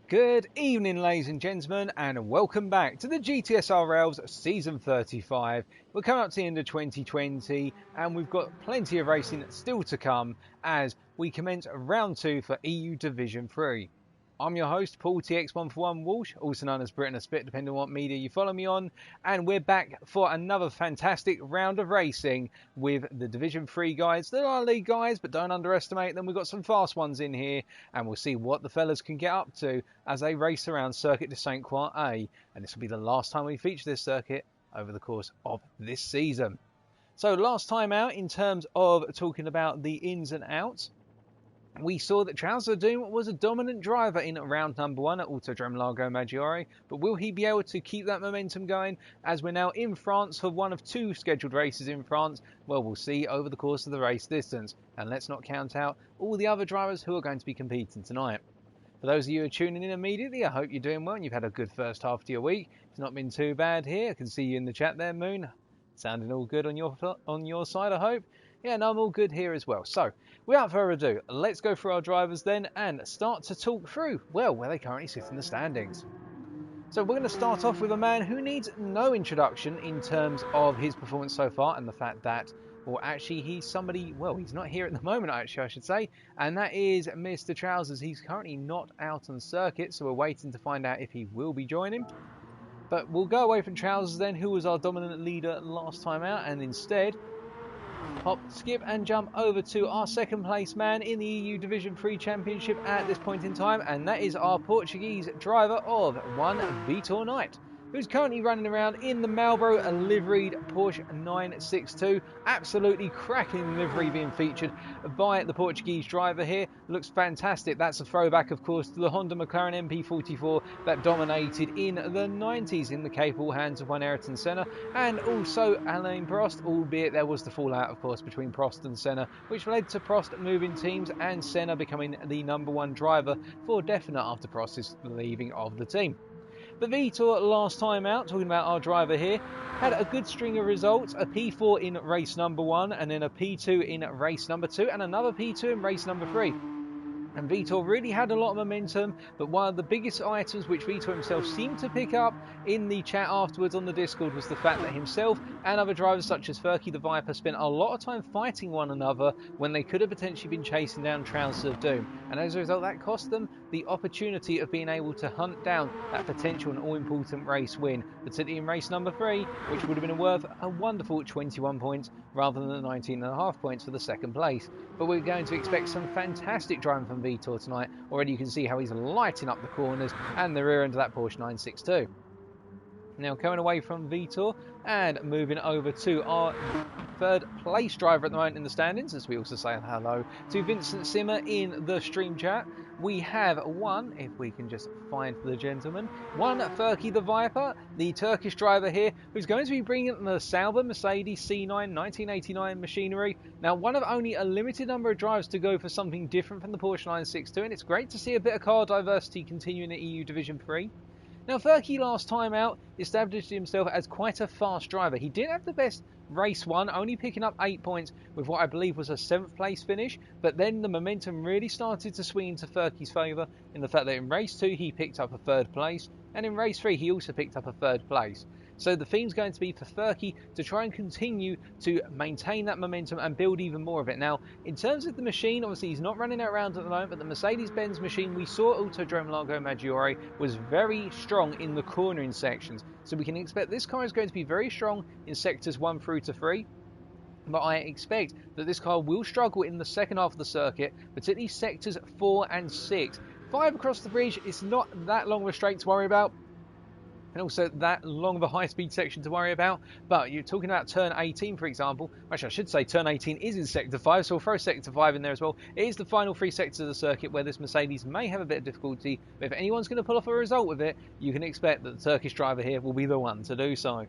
Good evening, ladies and gentlemen, and welcome back to the GTSRL's Season 35. We're coming up to the end of 2020, and we've got plenty of racing still to come as we commence round 2 for EU Division 3. I'm your host, Paul TX141 Walsh, also known as Britain a Spit, depending on what media you follow me on, and we're back for another fantastic round of racing with the Division 3 guys. They're our league guys, but don't underestimate them. We've got some fast ones in here, and we'll see what the fellas can get up to as they race around Circuit de Saint-Croix A, and this will be the last time we feature this circuit over the course of this season. So last time out, in terms of talking about the ins and outs, we saw that Trousers of Doom was a dominant driver in round number 1 at Autodrome Largo Maggiore, but will he be able to keep that momentum going as we're now in France for one of 2 scheduled races in France? Well, we'll see over the course of the race distance, and let's not count out all the other drivers who are going to be competing tonight. For those of you who are tuning in immediately, I hope you're doing well and you've had a good first half to your week. It's not been too bad here. I can see you in the chat there, Moon. Sounding all good on your side, I hope. Yeah, no, I'm all good here as well. So, without further ado, let's go through our drivers then and start to talk through, well, where they currently sit in the standings. So we're going to start off with a man who needs no introduction in terms of his performance so far and the fact that, well, actually he's somebody, well, he's not here at the moment, actually, I should say, and that is Mr. Trousers. He's currently not out on circuit, so we're waiting to find out if he will be joining. But we'll go away from Trousers then, who was our dominant leader last time out, and instead hop, skip and jump over to our second place man in the EU Division 3 Championship at this point in time, and that is our Portuguese driver of one Vitor Knight, who's currently running around in the Marlboro liveried Porsche 962. Absolutely cracking livery being featured by the Portuguese driver here. Looks fantastic. That's a throwback, of course, to the Honda McLaren MP44 that dominated in the 90s in the capable hands of one Ayrton Senna, and also Alain Prost, albeit there was the fallout, of course, between Prost and Senna, which led to Prost moving teams and Senna becoming the #1 driver for definite after Prost's leaving of the team. But Vitor, last time out, talking about our driver here, had a good string of results, a P4 in race number 1, and then a P2 in race number 2, and another P2 in race number 3. And Vitor really had a lot of momentum, but one of the biggest items which Vitor himself seemed to pick up in the chat afterwards on the Discord was the fact that himself and other drivers such as Furky the Viper spent a lot of time fighting one another when they could have potentially been chasing down Trousers of Doom. And as a result, that cost them the opportunity of being able to hunt down that potential and all-important race win, particularly in race number 3, which would have been worth a wonderful 21 points rather than the 19.5 points for the second place. But we're going to expect some fantastic driving from Vitor tonight. Already you can see how he's lighting up the corners and the rear end of that Porsche 962. Now coming away from Vitor and moving over to our third place driver at the moment in the standings, as we also say hello to Vincent Simmer in the stream chat. We have one, if we can just find the gentleman, one Furky the Viper, the Turkish driver here, who's going to be bringing the Sauber Mercedes C9 1989 machinery. Now, one of only a limited number of drivers to go for something different from the Porsche 962, and it's great to see a bit of car diversity continuing at EU Division 3. Now, Furky last time out established himself as quite a fast driver. He did have the best race 1, only picking up 8 points with what I believe was a 7th place finish, but then the momentum really started to swing into Furky's favour in the fact that in race 2 he picked up a 3rd place, and in race 3 he also picked up a 3rd place. So the theme's going to be for Furky to try and continue to maintain that momentum and build even more of it. Now, in terms of the machine, obviously he's not running it around at the moment, but the Mercedes-Benz machine we saw at Autodrome Largo Maggiore was very strong in the cornering sections. So we can expect this car is going to be very strong in sectors 1 through to 3. But I expect that this car will struggle in the second half of the circuit, particularly sectors 4 and 6. 5 across the bridge, it's not that long of a straight to worry about, and also that long of a high-speed section to worry about. But you're talking about turn 18, for example. Actually, I should say turn 18 is in sector 5, so we'll throw sector 5 in there as well. It is the final 3 sectors of the circuit where this Mercedes may have a bit of difficulty, but if anyone's going to pull off a result with it, you can expect that the Turkish driver here will be the one to do so.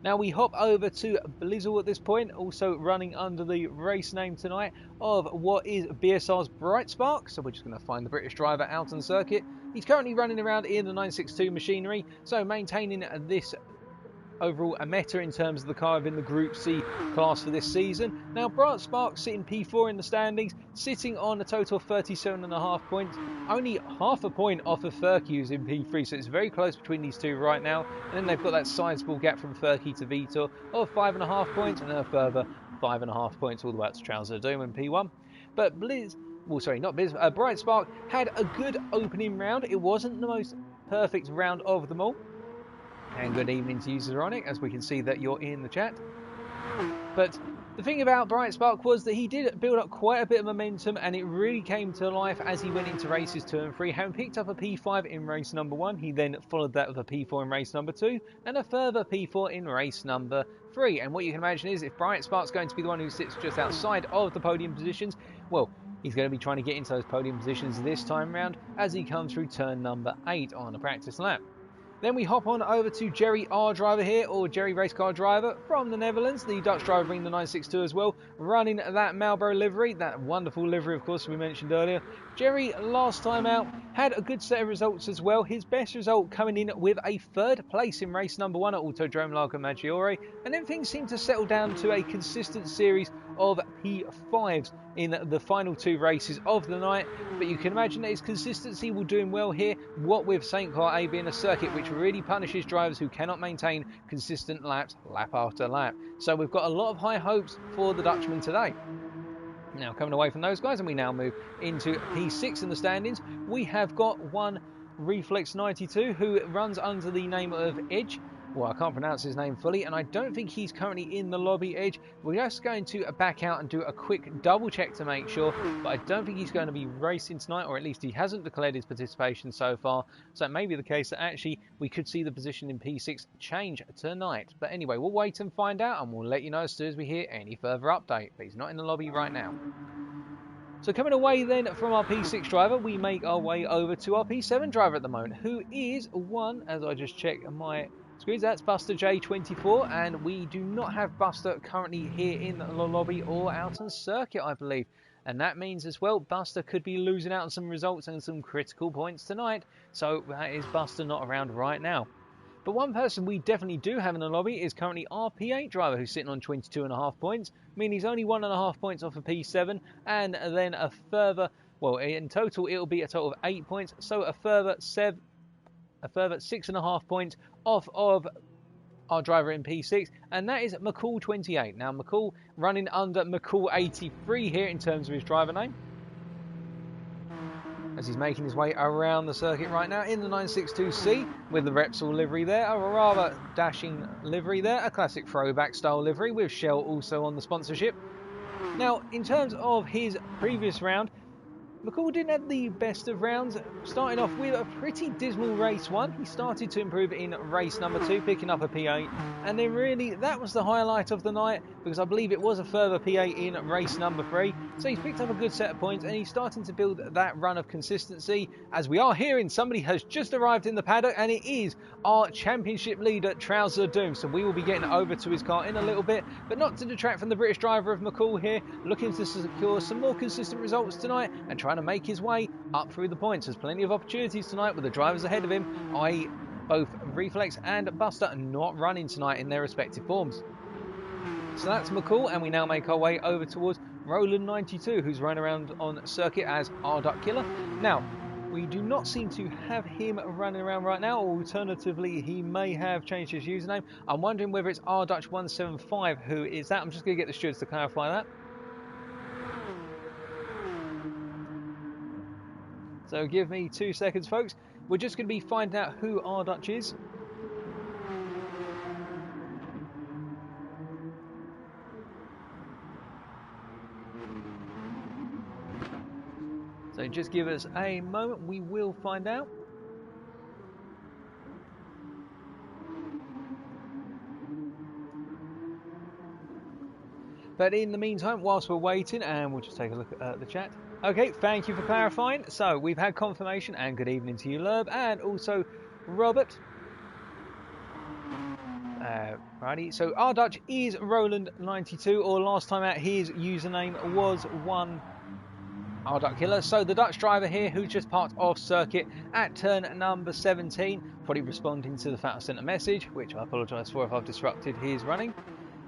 Now we hop over to Blizzle at this point, also running under the race name tonight of what is BSR's Bright Spark. So we're just going to find the British driver out on circuit. He's currently running around in the 962 machinery, so maintaining this overall a meta in terms of the car within the Group C class for this season. Now, Bright Spark sitting P4 in the standings, sitting on a total of 37.5 points, only half a point off of Furky, who's in P3, so it's very close between these two right now. And then they've got that sizable gap from Furky to Vitor of 5.5 points, and then a further 5.5 points all the way up to Trouser Doom in P1. But Blizz, well, sorry, not Blizz, Bright Spark had a good opening round. It wasn't the most perfect round of them all. And good evening to you, Zeronic, as we can see that you're in the chat. But the thing about Bright Spark was that he did build up quite a bit of momentum, and it really came to life as he went into races 2 and 3. Having picked up a P5 in race number 1, he then followed that with a P4 in race number 2, and a further P4 in race number 3. And what you can imagine is, if Bright Spark's going to be the one who sits just outside of the podium positions, well, he's going to be trying to get into those podium positions this time round as he comes through turn number 8 on a practice lap. Then we hop on over to Jerry R Driver here, or Jerry Race Car Driver from the Netherlands. The Dutch driver bringing the 962 as well, running that Marlboro livery, that wonderful livery, of course, we mentioned earlier. Jerry, last time out, had a good set of results as well. His best result coming in with a 3rd place in race number 1 at Autodrome Largo Maggiore, and then things seem to settle down to a consistent series of P5s in the final 2 races of the night. But you can imagine that his consistency will do him well here, what with Saint-Croix being a circuit which really punishes drivers who cannot maintain consistent laps lap after lap. So we've got a lot of high hopes for the Dutchman today. Now, coming away from those guys, and we now move into P6 in the standings, we have got one Reflex 92 who runs under the name of Edge. Well, I can't pronounce his name fully, and I don't think he's currently in the lobby, Edge. We're just going to back out and do a quick double check to make sure, but I don't think he's going to be racing tonight, or at least he hasn't declared his participation so far. So it may be the case that actually we could see the position in P6 change tonight. But anyway, we'll wait and find out, and we'll let you know as soon as we hear any further update. But he's not in the lobby right now. So coming away then from our P6 driver, we make our way over to our P7 driver at the moment, who is one, as I just check my screens, that's Buster J24, and we do not have Buster currently here in the lobby or out on circuit, I believe. And that means as well, Buster could be losing out on some results and some critical points tonight. So that is Buster not around right now. But one person we definitely do have in the lobby is currently our P8 driver, who's sitting on 22.5 points. I mean, he's only 1.5 points off of P7, and then a further, well, in total it'll be a total of 8 points, so a further 6.5 points off of our driver in P6, and that is McCall 28. Now, McCall running under McCall 83 here in terms of his driver name, as he's making his way around the circuit right now in the 962C with the Repsol livery there, a rather dashing livery there, a classic throwback style livery with Shell also on the sponsorship. Now, in terms of his previous round, McCall didn't have the best of rounds, starting off with a pretty dismal race 1. He started to improve in race number 2, picking up a P8, and then really that was the highlight of the night, because I believe it was a further P8 in race number 3. So he's picked up a good set of points, and he's starting to build that run of consistency. As we are hearing, somebody has just arrived in the paddock, and it is our championship leader, Trouser Doom. So we will be getting over to his car in a little bit, but not to detract from the British driver of McCall here, looking to secure some more consistent results tonight and trying to make his way up through the points. There's plenty of opportunities tonight with the drivers ahead of him, i.e. both Reflex and Buster not running tonight in their respective forms. So that's McCall, and we now make our way over towards Roland 92, who's running around on circuit as R-Duck Killer. Now, we do not seem to have him running around right now, or alternatively he may have changed his username. I'm wondering whether it's R-Dutch175 who is that. I'm just going to get the stewards to clarify that. So give me 2 seconds, folks. We're just going to be finding out who R-Dutch is. So just give us a moment, we will find out. But in the meantime, whilst we're waiting, and we'll just take a look at the chat. Okay, thank you for clarifying. So we've had confirmation, and good evening to you, Lerb, and also Robert. Righty, so our Dutch is Roland92, or last time out his username was our duck killer. So the Dutch driver here, who's just parked off circuit at turn number 17, probably responding to the fact I sent a message, which I apologise for if I've disrupted his running.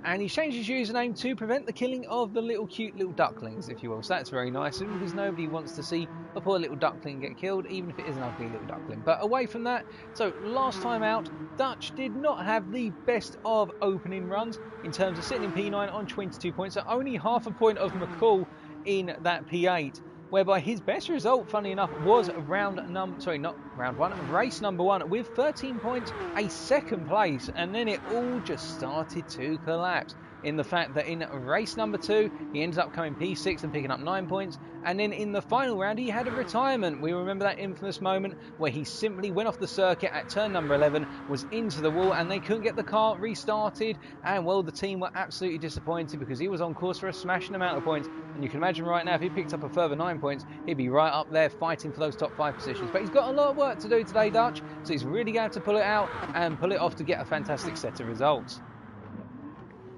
And he's changed his username to prevent the killing of the little cute little ducklings, if you will. So that's very nice, because nobody wants to see a poor little duckling get killed, even if it is an ugly little duckling. But away from that, so last time out, Dutch did not have the best of opening runs in terms of sitting in P9 on 22 points, so only half a point of McCall in that P8. Whereby his best result, funny enough, was race number 1 with 13 points, a second place, and then it all just started to collapse. In the fact that in race number 2, he ended up coming P6 and picking up 9 points, and then in the final round he had a retirement. We remember that infamous moment where he simply went off the circuit at turn number 11, was into the wall, and they couldn't get the car restarted, and well, the team were absolutely disappointed because he was on course for a smashing amount of points, and you can imagine right now if he picked up a further 9 points, he'd be right up there fighting for those top 5 positions. But he's got a lot of work to do today, Dutch, so he's really going to have to pull it out and pull it off to get a fantastic set of results.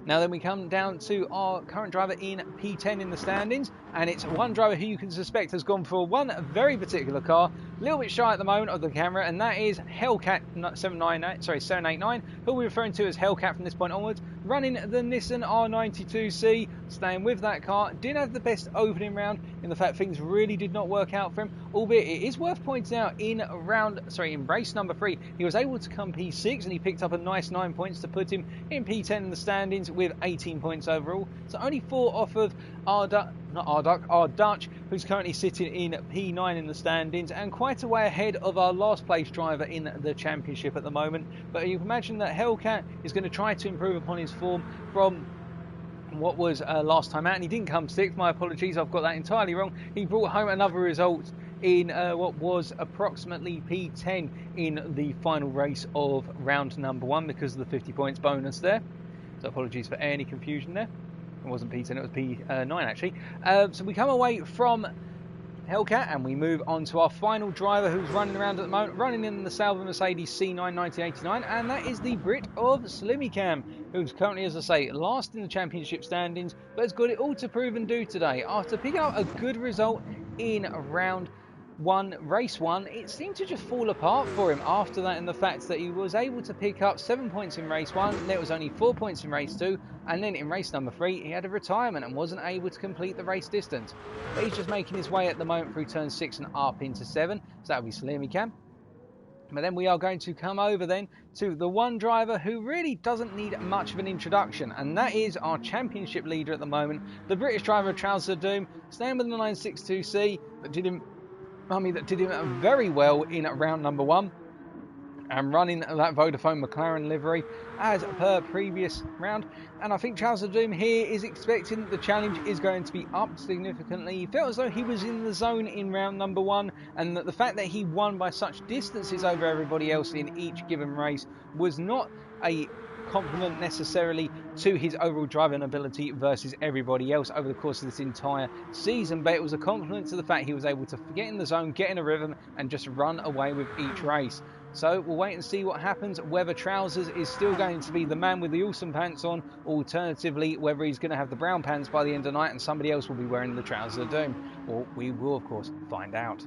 Now then we come down to our current driver in P10 in the standings, and it's one driver who you can suspect has gone for one very particular car, a little bit shy at the moment of the camera, and that is Hellcat 789, who we're referring to as Hellcat from this point onwards, running the Nissan R92C, staying with that car. Didn't have the best opening round in the fact things really did not work out for him, albeit it is worth pointing out in race number 3 he was able to come P6 and he picked up a nice 9 points to put him in P10 in the standings with 18 points overall, so only 4 off of our Dutch, who's currently sitting in P9 in the standings and quite a way ahead of our last place driver in the championship at the moment. But you can imagine that Hellcat is going to try to improve upon his form from what was last time out, and he didn't come 6th. My apologies, I've got that entirely wrong. He brought home another result in what was approximately P10 in the final race of round number 1 because of the 50 points bonus there. So apologies for any confusion there. It wasn't P10, it was P9 actually. So we come away from Hellcat and we move on to our final driver who's running around at the moment, running in the Sauber Mercedes C9 1989, and that is the Brit of Slimmy who's currently, as I say, last in the championship standings, but has got it all to prove and do today. After picking up a good result in race 1, it seemed to just fall apart for him after that, in the fact that he was able to pick up 7 points in race 1, there was only 4 points in race 2, and then in race number 3 he had a retirement and wasn't able to complete the race distance. But he's just making his way at the moment through turn 6 and up into 7, so that'll be Salimi Cam. But then we are going to come over then to the one driver who really doesn't need much of an introduction, and that is our championship leader at the moment, the British driver of Trousers of Doom, staying with the 962C that did him very well in round number 1 and running that Vodafone McLaren livery as per previous round. And I think Trousers of Doom here is expecting that the challenge is going to be upped significantly. He felt as though he was in the zone in round number 1, and that the fact that he won by such distances over everybody else in each given race was not a compliment necessarily to his overall driving ability versus everybody else over the course of this entire season, but it was a compliment to the fact he was able to get in the zone, get in a rhythm, and just run away with each race. So we'll wait and see what happens, whether Trousers is still going to be the man with the awesome pants on, alternatively whether he's going to have the brown pants by the end of the night and somebody else will be wearing the Trousers of Doom. Well, we will of course find out.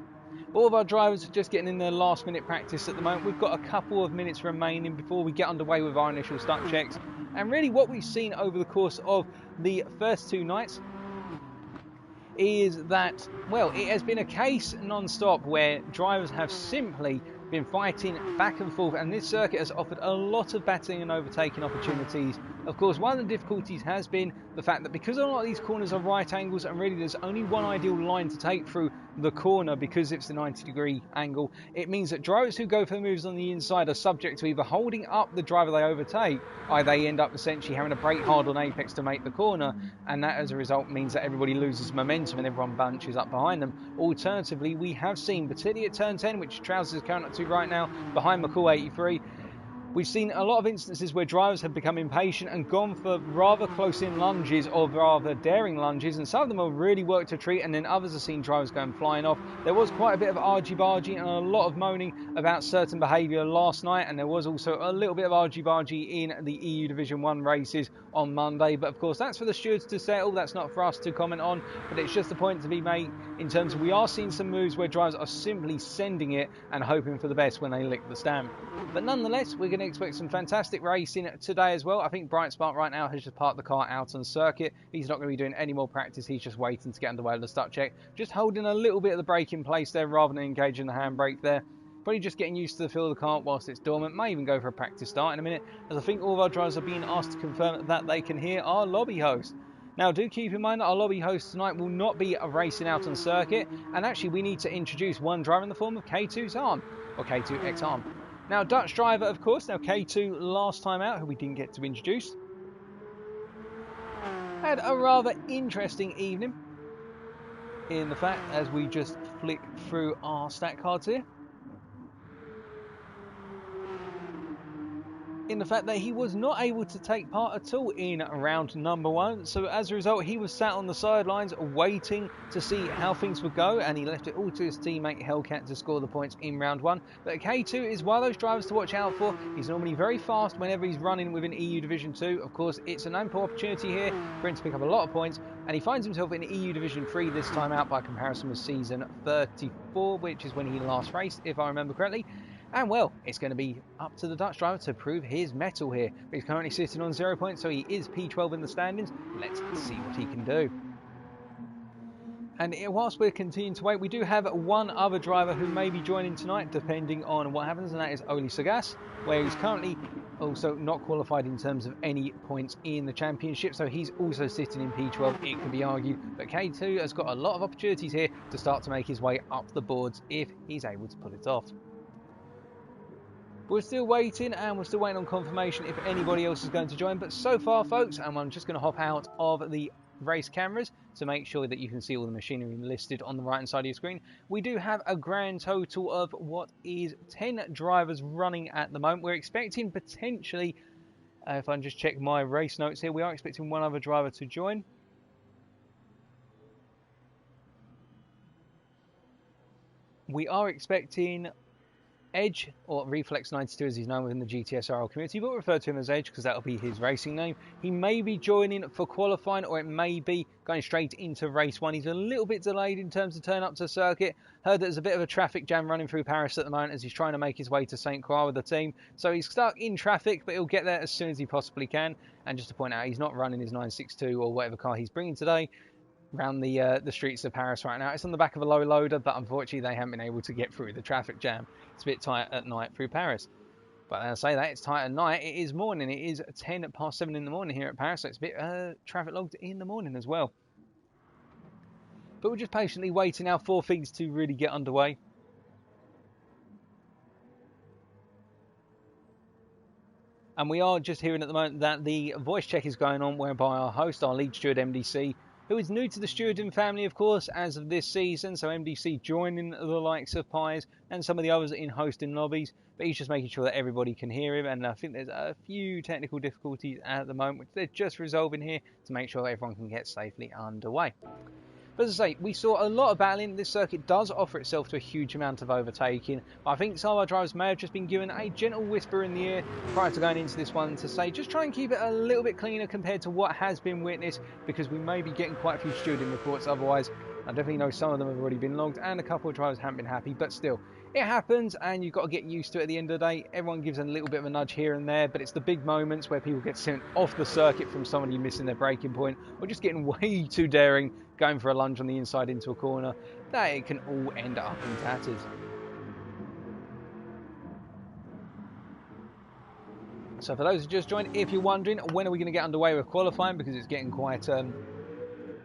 All of our drivers are just getting in their last minute practice at the moment. We've got a couple of minutes remaining before we get underway with our initial stunt checks. And really what we've seen over the course of the first 2 nights is that, well, it has been a case non-stop where drivers have simply been fighting back and forth, and this circuit has offered a lot of battling and overtaking opportunities. Of course, one of the difficulties has been the fact that because a lot of these corners are right angles and really there's only one ideal line to take through the corner because it's the 90-degree angle, it means that drivers who go for the moves on the inside are subject to either holding up the driver they overtake, or they end up essentially having to brake hard on apex to make the corner, and that as a result means that everybody loses momentum and everyone bunches up behind them. Alternatively, we have seen, particularly at turn 10, which Trousers is currently up to right now, behind McCall 83, We've seen a lot of instances where drivers have become impatient and gone for rather close-in lunges or rather daring lunges, and some of them have really worked a treat, and then others have seen drivers going flying off. There was quite a bit of argy-bargy and a lot of moaning about certain behaviour last night, and there was also a little bit of argy-bargy in the EU Division 1 races on Monday, but of course that's for the stewards to settle, that's not for us to comment on, but it's just a point to be made in terms of we are seeing some moves where drivers are simply sending it and hoping for the best when they lick the stamp. But nonetheless, we're going to expect some fantastic racing today as well. I think Bright Spark right now has just parked the car out on circuit. He's not going to be doing any more practice. He's just waiting to get underway with the start check. Just holding a little bit of the brake in place there rather than engaging the handbrake there. Probably just getting used to the feel of the car whilst it's dormant. May even go for a practice start in a minute, as I think all of our drivers are being asked to confirm that they can hear our lobby host. Now, do keep in mind that our lobby host tonight will not be racing out on circuit, and actually we need to introduce one driver in the form of K2's Arm, or K2X Arm. Now, Dutch driver, of course, now K2 last time out, who we didn't get to introduce, had a rather interesting evening in the fact, as we just flick through our stat cards here, in the fact that he was not able to take part at all in round number 1. So as a result, he was sat on the sidelines waiting to see how things would go, and he left it all to his teammate Hellcat to score the points in round 1. But K2 is one of those drivers to watch out for. He's normally very fast whenever he's running within EU Division 2. Of course, it's an ample opportunity here for him to pick up a lot of points, and he finds himself in EU Division 3 this time out by comparison with season 34, which is when he last raced, if I remember correctly. And well, it's going to be up to the Dutch driver to prove his mettle here. He's currently sitting on 0 points, so he is P12 in the standings. Let's see what he can do. And whilst we're continuing to wait, we do have one other driver who may be joining tonight, depending on what happens, and that is Oli Sagas, where he's currently also not qualified in terms of any points in the championship, so he's also sitting in P12, it can be argued. But K2 has got a lot of opportunities here to start to make his way up the boards if he's able to pull it off. We're still waiting, and we're still waiting on confirmation if anybody else is going to join. But so far, folks, and I'm just going to hop out of the race cameras to make sure that you can see all the machinery listed on the right hand side of your screen. We do have a grand total of what is 10 drivers running at the moment. We're expecting potentially, if I just check my race notes here, we are expecting one other driver to join. We are expecting Edge, or Reflex 92 as he's known within the GTSRL community, but we'll refer to him as Edge because that'll be his racing name. He may be joining for qualifying, or it may be going straight into race 1. He's a little bit delayed in terms of turn up to circuit. Heard that there's a bit of a traffic jam running through Paris at the moment as he's trying to make his way to Saint-Croix with the team. So he's stuck in traffic, but he'll get there as soon as he possibly can. And just to point out, he's not running his 962 or whatever car he's bringing today around the streets of Paris right now. It's on the back of a low loader, but unfortunately they haven't been able to get through the traffic jam. It's a bit tight at night through Paris. But I say that, it's tight at night. It is morning. It is 10 past 7 in the morning here at Paris, so it's a bit traffic logged in the morning as well. But we're just patiently waiting now for things to really get underway. And we are just hearing at the moment that the voice check is going on, whereby our host, our lead steward MDC, who is new to the stewarding family, of course, as of this season. So MDC joining the likes of Pies and some of the others in hosting lobbies. But he's just making sure that everybody can hear him. And I think there's a few technical difficulties at the moment, which they're just resolving here to make sure everyone can get safely underway. But as I say, we saw a lot of battling. This circuit does offer itself to a huge amount of overtaking. I think some of our drivers may have just been given a gentle whisper in the ear prior to going into this one to say, just try and keep it a little bit cleaner compared to what has been witnessed, because we may be getting quite a few stewarding reports otherwise. I definitely know some of them have already been logged and a couple of drivers haven't been happy, but still, it happens and you've got to get used to it at the end of the day. Everyone gives a little bit of a nudge here and there, but it's the big moments where people get sent off the circuit from somebody missing their braking point or just getting way too daring, going for a lunge on the inside into a corner, that it can all end up in tatters. So for those who just joined, if you're wondering when are we going to get underway with qualifying, because it's getting quite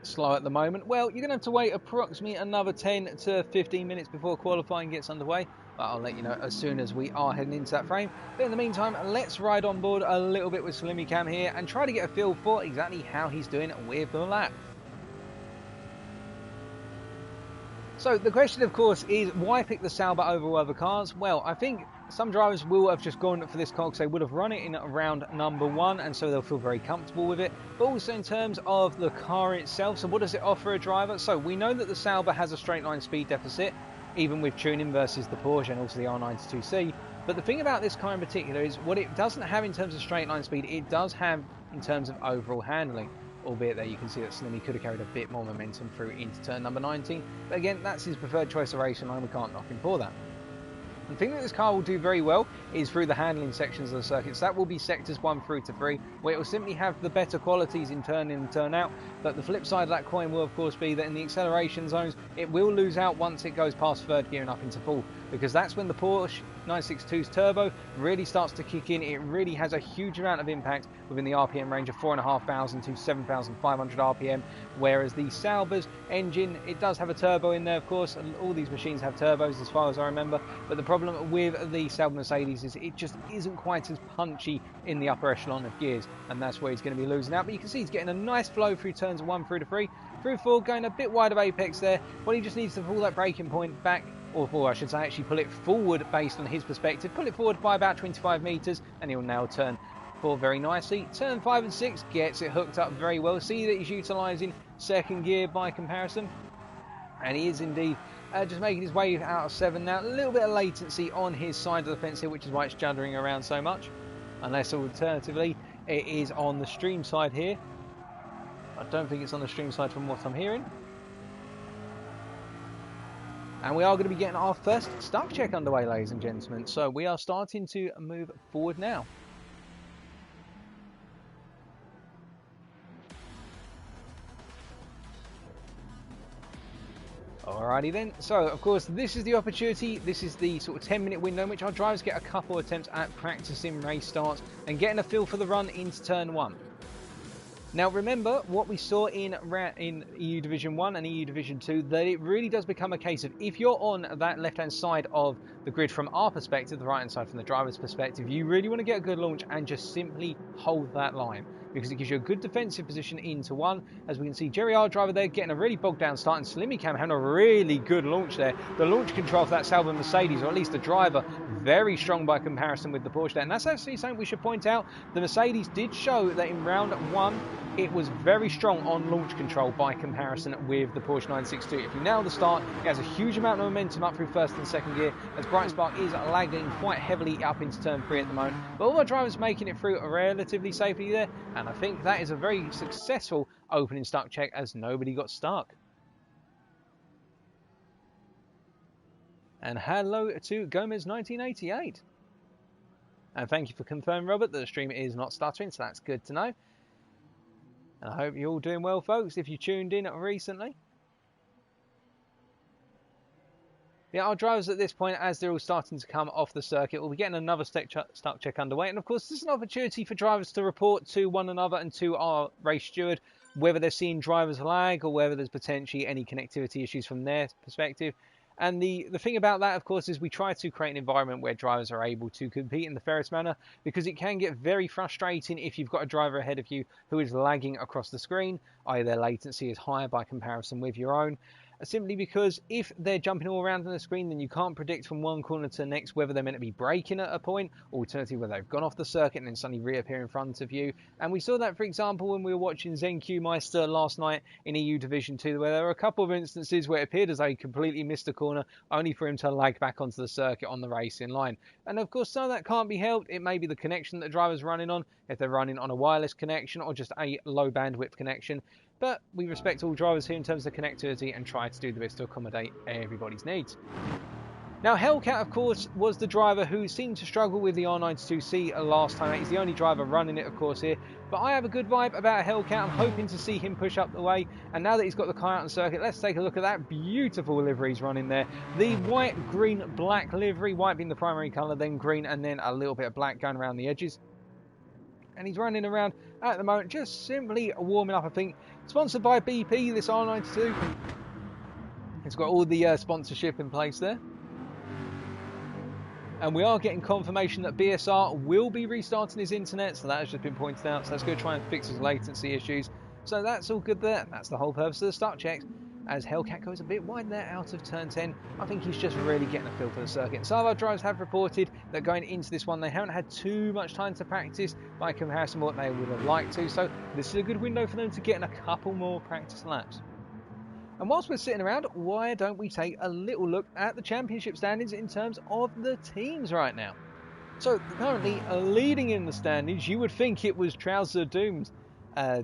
slow at the moment, well, you're going to have to wait approximately another 10 to 15 minutes before qualifying gets underway. But I'll let you know as soon as we are heading into that frame. But in the meantime, let's ride on board a little bit with Slimmy Cam here and try to get a feel for exactly how he's doing with the lap. So the question, of course, is why pick the Sauber over other cars? Well, I think some drivers will have just gone for this car because they would have run it in round number 1, and so they'll feel very comfortable with it. But also in terms of the car itself, so what does it offer a driver? So we know that the Sauber has a straight line speed deficit, even with tuning versus the Porsche and also the R92C. But the thing about this car in particular is what it doesn't have in terms of straight line speed, it does have in terms of overall handling. Albeit there you can see that Slimmy could have carried a bit more momentum through into turn number 19. But again, that's his preferred choice of racing line, we can't knock him for that. The thing that this car will do very well is through the handling sections of the circuits. That will be sectors 1 through to 3, where it will simply have the better qualities in turn in and turn out. But the flip side of that coin will of course be that in the acceleration zones, it will lose out once it goes past third gear and up into fourth, because that's when the Porsche 962's turbo really starts to kick in. It really has a huge amount of impact within the RPM range of 4,500 to 7,500 RPM, whereas the Sauber's engine, it does have a turbo in there of course. All these machines have turbos as far as I remember, but the problem with the Sauber Mercedes is it just isn't quite as punchy in the upper echelon of gears, and that's where he's going to be losing out. But you can see he's getting a nice flow through turns 1 through to 3, through 4, going a bit wide of apex there. Well, he just needs to pull that braking point back, or I should say actually pull it forward based on his perspective, pull it forward by about 25 metres, and he'll now turn 4 very nicely. Turn 5 and 6 gets it hooked up very well. See that he's utilising second gear by comparison, and he is indeed just making his way out of 7 now. A little bit of latency on his side of the fence here, which is why it's juddering around so much, unless alternatively it is on the stream side here. I don't think it's on the stream side from what I'm hearing. And we are going to be getting our first stuck check underway, ladies and gentlemen. So we are starting to move forward now. Alrighty then, so of course this is the opportunity, this is the sort of 10-minute window in which our drivers get a couple of attempts at practicing race starts and getting a feel for the run into turn 1. Now remember what we saw in EU Division 1 and EU Division 2, that it really does become a case of if you're on that left-hand side of the grid from our perspective, the right-hand side from the driver's perspective, you really want to get a good launch and just simply hold that line, because it gives you a good defensive position into 1. As we can see, Jerry, our driver there, getting a really bogged down start, and Slimmy Cam having a really good launch there. The launch control for that Sauber Mercedes, or at least the driver, very strong by comparison with the Porsche there. And that's actually something we should point out. The Mercedes did show that in round 1, it was very strong on launch control by comparison with the Porsche 962. If you nail the start, it has a huge amount of momentum up through first and second gear, as Bright Spark is lagging quite heavily up into turn 3 at the moment. But all our drivers making it through relatively safely there, and I think that is a very successful opening stuck check as nobody got stuck. And hello to Gomez 1988. And thank you for confirming, Robert, that the stream is not stuttering, so that's good to know. And I hope you're all doing well, folks, if you tuned in recently. Yeah, our drivers at this point, as they're all starting to come off the circuit, will be getting another stuck check underway. And of course, this is an opportunity for drivers to report to one another and to our race steward, whether they're seeing drivers lag or whether there's potentially any connectivity issues from their perspective. And the thing about that, of course, is we try to create an environment where drivers are able to compete in the fairest manner, because it can get very frustrating if you've got a driver ahead of you who is lagging across the screen, i.e. their latency is higher by comparison with your own. Simply because if they're jumping all around on the screen, then you can't predict from one corner to the next whether they're meant to be braking at a point, or alternatively whether they've gone off the circuit and then suddenly reappear in front of you. And we saw that, for example, when we were watching ZenQ Meister last night in EU Division 2, where there were a couple of instances where it appeared as though he completely missed a corner, only for him to lag back onto the circuit on the racing line. And of course, some of that can't be helped. It may be the connection that the driver's running on, if they're running on a wireless connection or just a low bandwidth connection. But we respect all drivers here in terms of connectivity and try to do the best to accommodate everybody's needs. Now, Hellcat, of course, was the driver who seemed to struggle with the R92C last time. He's the only driver running it, of course, here. But I have a good vibe about Hellcat. I'm hoping to see him push up the way. And now that he's got the car out on the circuit, let's take a look at that beautiful livery he's running there. The white, green, black livery, white being the primary colour, then green, and then a little bit of black going around the edges. And he's running around at the moment, just simply warming up, I think. Sponsored by BP, this R92. It's got all the sponsorship in place there. And we are getting confirmation that BSR will be restarting his internet, so that has just been pointed out. So that's going to try and fix his latency issues. So that's all good there. That's the whole purpose of the start checks. as Hellcat goes a bit wide there out of turn 10. I think he's just really getting a feel for the circuit. And some of our drivers have reported that going into this one, they haven't had too much time to practice by comparison to what they would have liked to. So this is a good window for them to get in a couple more practice laps. And whilst we're sitting around, why don't we take a little look at the championship standings in terms of the teams right now? So currently leading in the standings, you would think it was Trouser Doom's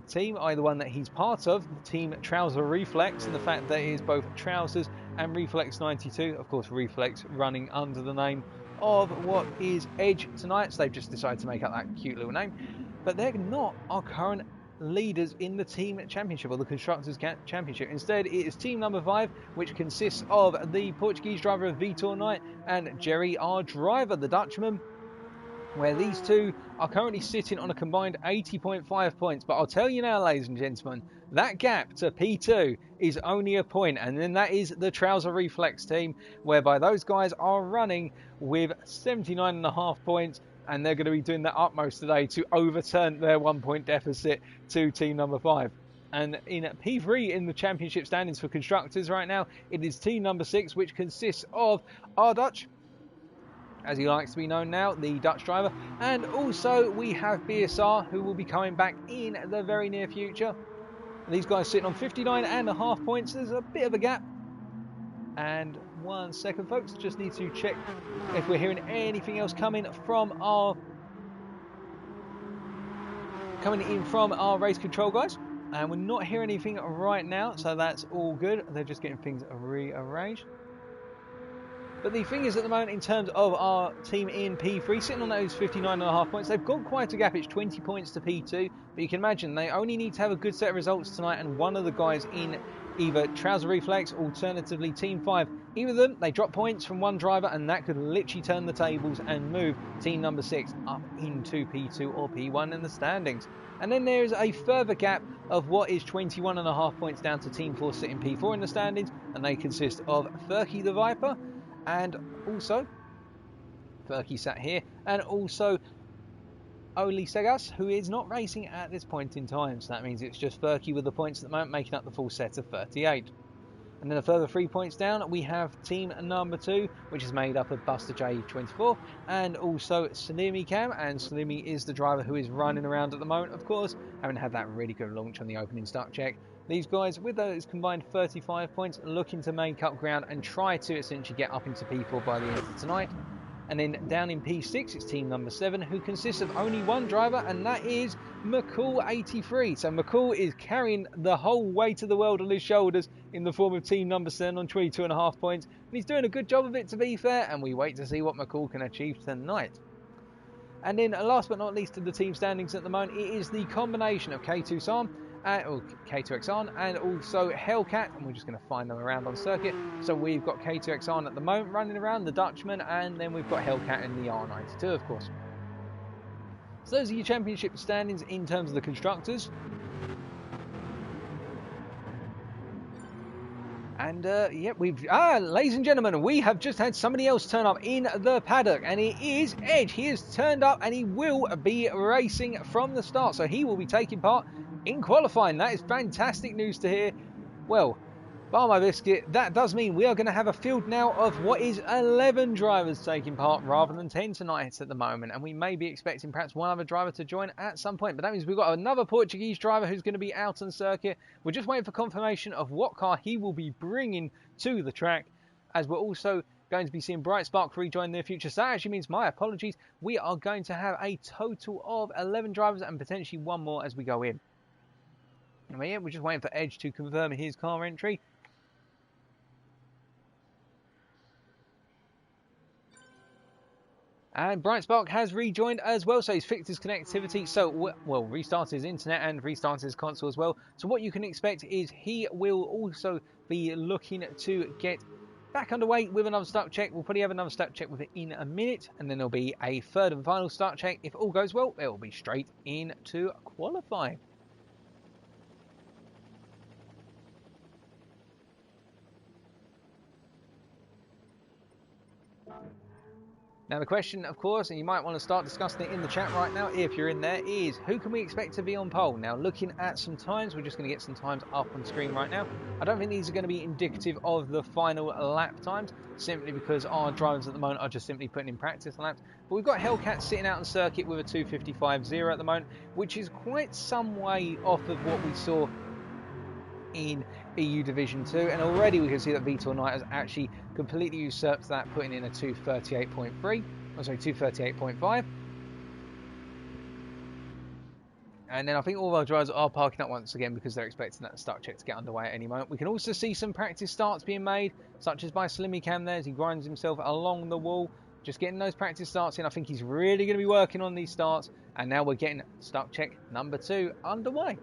team, either one that he's part of, the team Trouser Reflex, and the fact that it is both Trousers and Reflex 92. Of course, Reflex running under the name of what is Edge tonight, so they've just decided to make up that cute little name. But they're not our current leaders in the team championship or the constructors championship. Instead, it is team number 5, which consists of the Portuguese driver of Vitor Knight and Jerry, our driver, the Dutchman, where these two are currently sitting on a combined 80.5 points. But I'll tell you now, ladies and gentlemen, that gap to P2 is only a point, and then that is the Trouser Reflex team, whereby those guys are running with 79.5 points, and they're going to be doing their utmost today to overturn their 1 point deficit to team number 5. And in P3 in the championship standings for constructors right now, it is team number 6, which consists of our Dutch, as he likes to be known now, the Dutch driver, and also we have BSR, who will be coming back in the very near future. These guys sitting on 59.5 points. There's a bit of a gap. And 1 second, folks, just need to check if we're hearing anything else coming in from our race control guys. And we're not hearing anything right now, so that's all good. They're just getting things rearranged. But the thing is, at the moment, in terms of our team in P3, sitting on those 59.5 points, they've got quite a gap. It's 20 points to P2. But you can imagine they only need to have a good set of results tonight, and one of the guys in either Trouser Reflex, alternatively Team 5, either of them, they drop points from one driver, and that could literally turn the tables and move team number 6 up into P2 or P1 in the standings. And then there's a further gap of what is 21.5 points down to Team 4 sitting P4 in the standings, and they consist of Furky the Viper, and also Furky sat here, and also Oli Segas, who is not racing at this point in time. So that means it's just Furky with the points at the moment, making up the full set of 38. And then a further 3 points down, we have team number 2, which is made up of Buster J24 and also Salimi Cam. And Salimi is the driver who is running around at the moment, of course, having had that really good launch on the opening start check. These guys, with those combined 35 points, looking to make up ground and try to essentially get up into P4 by the end of tonight. And then down in P6, it's team number 7, who consists of only one driver, and that is McCall83. So McCall is carrying the whole weight of the world on his shoulders in the form of team number 7 on 22.5 points. And he's doing a good job of it, to be fair, and we wait to see what McCall can achieve tonight. And then last but not least of the team standings at the moment, it is the combination of K2 Sam, or K2XR, and also Hellcat, and we're just going to find them around on circuit. So we've got K2XR at the moment running around, the Dutchman, and then we've got Hellcat in the R92, of course. So those are your championship standings in terms of the constructors. And yeah, ladies and gentlemen, we have just had somebody else turn up in the paddock, and it is Edge. He has turned up, and he will be racing from the start, so he will be taking part in qualifying. That is fantastic news to hear. Well, bar my biscuit, that does mean we are going to have a field now of what is 11 drivers taking part rather than 10 tonight at the moment, and we may be expecting perhaps one other driver to join at some point. But that means we've got another Portuguese driver who's going to be out on circuit. We're just waiting for confirmation of what car he will be bringing to the track, as we're also going to be seeing Bright Spark rejoin their future. So that actually means, my apologies, we are going to have a total of 11 drivers and potentially one more as we go in. And yeah, we're just waiting for Edge to confirm his car entry. And Bright Spark has rejoined as well, so he's fixed his connectivity, so, well, restarted his internet and restarted his console as well. So what you can expect is he will also be looking to get back underway with another start check. We'll probably have another start check with it in a minute, and then there'll be a third and final start check. If all goes well, it will be straight into qualifying. Now the question, of course, and you might want to start discussing it in the chat right now if you're in there, is who can we expect to be on pole? Now looking at some times, we're just going to get some times up on screen right now. I don't think these are going to be indicative of the final lap times, simply because our drivers at the moment are just simply putting in practice laps. But we've got Hellcat sitting out on circuit with a 2:55.0 at the moment, which is quite some way off of what we saw in EU Division 2, and already we can see that Vitor Knight has actually completely usurped that, putting in a 2:38.3, oh sorry, 2:38.5. And then I think all of our drivers are parking up once again because they're expecting that start check to get underway at any moment. We can also see some practice starts being made, such as by Slimmy Cam there as he grinds himself along the wall, just getting those practice starts in. I think he's really going to be working on these starts, and now we're getting start check number 2 underway.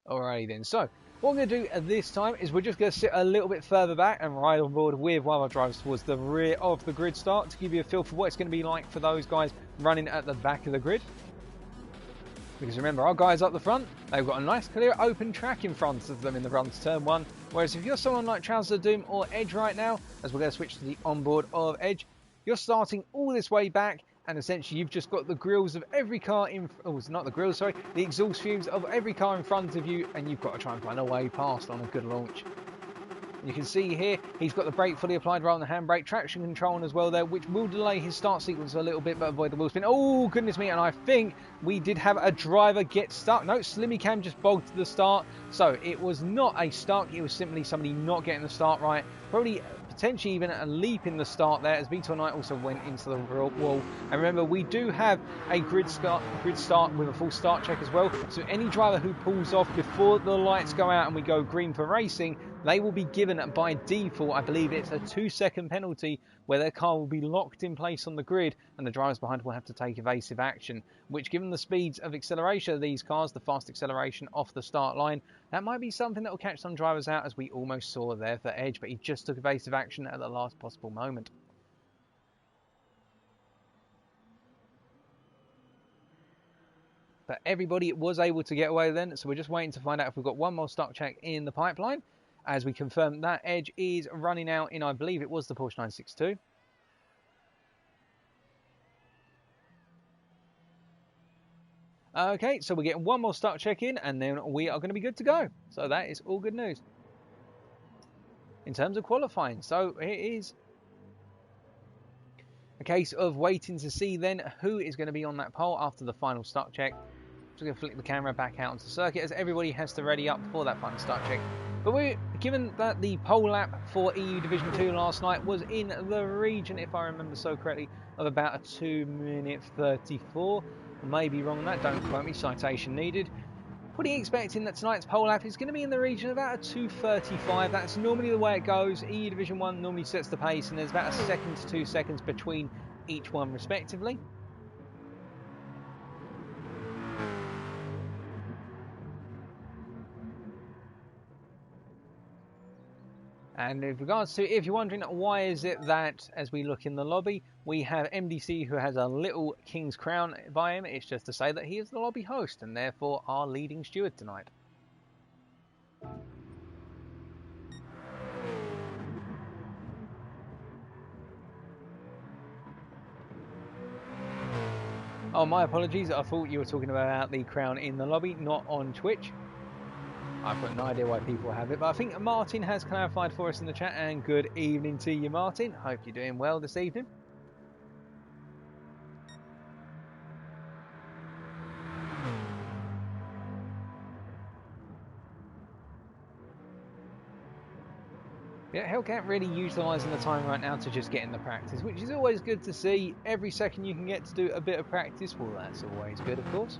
Alrighty then, so what I'm going to do at this time is we're just going to sit a little bit further back and ride on board with one of our drivers towards the rear of the grid start to give you a feel for what it's going to be like for those guys running at the back of the grid. Because remember, our guys up the front, they've got a nice clear open track in front of them in the run to turn 1. Whereas if you're someone like Trouser Doom or Edge right now, as we're going to switch to the onboard of Edge, you're starting all this way back, and essentially you've just got the grills of every car in, oh, it's not the grills, sorry, the exhaust fumes of every car in front of you, and you've got to try and find a way past on a good launch. You can see here, he's got the brake fully applied rather than the handbrake, traction control on as well there, which will delay his start sequence a little bit, but avoid the wheel spin. Oh, goodness me, and I think we did have a driver get stuck. No, Slimmy Cam just bogged the start, so it was not a stuck, it was simply somebody not getting the start right. Probably potentially even a leap in the start there, as Vitor Knight also went into the wall. And remember, we do have a grid start with a full start check as well, so any driver who pulls off before the lights go out and we go green for racing, they will be given by default, I believe it's a 2-second penalty, where their car will be locked in place on the grid and the drivers behind will have to take evasive action, which, given the speeds of acceleration of these cars, the fast acceleration off the start line, that might be something that will catch some drivers out, as we almost saw there for Edge, but he just took evasive action at the last possible moment. But everybody was able to get away then, so we're just waiting to find out if we've got one more start check in the pipeline, as we confirm that Edge is running out in, I believe it was the Porsche 962. Okay, so we're getting one more start check in, and then we are going to be good to go. So that is all good news. In terms of qualifying, so it is a case of waiting to see then who is going to be on that pole after the final start check. Just going to flick the camera back out onto the circuit, as everybody has to ready up for that final start check. But we're given that the pole lap for EU Division 2 last night was in the region, if I remember so correctly, of about a 2:34. I may be wrong on that, don't quote me, citation needed. Pretty expecting that tonight's pole lap is going to be in the region of about a 2:35. That's normally the way it goes. EU Division 1 normally sets the pace, and there's about a second to 2 seconds between each one respectively. And in regards to, if you're wondering why is it that, as we look in the lobby, we have MDC who has a little King's Crown by him, it's just to say that he is the lobby host and therefore our leading steward tonight. Oh, my apologies, I thought you were talking about the crown in the lobby, not on Twitch. I've got no idea why people have it, but I think Martin has clarified for us in the chat, and good evening to you, Martin. Hope you're doing well this evening. Yeah, Hellcat really utilising the time right now to just get in the practice, which is always good to see. Every second you can get to do a bit of practice, well, that's always good, of course.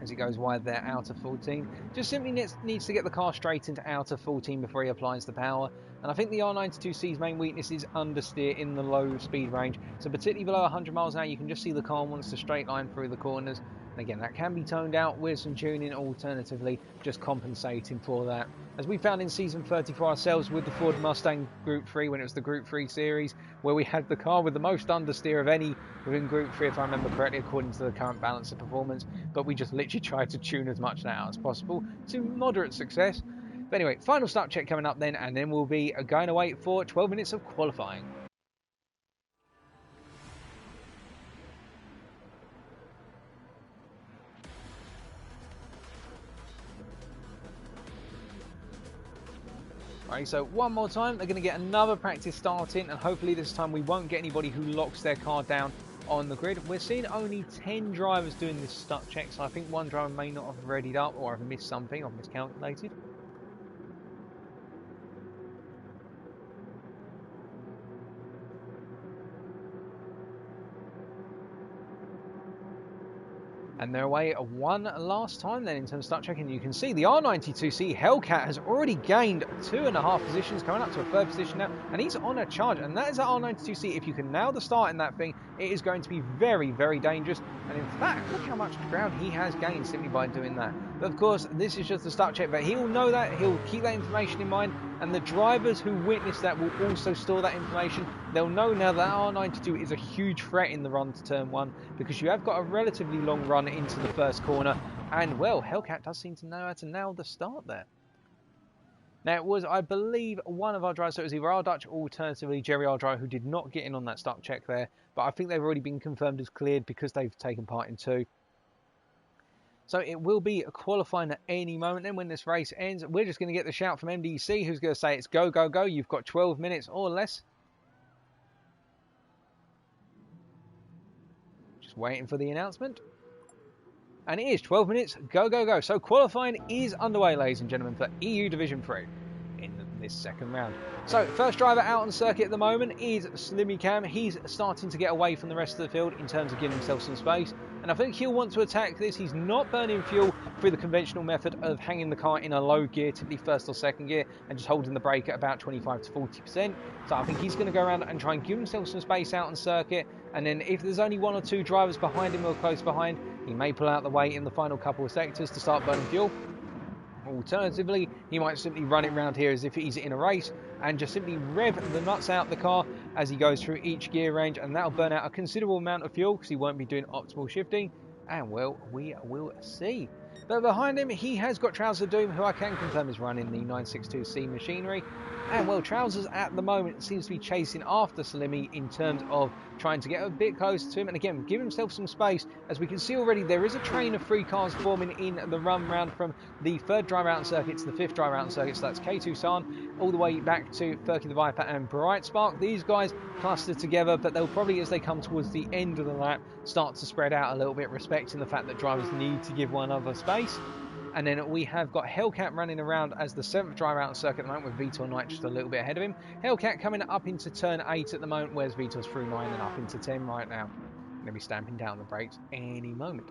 As he goes wide there, out of 14. Just simply needs to get the car straight into out of 14 before he applies the power. And I think the R92C's main weakness is understeer in the low speed range. So particularly below 100 miles an hour, you can just see the car wants to straight line through the corners. And again, that can be toned out with some tuning, alternatively just compensating for that. As we found in Season 34 ourselves with the Ford Mustang Group 3, when it was the Group 3 series, where we had the car with the most understeer of any within Group 3, if I remember correctly, according to the current balance of performance. But we just literally tried to tune as much of that out as possible to moderate success. But anyway, final start check coming up then, and then we'll be going away for 12 minutes of qualifying. Right, so one more time, they're going to get another practice start in, and hopefully this time we won't get anybody who locks their car down on the grid. We're seeing only 10 drivers doing this start check, so I think one driver may not have readied up or have missed something or miscalculated. And they're away one last time then in terms of start checking. You can see the R92C Hellcat has already gained 2.5 positions, coming up to a 3rd position now, and he's on a charge. And that is that R92C. If you can nail the start in that thing, it is going to be very, very dangerous. And in fact, look how much ground he has gained simply by doing that. But of course, this is just a start check, but he'll know that, he'll keep that information in mind, and the drivers who witness that will also store that information. They'll know now that R92 is a huge threat in the run to turn 1, because you have got a relatively long run into the first corner, and well, Hellcat does seem to know how to nail the start there. Now it was, I believe, one of our drivers, so it was either our Dutch or alternatively Jerry our driver, who did not get in on that start check there, but I think they've already been confirmed as cleared because they've taken part in 2. So it will be qualifying at any moment. Then when this race ends, we're just going to get the shout from MDC, who's going to say it's go, go, go. You've got 12 minutes or less. Just waiting for the announcement. And it is 12 minutes, go, go, go. So qualifying is underway, ladies and gentlemen, for EU Division 3 in this second round. So first driver out on circuit at the moment is Slimmy Cam. He's starting to get away from the rest of the field in terms of giving himself some space. And I think he'll want to attack this. He's not burning fuel through the conventional method of hanging the car in a low gear, typically 1st or 2nd gear, and just holding the brake at about 25 to 40%. So I think he's going to go around and try and give himself some space out on circuit. And then if there's only 1 or 2 drivers behind him or close behind, he may pull out the way in the final couple of sectors to start burning fuel. Alternatively, he might simply run it around here as if he's in a race and just simply rev the nuts out the car as he goes through each gear range, and that'll burn out a considerable amount of fuel because he won't be doing optimal shifting, and well, we will see. But behind him, he has got Trouser Doom, who I can confirm is running the 962C machinery. And well, Trousers at the moment seems to be chasing after Slimmy in terms of trying to get a bit closer to him. And again, give himself some space. As we can see already, there is a train of 3 cars forming in the run round from the 3rd driver out on circuit to the 5th driver out on circuit. So that's K2 San all the way back to Furky the Viper and Bright Spark. These guys clustered together, but they'll probably, as they come towards the end of the lap, start to spread out a little bit, respecting the fact that drivers need to give one another space. And then we have got Hellcat running around as the 7th driver out on circuit at the moment, with Vitor Knight just a little bit ahead of him. Hellcat coming up into turn 8 at the moment, whereas Vitor's through 9 and up into 10 right now. Going to be stamping down the brakes any moment.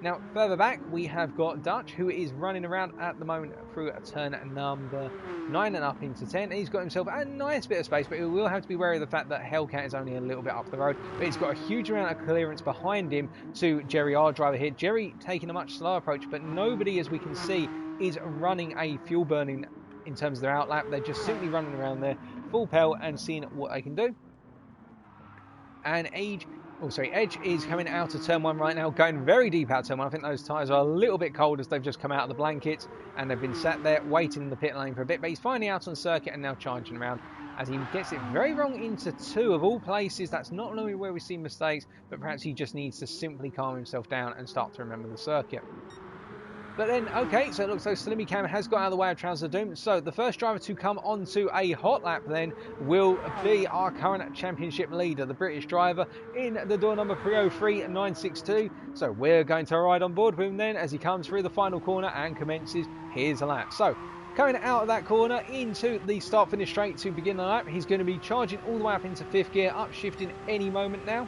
Now, further back, we have got Dutch, who is running around at the moment through a turn number 9 and up into 10. He's got himself a nice bit of space, but he will have to be wary of the fact that Hellcat is only a little bit up the road. But he's got a huge amount of clearance behind him to Jerry, our driver here. Jerry taking a much slower approach, but nobody, as we can see, is running a fuel burning in terms of their outlap. They're just simply running around there full pelt and seeing what they can do. And Edge is coming out of turn 1 right now, going very deep out of turn 1. I think those tyres are a little bit cold as they've just come out of the blankets and they've been sat there waiting in the pit lane for a bit. But he's finally out on circuit and now charging around as he gets it very wrong into 2 of all places. That's not normally where we see mistakes, but perhaps he just needs to simply calm himself down and start to remember the circuit. But then, okay, so it looks like Slimmy Cam has got out of the way of Trouser Doom. So the first driver to come onto a hot lap then will be our current championship leader, the British driver in the door number 303962. So we're going to ride on board with him then as he comes through the final corner and commences his lap. So coming out of that corner into the start-finish straight to begin the lap, he's going to be charging all the way up into 5th gear, upshifting any moment now,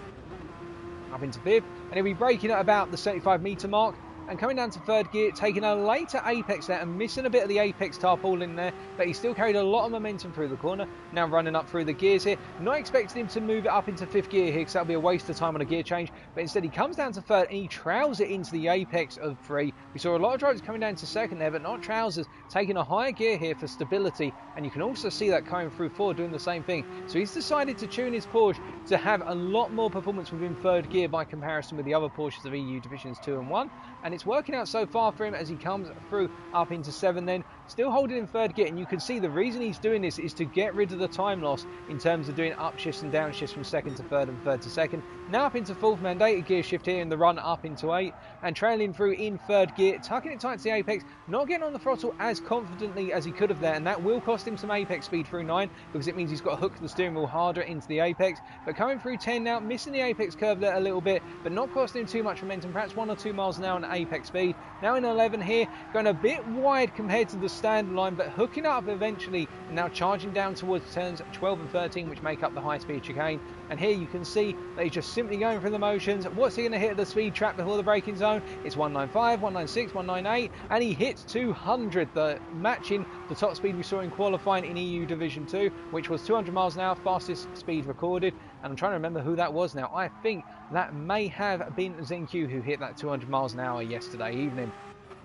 up into 5th, and he'll be braking at about the 75 metre mark. And coming down to 3rd gear, taking a later apex there and missing a bit of the apex tarpaulin there, but he still carried a lot of momentum through the corner. Now running up through the gears here. Not expecting him to move it up into 5th gear here because that'll be a waste of time on a gear change, but instead he comes down to 3rd and he troughs it into the apex of 3. We saw a lot of drivers coming down to 2nd there, but not Trousers, taking a higher gear here for stability, and you can also see that coming through 4 doing the same thing. So he's decided to tune his Porsche to have a lot more performance within 3rd gear by comparison with the other Porsches of EU Divisions 2 and 1, and it's working out so far for him as he comes through up into 7 then, still holding in third gear, and you can see the reason he's doing this is to get rid of the time loss in terms of doing up shifts and down shifts from second to third and third to second. Now up into fourth, mandated gear shift here in the run up into 8, and trailing through in third gear, tucking it tight to the apex, not getting on the throttle as confidently as he could have there, and that will cost him some apex speed through 9, because it means he's got to hook the steering wheel harder into the apex. But coming through 10 now, missing the apex curve there a little bit, but not costing him too much momentum, perhaps 1 or 2 miles an hour on apex speed. Now in 11 here, going a bit wide compared to the standard line, but hooking up eventually, and now charging down towards turns 12 and 13, which make up the high speed chicane. And here you can see that he's just simply going through the motions. What's he going to hit at the speed trap before the braking zone? It's 195, 196, 198, and he hits 200, matching the top speed we saw in qualifying in EU Division 2, which was 200 miles an hour, fastest speed recorded. And I'm trying to remember who that was now. I think that may have been Zenq who hit that 200 miles an hour yesterday evening.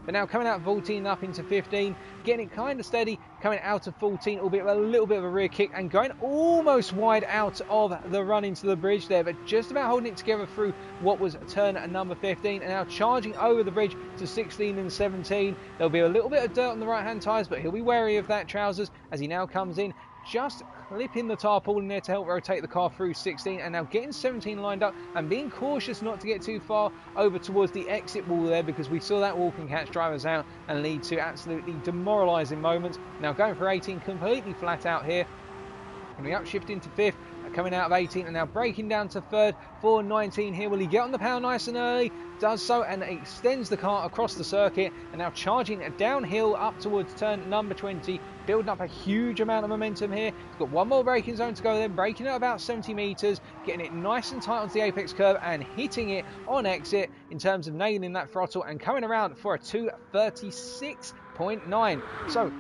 But now coming out of 14 up into 15, getting it kind of steady, coming out of 14, albeit with a little bit of a rear kick, and going almost wide out of the run into the bridge there, but just about holding it together through what was turn number 15, and now charging over the bridge to 16 and 17. There'll be a little bit of dirt on the right-hand tyres, but he'll be wary of that, Trousers, as he now comes in, just clipping the tarpaulin there to help rotate the car through 16, and now getting 17 lined up and being cautious not to get too far over towards the exit wall there, because we saw that wall can catch drivers out and lead to absolutely demoralising moments. Now going for 18 completely flat out here, and we upshift into 5th, coming out of 18, and now braking down to 3rd for 19 here. Will he get on the power nice and early? Does so, and extends the car across the circuit, and now charging downhill up towards turn number 20, building up a huge amount of momentum here. He's got one more braking zone to go, then braking at about 70 metres, getting it nice and tight onto the apex curve and hitting it on exit in terms of nailing that throttle and coming around for a 2:36.9. So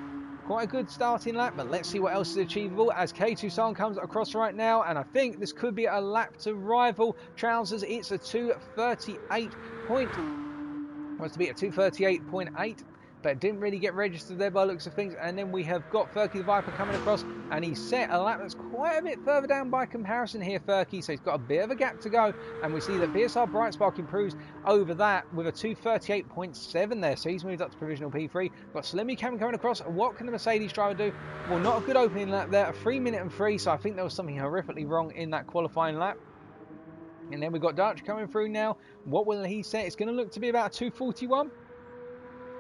quite a good starting lap, but let's see what else is achievable as K2-san comes across right now, and I think this could be a lap to rival Trousers. It's a 2:38.8, but it didn't really get registered there by the looks of things. And then we have got Furky the Viper coming across, and he's set a lap that's quite a bit further down by comparison here, Furky, so he's got a bit of a gap to go, and we see that BSR Brightspark improves over that with a 2:38.7 there, so he's moved up to provisional P3. Got Slimmy Cam coming across. What can the Mercedes driver do? Well, not a good opening lap there, a 3 minute and 3, so I think there was something horrifically wrong in that qualifying lap. And then we've got Dutch coming through now. What will he set? It's going to look to be about a 2:41.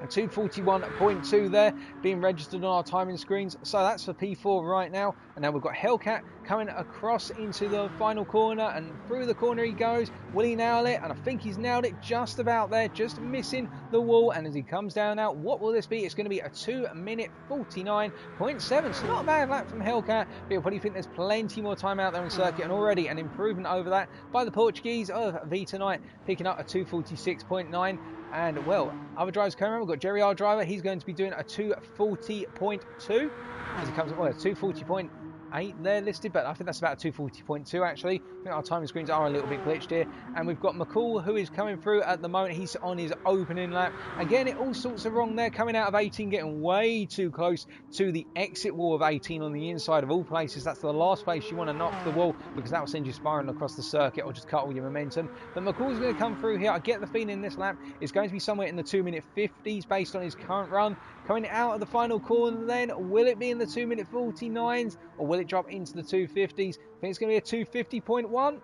A 2:41.2 there being registered on our timing screens, so that's for P4 right now. And now we've got Hellcat coming across into the final corner, and through the corner he goes. Will he nail it? And I think he's nailed it just about there, just missing the wall. And as he comes down now, what will this be? It's going to be a 2:49.7, so not a bad lap from Hellcat, but you'll probably think there's plenty more time out there on circuit, and already an improvement over that by the Portuguese of Vita Knight, picking up a 2:46.9. And, well, other drivers coming around. We've got Jerry R. Driver. He's going to be doing a 2:40.2 as he comes up. Well, 2:40.8 there listed, but I think that's about 2:40.2 actually. I think our timing screens are a little bit glitched here. And we've got McCall, who is coming through at the moment. He's on his opening lap. Again, it all sorts of wrong there, coming out of 18, getting way too close to the exit wall of 18 on the inside of all places. That's the last place you want to knock the wall, because that will send you spiraling across the circuit or just cut all your momentum. But McCall's going to come through here. I get the feeling this lap is going to be somewhere in the 2-minute 50s based on his current run. Coming out of the final corner then, will it be in the 2-minute 49s, or will it drop into the 250s? I think it's going to be a 250.1.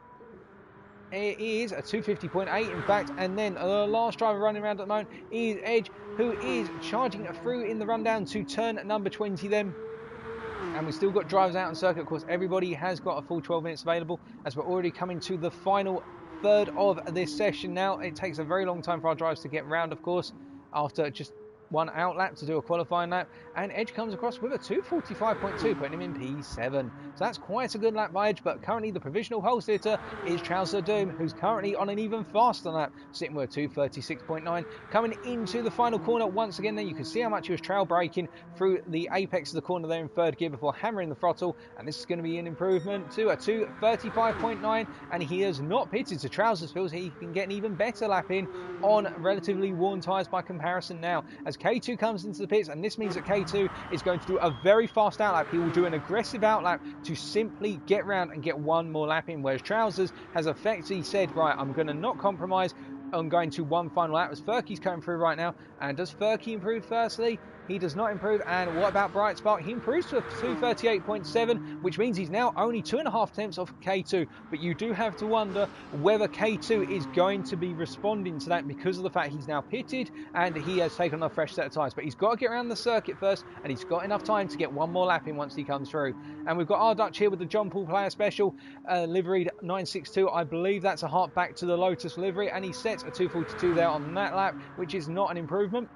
It is a 250.8 in fact. And then the last driver running around at the moment is Edge, who is charging through in the rundown to turn number 20 then. And we've still got drivers out on circuit. Of course, everybody has got a full 12 minutes available, as we're already coming to the final third of this session now. It takes a very long time for our drivers to get round, of course, after just one out lap to do a qualifying lap. And Edge comes across with a 2:45.2, putting him in P7. So that's quite a good lap by Edge, but currently the provisional pole sitter is Trouser Doom, who's currently on an even faster lap, sitting with a 2:36.9. Coming into the final corner once again, then you can see how much he was trail braking through the apex of the corner there in third gear before hammering the throttle, and this is going to be an improvement to a 2:35.9, and he has not pitted, so Trousers feels he can get an even better lap in on relatively worn tyres by comparison now, as K2 comes into the pits, and this means that K2 is going to do a very fast outlap. He will do an aggressive outlap to simply get round and get one more lap in, whereas Trousers has effectively said, right, I'm going to not compromise, on going to one final lap as Furky's coming through right now. And does Furky improve firstly? He does not improve. And what about Bright Spark? He improves to a 238.7, which means he's now only 2.5 tenths off K2. But you do have to wonder whether K2 is going to be responding to that because of the fact he's now pitted and he has taken on a fresh set of tyres. But he's got to get around the circuit first, and he's got enough time to get one more lap in once he comes through. And we've got our Dutch here with the John Paul Player Special, liveried 962. I believe that's a hark back to the Lotus livery, and he sets a 242 there on that lap, which is not an improvement.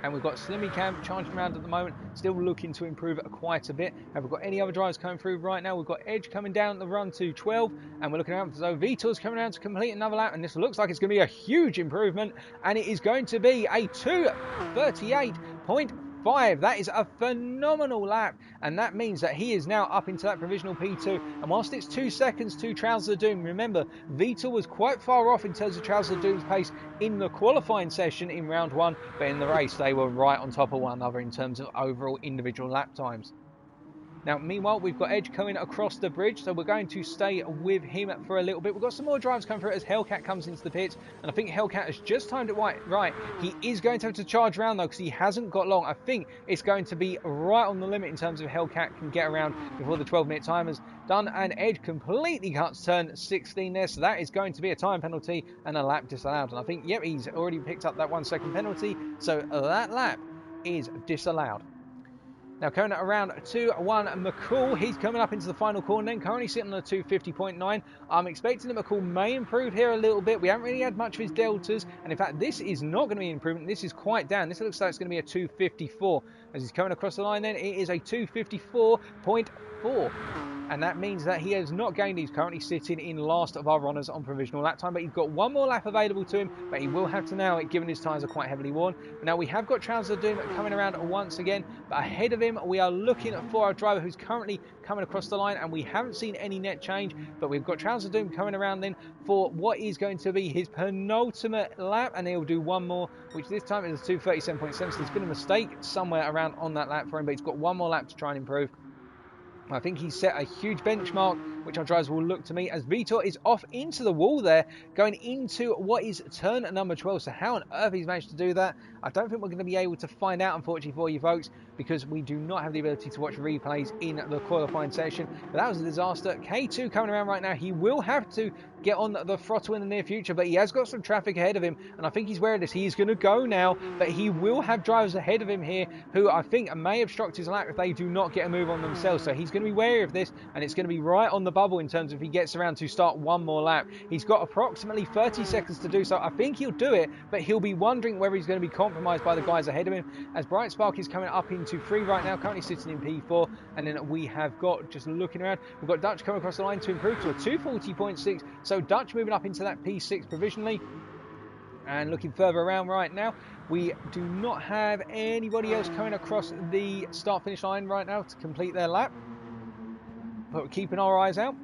And we've got Slimmy Cam charging around at the moment, still looking to improve it quite a bit. Have we got any other drivers coming through right now? We've got Edge coming down the run to 12, and we're looking around. So Vitor's coming around to complete another lap, and this looks like it's going to be a huge improvement, and it is going to be a 238.5. That is a phenomenal lap, and that means that he is now up into that provisional P2. And whilst it's 2 seconds to Trousers of Doom, remember, Vitor was quite far off in terms of Trousers of Doom's pace in the qualifying session in round 1, but in the race they were right on top of one another in terms of overall individual lap times. Now, meanwhile, we've got Edge coming across the bridge, so we're going to stay with him for a little bit. We've got some more drivers coming through as Hellcat comes into the pits, and I think Hellcat has just timed it right. He is going to have to charge around, though, because he hasn't got long. I think it's going to be right on the limit in terms of Hellcat can get around before the 12-minute timer's done, and Edge completely cuts turn 16 there, so that is going to be a time penalty and a lap disallowed. And I think, yep, he's already picked up that 1 second penalty, so that lap is disallowed. Now coming around to 1 McCall, he's coming up into the final corner then, currently sitting on a 250.9. I'm expecting that McCall may improve here a little bit. We haven't really had much of his deltas, and in fact this is not going to be an improvement. This is quite down. This looks like it's going to be a 254. As he's coming across the line then, it is a 254.4. And that means that he has not gained. He's currently sitting in last of our runners on provisional lap time, but he's got one more lap available to him, but he will have to now it given his tyres are quite heavily worn. But now we have got Trousers of Doom coming around once again, but ahead of him we are looking for our driver who's currently coming across the line, and we haven't seen any net change, but we've got Trousers of Doom coming around then for what is going to be his penultimate lap, and he'll do one more, which this time is a 237.7, so there's been a mistake somewhere around on that lap for him, but he's got one more lap to try and improve. I think he's set a huge benchmark, which our drivers will look to meet, as Vitor is off into the wall there, going into what is turn number 12. So how on earth he's managed to do that, I don't think we're going to be able to find out, unfortunately for you folks, because we do not have the ability to watch replays in the qualifying session. But that was a disaster. K2 coming around right now. He will have to get on the throttle in the near future, but he has got some traffic ahead of him, and I think he's wary of this. He's going to go now, but he will have drivers ahead of him here who I think may obstruct his lap if they do not get a move on themselves. So he's going to be wary of this, and it's going to be right on the bubble in terms of if he gets around to start one more lap. He's got approximately 30 seconds to do so. I think he'll do it, but he'll be wondering whether he's going to be compromised by the guys ahead of him, as Bright Spark is coming up into 3 right now, currently sitting in P4, and then we have got, just looking around, we've got Dutch coming across the line to improve to a 240.6, so Dutch moving up into that P6 provisionally. And looking further around right now, we do not have anybody else coming across the start-finish line right now to complete their lap, but we're keeping our eyes out.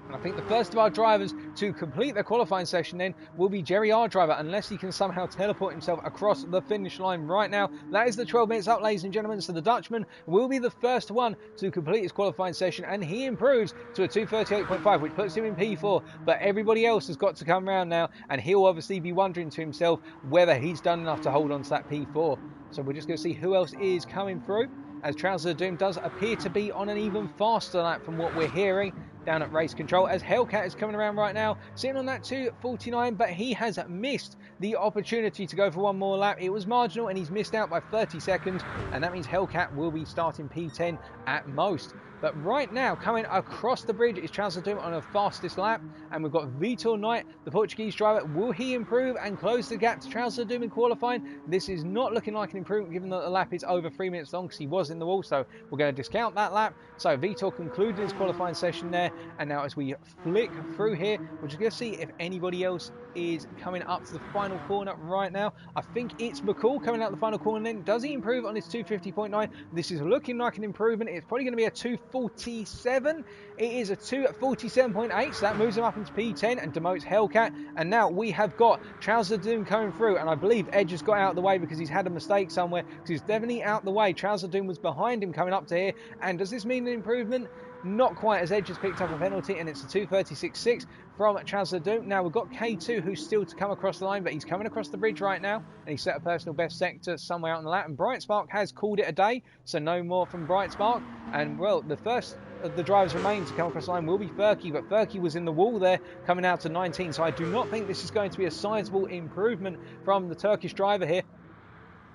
And I think the first of our drivers to complete their qualifying session then will be Jerry, our driver, unless he can somehow teleport himself across the finish line right now. That is the 12 minutes up, ladies and gentlemen. So the Dutchman will be the first one to complete his qualifying session, and he improves to a 238.5, which puts him in P4. But everybody else has got to come around now, and he'll obviously be wondering to himself whether he's done enough to hold on to that P4. So we're just going to see who else is coming through, as Trousers of Doom does appear to be on an even faster lap from what we're hearing down at race control, as Hellcat is coming around right now, sitting on that 249, but he has missed the opportunity to go for one more lap. It was marginal, and he's missed out by 30 seconds, and that means Hellcat will be starting P10 at most. But right now, coming across the bridge is Trousers of Doom on a fastest lap, and we've got Vitor Knight, the Portuguese driver. Will he improve and close the gap to Trousers of Doom in qualifying? This is not looking like an improvement, given that the lap is over 3 minutes long, because he was in the wall, so we're going to discount that lap. So Vitor concluded his qualifying session there, and now as we flick through here, we're just going to see if anybody else is coming up to the final corner right now. I think it's McCall coming out the final corner then. Does he improve on his 250.9? This is looking like an improvement. It's probably going to be a 247. It is a 247.8, so that moves him up into P10 and demotes Hellcat. And now we have got Trousers of Doom coming through, and I believe Edge has got out of the way because he's had a mistake somewhere, because he's definitely out the way. Trousers of Doom was behind him coming up to here, and does this mean an improvement? not quite as Edge has picked up a penalty, and it's a 2:36.6 from Charles Leclerc. Now we've got K2 who's still to come across the line, but he's coming across the bridge right now, and he's set a personal best sector somewhere out on the lap, and Brightspark has called it a day, so no more from Brightspark. And well, the first of the drivers remaining to come across the line will be Furky, but Furky was in the wall there coming out to 19, so I do not think this is going to be a sizable improvement from the Turkish driver here.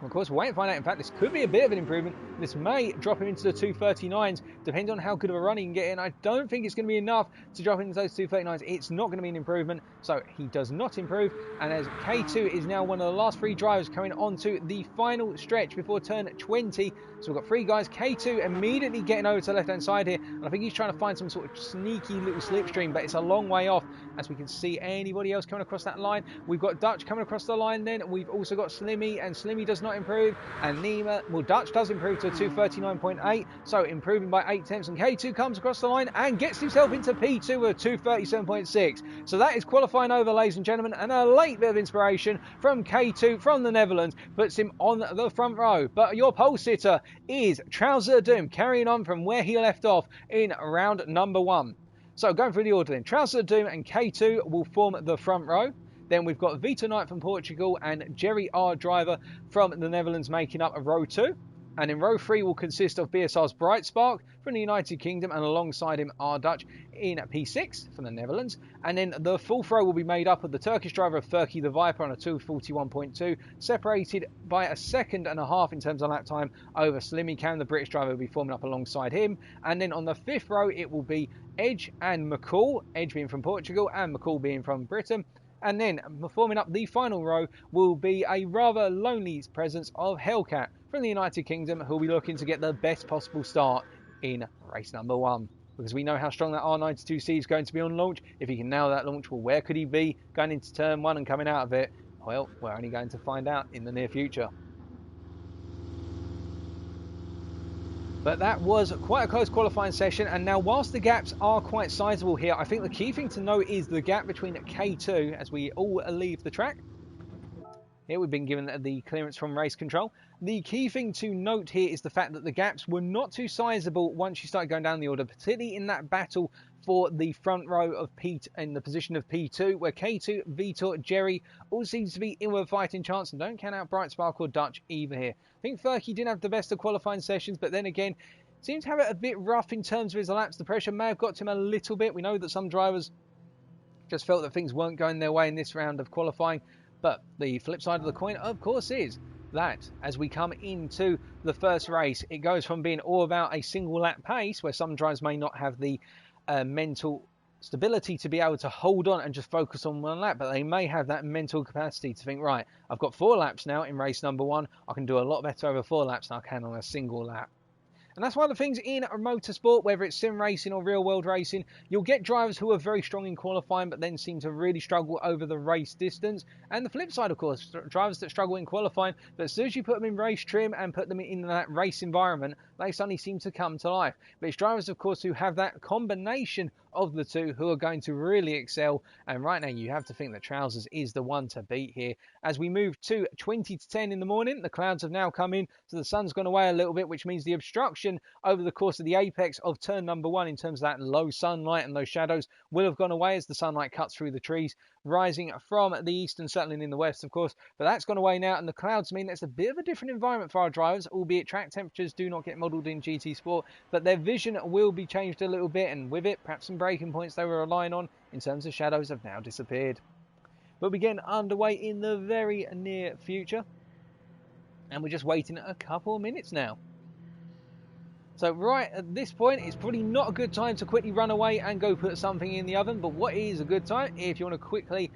Of course, we'll wait and find out. In fact, this could be a bit of an improvement. This may drop him into the 2:39s, depending on how good of a run he can get in. I don't think it's going to be enough to drop into those 2:39s. It's not going to be an improvement, so he does not improve. And as K2 is now one of the last three drivers coming onto the final stretch before turn 20. So we've got three guys. K2 immediately getting over to the left-hand side here, and I think he's trying to find some sort of sneaky little slipstream, but it's a long way off. As we can see, anybody else coming across that line? We've got Dutch coming across the line then. We've also got Slimmy, and Slimmy does not improve. And Nima, well, Dutch does improve to a 2:39.8, so improving by 8 tenths. And K2 comes across the line and gets himself into P2 with 2:37.6. So that is qualifying over, ladies and gentlemen, and a late bit of inspiration from K2 from the Netherlands puts him on the front row. But your pole sitter is Trouser Doom, carrying on from where he left off in round number 1. So going through the order then, Trouser Doom and K2 will form the front row. Then we've got Vito Knight from Portugal and Jerry R. Driver from the Netherlands making up row 2. And in row 3 will consist of BSR's Brightspark from the United Kingdom, and alongside him R. Dutch in P6 from the Netherlands. And then the fourth row will be made up of the Turkish driver of Furky the Viper on a 2:41.2, separated by a second and a half in terms of lap time over Slimmy Cam. The British driver will be forming up alongside him. And then on the fifth row it will be Edge and McCall, Edge being from Portugal and McCall being from Britain. And then forming up the final row will be a rather lonely presence of Hellcat from the United Kingdom, who will be looking to get the best possible start in race number 1. Because we know how strong that R92C is going to be on launch. If he can nail that launch, well, where could he be going into turn 1 and coming out of it? Well, we're only going to find out in the near future. But that was quite a close qualifying session, and now whilst the gaps are quite sizable here, I think the key thing to note is the gap between K2 as we all leave the track. Here we've been given the clearance from race control. The key thing to note here is the fact that the gaps were not too sizable once you started going down the order, particularly in that battle for the front row of P in the position of P2, where K2, Vitor, Jerry all seems to be in with a fighting chance, and don't count out Brightspark or Dutch either here. I think Furky didn't have the best of qualifying sessions, but then again, seems to have it a bit rough in terms of his laps. The pressure may have got to him a little bit. We know that some drivers just felt that things weren't going their way in this round of qualifying. But the flip side of the coin, of course, is that as we come into the first race, it goes from being all about a single lap pace, where some drivers may not have the mental stability to be able to hold on and just focus on one lap, but they may have that mental capacity to think, right, I've got 4 laps now in race number 1. I can do a lot better over 4 laps than I can on a single lap. And that's one of the things in motorsport, whether it's sim racing or real world racing, you'll get drivers who are very strong in qualifying but then seem to really struggle over the race distance. And the flip side, of course, drivers that struggle in qualifying, but as soon as you put them in race trim and put them in that race environment, they suddenly seem to come to life. But it's drivers, of course, who have that combination of the two who are going to really excel. And right now you have to think that Trousers is the one to beat here. As we move to 20 to 10 in the morning, the clouds have now come in, so the sun's gone away a little bit, which means the obstruction over the course of the apex of turn number 1 in terms of that low sunlight and those shadows will have gone away as the sunlight cuts through the trees, rising from the east and settling in the west, of course. But that's gone away now, and the clouds mean it's a bit of a different environment for our drivers, albeit track temperatures do not get modelled in GT Sport, but their vision will be changed a little bit, and with it, perhaps some braking points they were relying on in terms of shadows have now disappeared. We'll be getting underway in the very near future, and we're just waiting a couple of minutes now. So right at this point, it's probably not a good time to quickly run away and go put something in the oven, but what is a good time if you want to quickly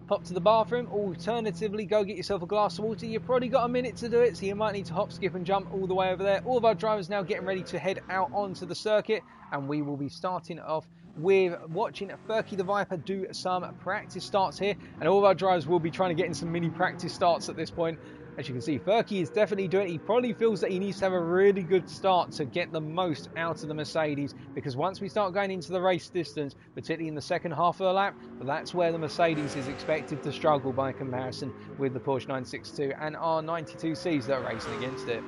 pop to the bathroom, alternatively go get yourself a glass of water. You've probably got a minute to do it, so you might need to hop, skip and jump all the way over there. All of our drivers now getting ready to head out onto the circuit, and we will be starting off with watching Furky the Viper do some practice starts here, and all of our drivers will be trying to get in some mini practice starts at this point. As you can see, Furky is definitely doing it. He probably feels that he needs to have a really good start to get the most out of the Mercedes, because once we start going into the race distance, particularly in the second half of the lap, that's where the Mercedes is expected to struggle by comparison with the Porsche 962 and R92Cs that are racing against it.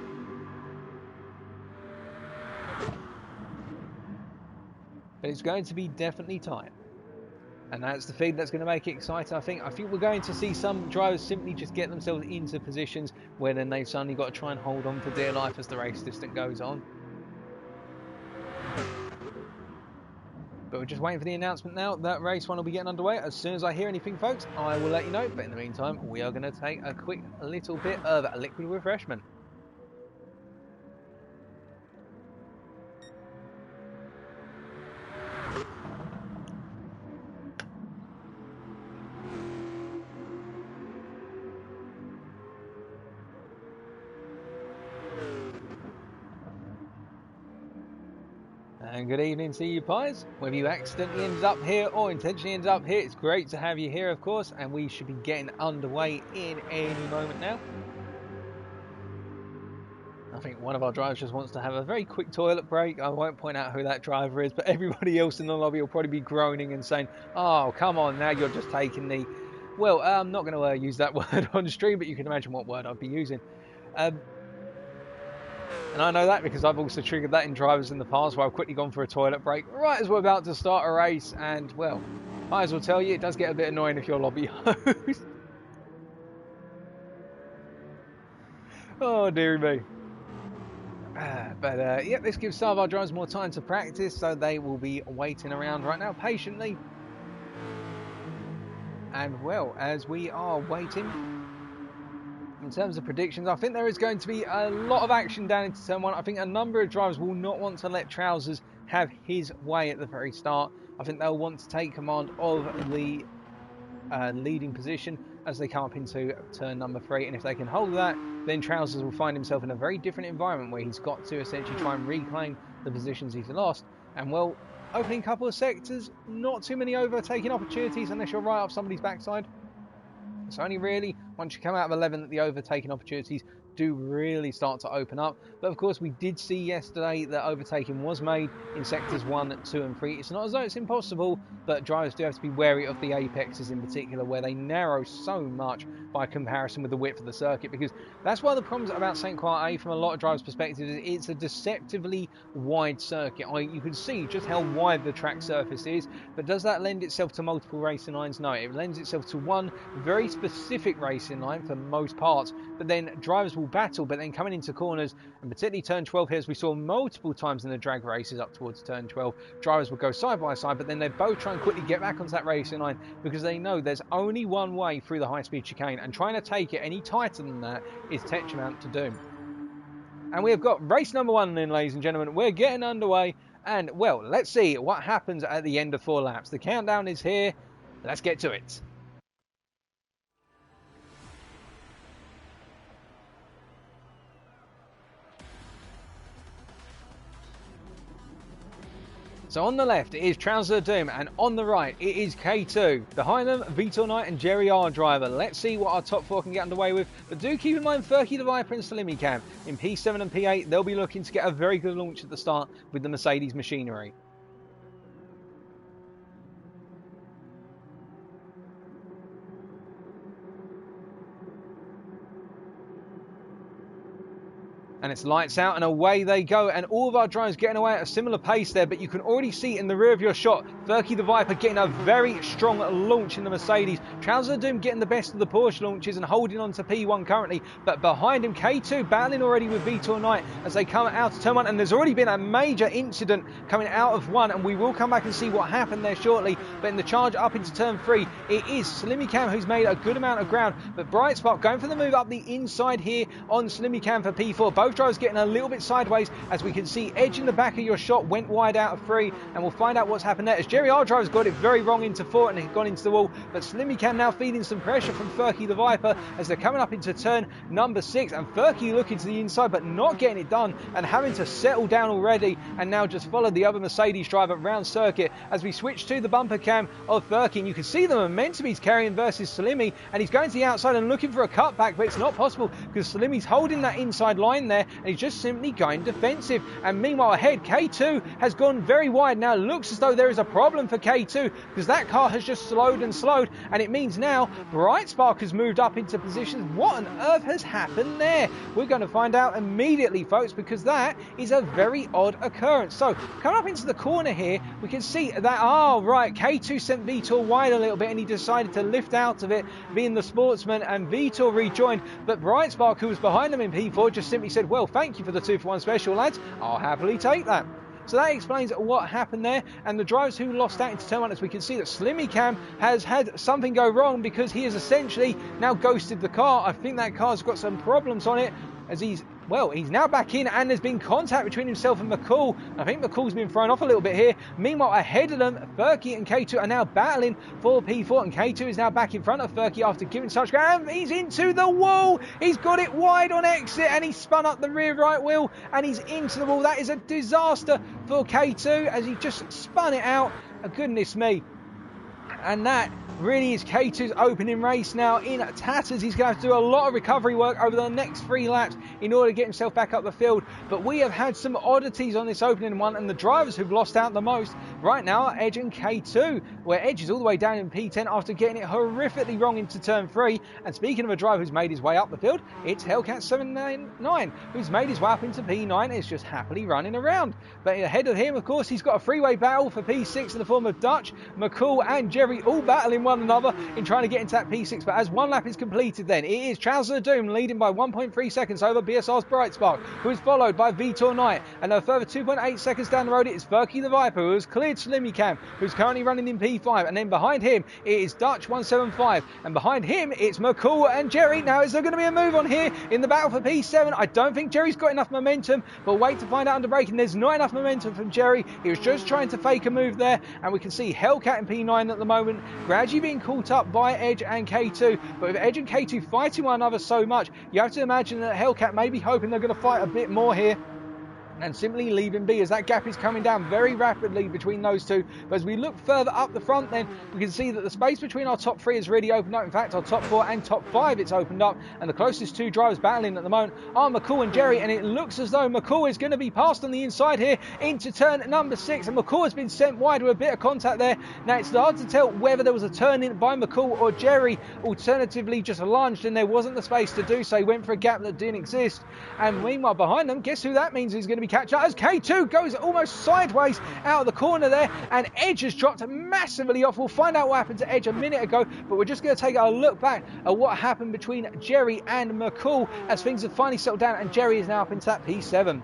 but it's going to be definitely tight. And that's the thing that's going to make it exciting. I think we're going to see some drivers simply just get themselves into positions where then they've suddenly got to try and hold on for dear life as the race distance goes on. But we're just waiting for the announcement now. That race one will be getting underway. As soon as I hear anything, folks, I will let you know. But in the meantime, we are going to take a quick little bit of liquid refreshment. And good evening to you, pies. Whether you accidentally ended up here or intentionally ended up here, it's great to have you here, of course, and we should be getting underway in any moment now. I think one of our drivers just wants to have a very quick toilet break. I won't point out who that driver is, but everybody else in the lobby will probably be groaning and saying, oh, come on, now you're just taking the... Well, I'm not going to use that word on stream, but you can imagine what word I'd be using. And I know that because I've also triggered that in drivers in the past where I've quickly gone for a toilet break right as we're about to start a race, and well, might as well tell you, it does get a bit annoying if you're lobby host. Oh dearie me. But yeah, this gives some of our drivers more time to practice, so they will be waiting around right now patiently. And well, as we are waiting, in terms of predictions, I think there is going to be a lot of action down into turn one. I think a number of drivers will not want to let Trousers have his way at the very start. I think they'll want to take command of the leading position as they come up into turn number 3. And if they can hold that, then Trousers will find himself in a very different environment where he's got to essentially try and reclaim the positions he's lost. And well, opening couple of sectors, not too many overtaking opportunities unless you're right off somebody's backside. It's only really once you come out of 11 that the overtaking opportunities do really start to open up. But of course, we did see yesterday that overtaking was made in sectors 1, 2 and 3. It's not as though it's impossible, but drivers do have to be wary of the apexes in particular, where they narrow so much by comparison with the width of the circuit, because that's one of the problems about Saint-Croix from a lot of drivers' perspective. Is it's a deceptively wide circuit. You can see just how wide the track surface is, but does that lend itself to multiple racing lines? No, it lends itself to one very specific racing line for most parts, but then drivers will battle, but then coming into corners, and particularly turn 12 here, as we saw multiple times in the drag races up towards turn 12, drivers will go side by side, but then they both try and quickly get back onto that racing line because they know there's only one way through the high-speed chicane, and trying to take it any tighter than that is tantamount to doom. And we have got race number 1 then, ladies and gentlemen. We're getting underway, and well, let's see what happens at the end of 4 laps. The countdown is here. Let's get to it. So on the left it is Trouser of Doom, and on the right it is K2. Behind them, Vitor Knight and Jerry R. Driver. Let's see what our top 4 can get underway with. But do keep in mind Furky the Viper and Salimi Cam. In P7 and P8, they'll be looking to get a very good launch at the start with the Mercedes machinery. And it's lights out and away they go, and all of our drivers getting away at a similar pace there, but you can already see in the rear of your shot Furky the Viper getting a very strong launch in the Mercedes. Trouser of Doom getting the best of the Porsche launches and holding on to P1 currently, but behind him K2 battling already with Vitor Knight as they come out of turn 1, and there's already been a major incident coming out of 1, and we will come back and see what happened there shortly. But in the charge up into turn 3, it is Slimmy Cam who's made a good amount of ground, but Bright Spot going for the move up the inside here on Slimmy Cam for P4. Both drivers getting a little bit sideways, as we can see edge in the back of your shot went wide out of 3, and we'll find out what's happened there as Jerry R. Driver's got it very wrong into 4 and has gone into the wall, but Slimmy Cam now feeling some pressure from Furky the Viper as they're coming up into turn number 6, and Furky looking to the inside but not getting it done and having to settle down already, and now just follow the other Mercedes driver round circuit as we switch to the bumper cam of Furky, and you can see the momentum he's carrying versus Slimmy, and he's going to the outside and looking for a cutback, but it's not possible because Slimmy's holding that inside line there. there, and he's just simply going defensive. And meanwhile ahead, K2 has gone very wide. Now it looks as though there is a problem for K2 because that car has just slowed and slowed, and it means now Bright Spark has moved up into positions. What on earth has happened there? We're going to find out immediately, folks, because that is a very odd occurrence. So coming up into the corner here, we can see that, oh right, K2 sent Vitor wide a little bit and he decided to lift out of it, being the sportsman, and Vitor rejoined, but Bright Spark, who was behind them in P4, just simply said, well, thank you for the 2-for-1 special, lads, I'll happily take that. So that explains what happened there, and the drivers who lost out into turn 1, as we can see that Slimmy Cam has had something go wrong because he has essentially now ghosted the car. I think that car's got some problems on it, as he's now back in, and there's been contact between himself and McCall. I think McCall's been thrown off a little bit here. Meanwhile, ahead of them, Furky and K2 are now battling for P4, and K2 is now back in front of Furky after giving such ground. He's into the wall. He's got it wide on exit, and he's spun up the rear right wheel, and he's into the wall. That is a disaster for K2 as he just spun it out. Goodness me. And that really is K2's opening race now in tatters. He's going to have to do a lot of recovery work over the next 3 laps in order to get himself back up the field. But we have had some oddities on this opening one, and the drivers who've lost out the most right now are Edge and K2, where Edge is all the way down in P10 after getting it horrifically wrong into turn 3. And speaking of a driver who's made his way up the field, it's Hellcat799, who's made his way up into P9 and is just happily running around. But ahead of him, of course, he's got a freeway battle for P6 in the form of Dutch, McCall and Jerry all battling one another in trying to get into that P6. But as one lap is completed, then it is Trousers of Doom leading by 1.3 seconds over BSR's Bright Spark, who is followed by Vitor Knight, and a further 2.8 seconds down the road it is Furky the Viper, who has cleared Slimmy Cam, who's currently running in P5, and then behind him it is Dutch 175, and behind him it's McCall and Jerry. Now is there going to be a move on here in the battle for P7? I don't think Jerry's got enough momentum, but wait to find out under braking. There's not enough momentum from Jerry. He was just trying to fake a move there, and we can see Hellcat in P9 at the moment, gradually being caught up by Edge and K2. But with Edge and K2 fighting one another so much, you have to imagine that Hellcat may be hoping they're going to fight a bit more here and simply leave him be, as that gap is coming down very rapidly between those two. But as we look further up the front, then we can see that the space between our top 3 has really opened up. In fact, our top 4 and top 5 it's opened up, and the closest 2 drivers battling at the moment are McCall and Jerry, and it looks as though McCall is going to be passed on the inside here into turn number 6, and McCall has been sent wide with a bit of contact there. Now it's hard to tell whether there was a turn in by McCall or Jerry alternatively just lunged and there wasn't the space to do so. He went for a gap that didn't exist, and meanwhile behind them, guess who that means is going to be catch up, as K2 goes almost sideways out of the corner there, and Edge has dropped massively off. We'll find out what happened to Edge a minute ago, but we're just going to take a look back at what happened between Jerry and McCall as things have finally settled down, and Jerry is now up into that P7.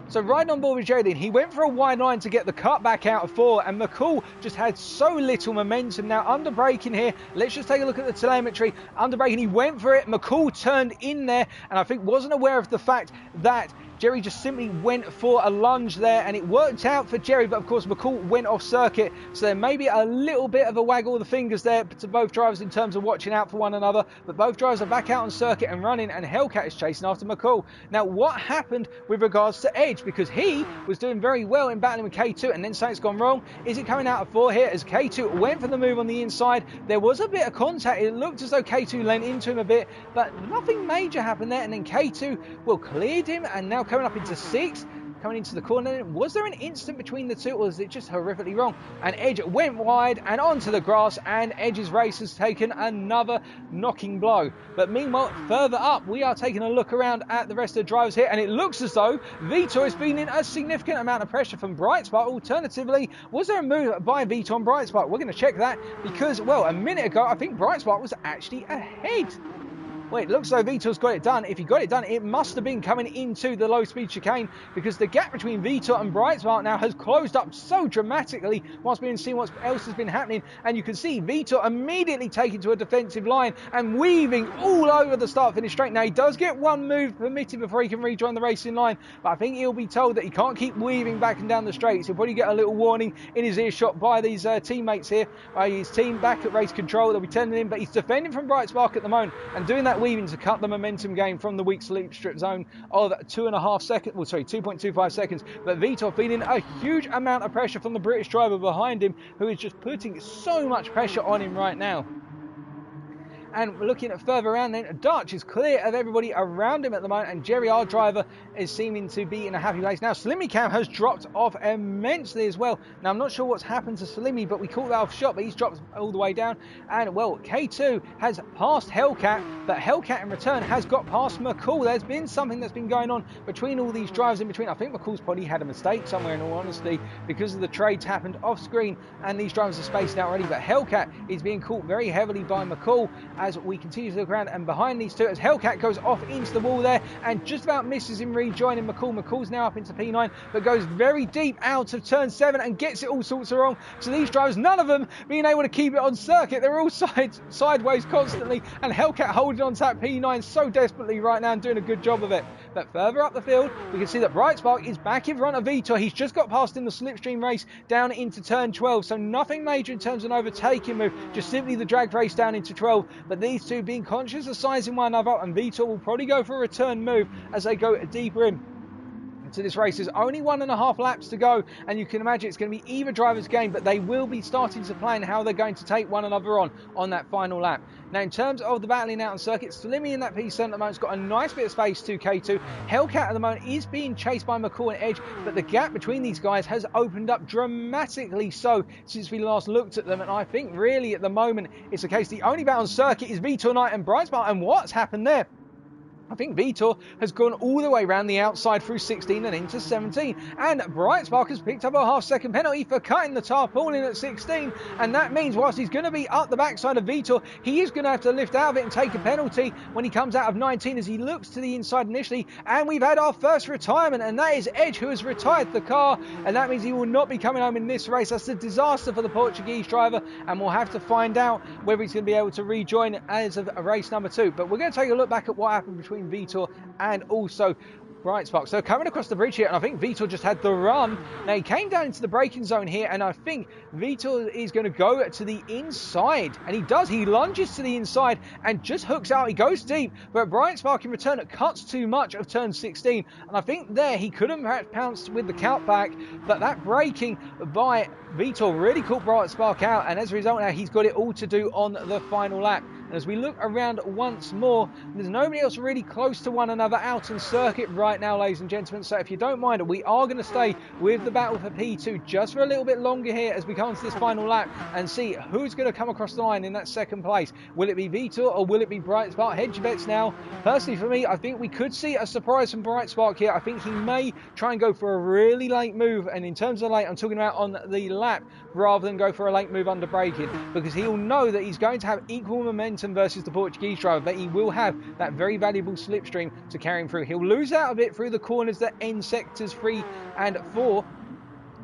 So riding on board with Jerry, he went for a wide line to get the cut back out of 4, and McCall just had so little momentum. Now under braking here, let's just take a look at the telemetry. Under braking, he went for it, McCall turned in there, and I think wasn't aware of the fact that Jerry just simply went for a lunge there, and it worked out for Jerry, but of course McCall went off circuit, so there may be a little bit of a waggle of the fingers there to both drivers in terms of watching out for one another, but both drivers are back out on circuit and running, and Hellcat is chasing after McCall. Now what happened with regards to Edge, because he was doing very well in battling with K2 and then something's gone wrong? Is it coming out of 4 here as K2 went for the move on the inside? There was a bit of contact, it looked as though K2 leant into him a bit, but nothing major happened there, and then K2 cleared him, and now coming up into 6, coming into the corner. Was there an instant between the two, or is it just horrifically wrong? And Edge went wide and onto the grass, and Edge's race has taken another knocking blow. But meanwhile, further up, we are taking a look around at the rest of the drivers here, and it looks as though Vitor has been in a significant amount of pressure from Bright Spark. Alternatively, was there a move by Vitor on Bright Spark? We're going to check that, because, well, a minute ago, I think Bright Spark was actually ahead. Well, it looks like Vitor's got it done. If he got it done, it must have been coming into the low-speed chicane, because the gap between Vitor and Bright Spark now has closed up so dramatically whilst being seen what else has been happening. And you can see Vitor immediately taking to a defensive line and weaving all over the start-finish straight. Now, he does get one move permitted before he can rejoin the racing line, but I think he'll be told that he can't keep weaving back and down the straights. He'll probably get a little warning in his earshot by these teammates here, by his team back at race control. They'll be telling him, but he's defending from Bright Spark at the moment and doing that weaving to cut the momentum gain from the weak sleep strip zone of 2.25 seconds. But Vitor feeling a huge amount of pressure from the British driver behind him, who is just putting so much pressure on him right now. And we're looking at further around then, Dutch is clear of everybody around him at the moment, and Jerry, our driver, is seeming to be in a happy place. Now, Slimmy Cam has dropped off immensely as well. Now, I'm not sure what's happened to Slimmy, but we caught that off shot, but he's dropped all the way down. And, well, K2 has passed Hellcat, but Hellcat in return has got past McCall. There's been something that's been going on between all these drivers in between. I think McCall's probably had a mistake somewhere, in all honesty, because of the trades happened off screen, and these drivers are spaced out already. But Hellcat is being caught very heavily by McCall as we continue to look around, and behind these two, as Hellcat goes off into the wall there and just about misses him rejoining McCall. McCall's now up into P9, but goes very deep out of turn 7 and gets it all sorts of wrong. So these drivers, none of them being able to keep it on circuit. They're all sideways constantly, and Hellcat holding on to that P9 so desperately right now and doing a good job of it. But further up the field, we can see that Brightspark is back in front of Vitor. He's just got past in the slipstream race down into turn 12, so nothing major in terms of an overtaking move, just simply the drag race down into 12. But these two being conscious of sizing one another, and Vitor will probably go for a return move as they go deeper in to this race. There's only 1.5 laps to go, and you can imagine it's going to be either driver's game, but they will be starting to plan how they're going to take one another on that final lap. Now, in terms of the battling out on circuit, Slimmy in that P7 at the moment's got a nice bit of space to K2. Hellcat at the moment is being chased by McCall and Edge, but the gap between these guys has opened up dramatically so since we last looked at them, and I think really at the moment it's the case the only battle on circuit is Vitor Knight and Brightspark. And what's happened there? I think Vitor has gone all the way around the outside through 16 and into 17. And Brightspark has picked up a half-second penalty for cutting the tarpaulin at 16. And that means whilst he's going to be up the backside of Vitor, he is going to have to lift out of it and take a penalty when he comes out of 19 as he looks to the inside initially. And we've had our first retirement, and that is Edge, who has retired the car. And that means he will not be coming home in this race. That's a disaster for the Portuguese driver. And we'll have to find out whether he's going to be able to rejoin as of race number 2. But we're going to take a look back at what happened between Vitor and also Brightspark. So coming across the bridge here, and I think Vitor just had the run. Now he came down into the braking zone here, and I think Vitor is going to go to the inside, and he does. He lunges to the inside and just hooks out. He goes deep, but Brightspark in return cuts too much of turn 16, and I think there he could have perhaps pounced with the count back, but that braking by Vitor really caught Brightspark out, and as a result now he's got it all to do on the final lap. And as we look around once more, there's nobody else really close to one another out on circuit right now, ladies and gentlemen. So if you don't mind, we are going to stay with the battle for P2 just for a little bit longer here as we come into this final lap and see who's going to come across the line in that second place. Will it be Vitor or will it be Brightspark? Hedge your bets now. Personally for me, I think we could see a surprise from Brightspark here. I think he may try and go for a really late move, and in terms of late, I'm talking about on the lap rather than go for a late move under braking, because he'll know that he's going to have equal momentum versus the Portuguese driver, but he will have that very valuable slipstream to carry him through. He'll lose out a bit through the corners that end sectors 3 and 4.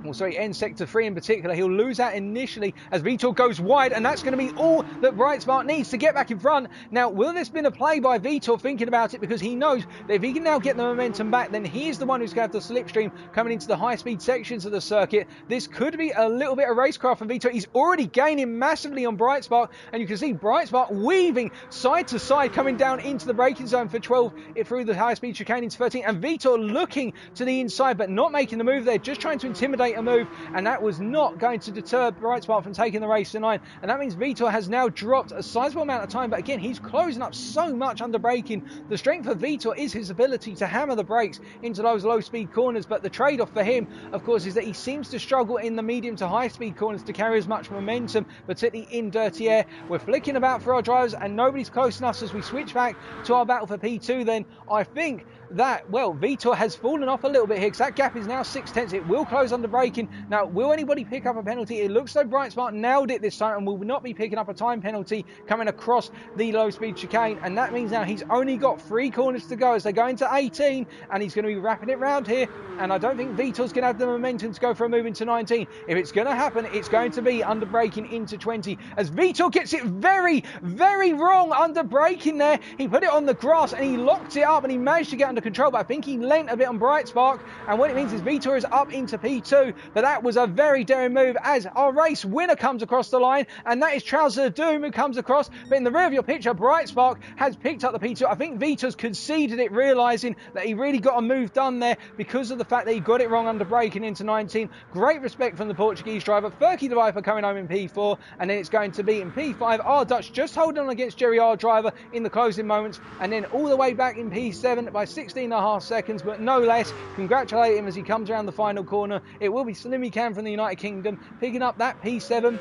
Well, sorry, end sector 3 in particular. He'll lose out initially as Vitor goes wide, and that's going to be all that Brightspark needs to get back in front. Now, will this been a play by Vitor thinking about it, because he knows that if he can now get the momentum back, then he is the one who's going to have the slipstream coming into the high-speed sections of the circuit. This could be a little bit of racecraft from Vitor. He's already gaining massively on Brightspark, and you can see Brightspark weaving side to side coming down into the braking zone for 12 through the high-speed chicane into 13, and Vitor looking to the inside but not making the move there, just trying to intimidate a move, and that was not going to deter Brightspark from taking the race to 9. And that means Vitor has now dropped a sizable amount of time, but again, he's closing up so much under braking. The strength of Vitor is his ability to hammer the brakes into those low speed corners, but the trade-off for him, of course, is that he seems to struggle in the medium to high speed corners to carry as much momentum, particularly in dirty air. We're flicking about for our drivers, and nobody's close enough. So as we switch back to our battle for P2, then I think that, well, Vitor has fallen off a little bit here, because that gap is now 6/10. It will close under braking. Now, will anybody pick up a penalty? It looks like Brightspark nailed it this time and will not be picking up a time penalty coming across the low speed chicane, and that means now he's only got 3 corners to go as they go into 18, and he's going to be wrapping it round here, and I don't think Vitor's going to have the momentum to go for a move into 19. If it's going to happen, it's going to be under braking into 20, as Vitor gets it very, very wrong under braking there. He put it on the grass and he locked it up, and he managed to get under control, but I think he lent a bit on Brightspark, and what it means is Vitor is up into P2, 2, but that was a very daring move as our race winner comes across the line, and that is Trouser of Doom who comes across. But in the rear of your picture, Bright Spark has picked up the P2. I think Vita's conceded it, realising that he really got a move done there because of the fact that he got it wrong under braking into 19. Great respect from the Portuguese driver. Furky the Viper coming home in P4, and then it's going to be in P5. Our Dutch just holding on against Jerry, our driver, in the closing moments, and then all the way back in P7 by 16.5 seconds, but no less. Congratulate him as he comes around the final corner. It will be Slimmy Cam from the United Kingdom picking up that P7.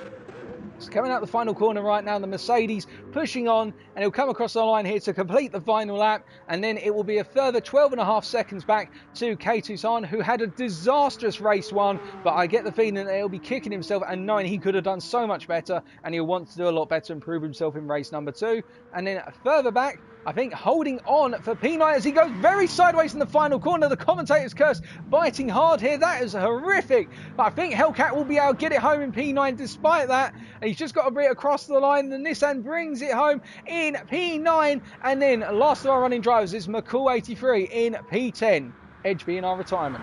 It's coming out the final corner right now, the Mercedes pushing on, and he'll come across the line here to complete the final lap, and then it will be a further 12.5 seconds back to K Tucson, who had a disastrous race one, but I get the feeling that he'll be kicking himself and knowing he could have done so much better, and he'll want to do a lot better and prove himself in race number 2. And then further back, I think holding on for P9 as he goes very sideways in the final corner. The commentator's curse biting hard here. That is horrific. But I think Hellcat will be able to get it home in P9 despite that. And he's just got to bring it across the line. The Nissan brings it home in P9. And then last of our running drivers is McCool83 in P10. Edge being our retirement.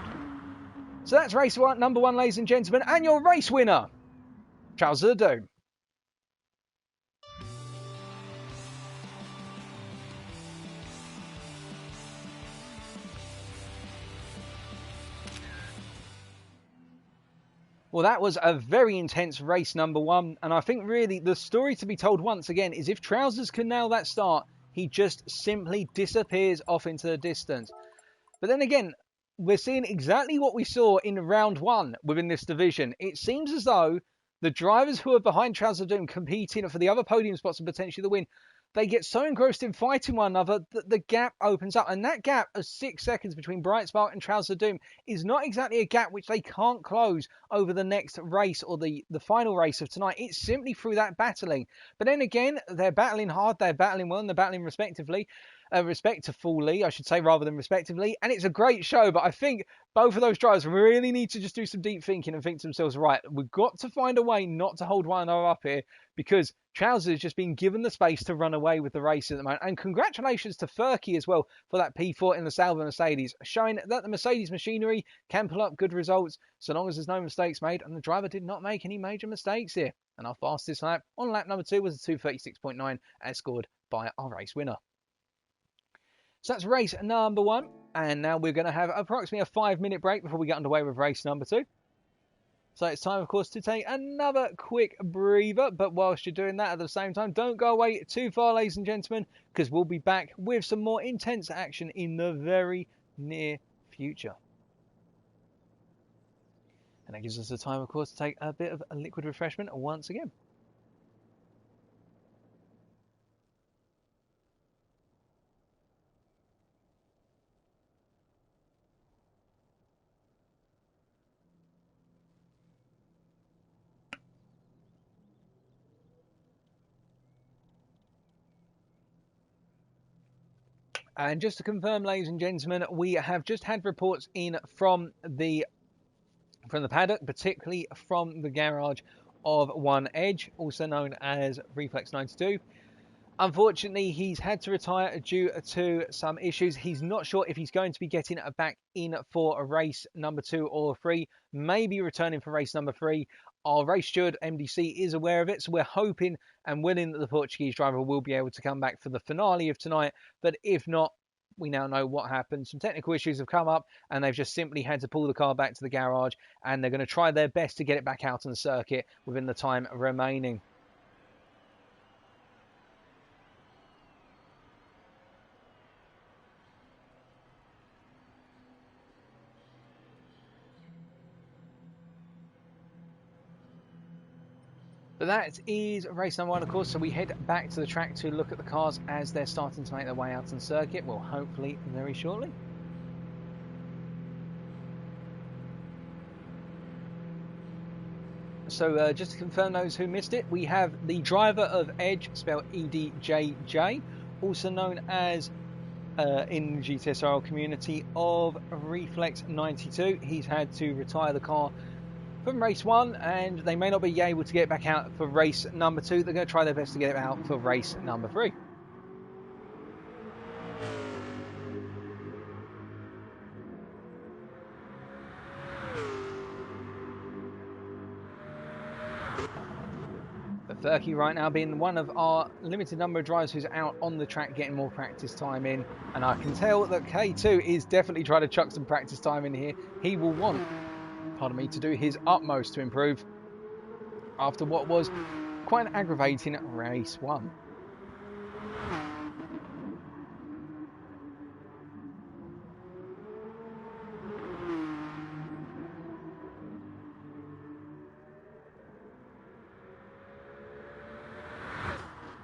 So that's race number 1, ladies and gentlemen. And your race winner, Trouser of Doom. Well, that was a very intense race number 1, and I think really the story to be told once again is if Trousers can nail that start, he just simply disappears off into the distance. But then again, we're seeing exactly what we saw in round 1 within this division. It seems as though the drivers who are behind Trousers of Doom competing for the other podium spots and potentially the win, they get so engrossed in fighting one another that the gap opens up. And that gap of 6 seconds between Bright Spark and Trousers of Doom is not exactly a gap which they can't close over the next race or the final race of tonight. It's simply through that battling. But then again, they're battling hard, they're battling well, and they're battling respectively. Respectfully, I should say, rather than respectively. And it's a great show, but I think both of those drivers really need to just do some deep thinking and think to themselves, right, we've got to find a way not to hold one another up here, because Trousers has just been given the space to run away with the race at the moment. And congratulations to Furky as well for that P4 in the Sauber Mercedes, showing that the Mercedes machinery can pull up good results so long as there's no mistakes made, and the driver did not make any major mistakes here. And our fastest lap on lap number 2 was a 2:36.9 as scored by our race winner. So that's race number 1, and now we're going to have approximately a 5-minute break before we get underway with race number 2. So it's time, of course, to take another quick breather, but whilst you're doing that at the same time, don't go away too far, ladies and gentlemen, because we'll be back with some more intense action in the very near future. And that gives us the time, of course, to take a bit of a liquid refreshment once again. And just to confirm, ladies and gentlemen, we have just had reports in from the paddock, particularly from the garage of one Edge, also known as Reflex 92. Unfortunately, he's had to retire due to some issues. He's not sure if he's going to be getting back in for a race number 2 or 3, maybe returning for race number 3. Our race steward, MDC, is aware of it, so we're hoping and willing that the Portuguese driver will be able to come back for the finale of tonight. But if not, we now know what happened. Some technical issues have come up, and they've just simply had to pull the car back to the garage, and they're going to try their best to get it back out on the circuit within the time remaining. But that is race number 1, of course, so we head back to the track to look at the cars as they're starting to make their way out on the circuit, well, hopefully very shortly. So just to confirm those who missed it, we have the driver of Edge, spelled EDJJ, also known as, in the GTSRL community, of Reflex 92. He's had to retire the car from race 1, and they may not be able to get it back out for race number 2. They're going to try their best to get it out for race number 3. Furky right now being one of our limited number of drivers who's out on the track getting more practice time in. And I can tell that K2 is definitely trying to chuck some practice time in here. He will want, pardon me, to do his utmost to improve after what was quite an aggravating race one.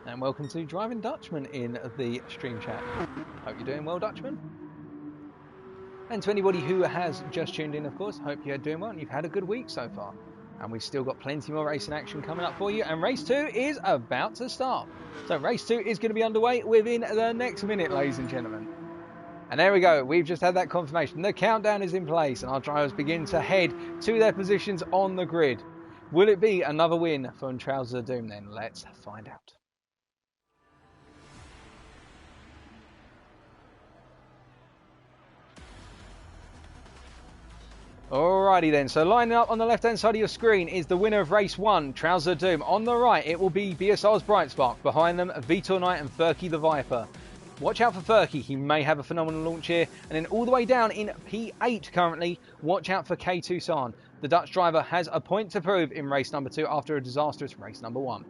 And welcome to Driving Dutchman in the stream chat. Hope you're doing well, Dutchman. And to anybody who has just tuned in, of course, hope you're doing well and you've had a good week so far. And we've still got plenty more racing action coming up for you. And race 2 is about to start. So race 2 is going to be underway within the next minute, ladies and gentlemen. And there we go. We've just had that confirmation. The countdown is in place and our drivers begin to head to their positions on the grid. Will it be another win from Trousers of Doom then? Let's find out. Alrighty then, so lining up on the left hand side of your screen is the winner of race 1, Trousers of Doom. On the right it will be BSR's Brightspark, behind them Vitor Knight and Furky the Viper. Watch out for Furky, he may have a phenomenal launch here. And then all the way down in P8 currently, watch out for K2 San. The Dutch driver has a point to prove in race number 2 after a disastrous race number 1.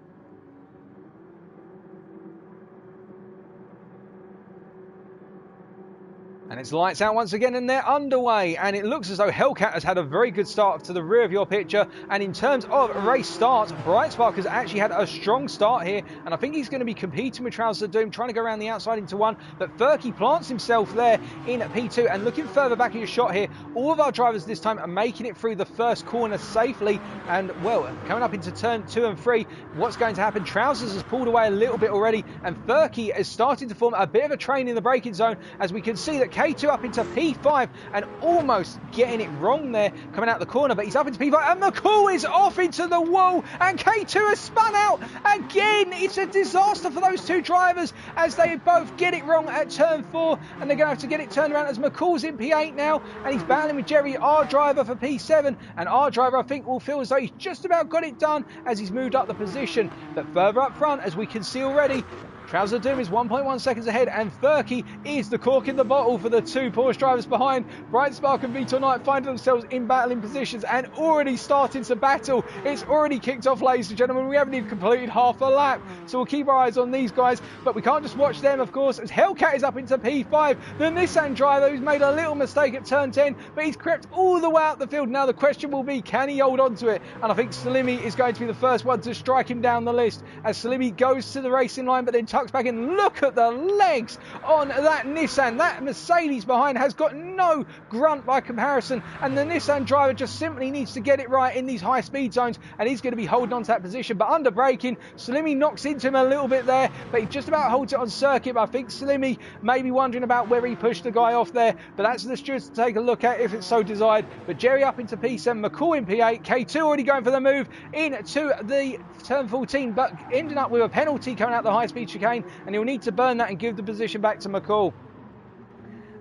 And it's lights out once again and they're underway. And it looks as though Hellcat has had a very good start to the rear of your picture. And in terms of race starts, Brightspark has actually had a strong start here. And I think he's going to be competing with Trousers of Doom, trying to go around the outside into 1. But Furky plants himself there in P2. And looking further back at your shot here, all of our drivers this time are making it through the first corner safely. And, well, coming up into turn 2 and 3, what's going to happen? Trousers has pulled away a little bit already. And Furky is starting to form a bit of a train in the braking zone, as we can see that K2 up into P5 and almost getting it wrong there coming out the corner, but he's up into P5 and McCall is off into the wall and K2 has spun out again. It's a disaster for those two drivers as they both get it wrong at turn 4 and they're going to have to get it turned around as McCall's in P8 now and he's battling with Jerry, our driver, for P7, and our driver I think will feel as though he's just about got it done as he's moved up the position. But further up front, as we can see already, Trousers of Doom is 1.1 seconds ahead and Furky is the cork in the bottle for the two Porsche drivers behind. Brightspark and Vitor Knight find themselves in battling positions and already starting to battle. It's already kicked off, ladies and gentlemen. We haven't even completed half a lap, so we'll keep our eyes on these guys, but we can't just watch them, of course, as Hellcat is up into P5. The Nissan driver who's made a little mistake at turn 10, but he's crept all the way out the field. Now the question will be, can he hold on to it? And I think Salimi is going to be the first one to strike him down the list as Salimi goes to the racing line but then tucks back in. Look at the legs on that Nissan. That Mercedes behind has got no grunt by comparison, and the Nissan driver just simply needs to get it right in these high speed zones and he's going to be holding on to that position. But under braking, Salimi knocks into him a little bit there, but he just about holds it on circuit. But I think Salimi may be wondering about whether he pushed the guy off there, but that's the stewards to take a look at if it's so desired. But Jerry up into P7, McCall in P8, K2 already going for the move into the turn 14, but ending up with a penalty coming out the high speed chicane, and he'll need to burn that and give the position back to McCall.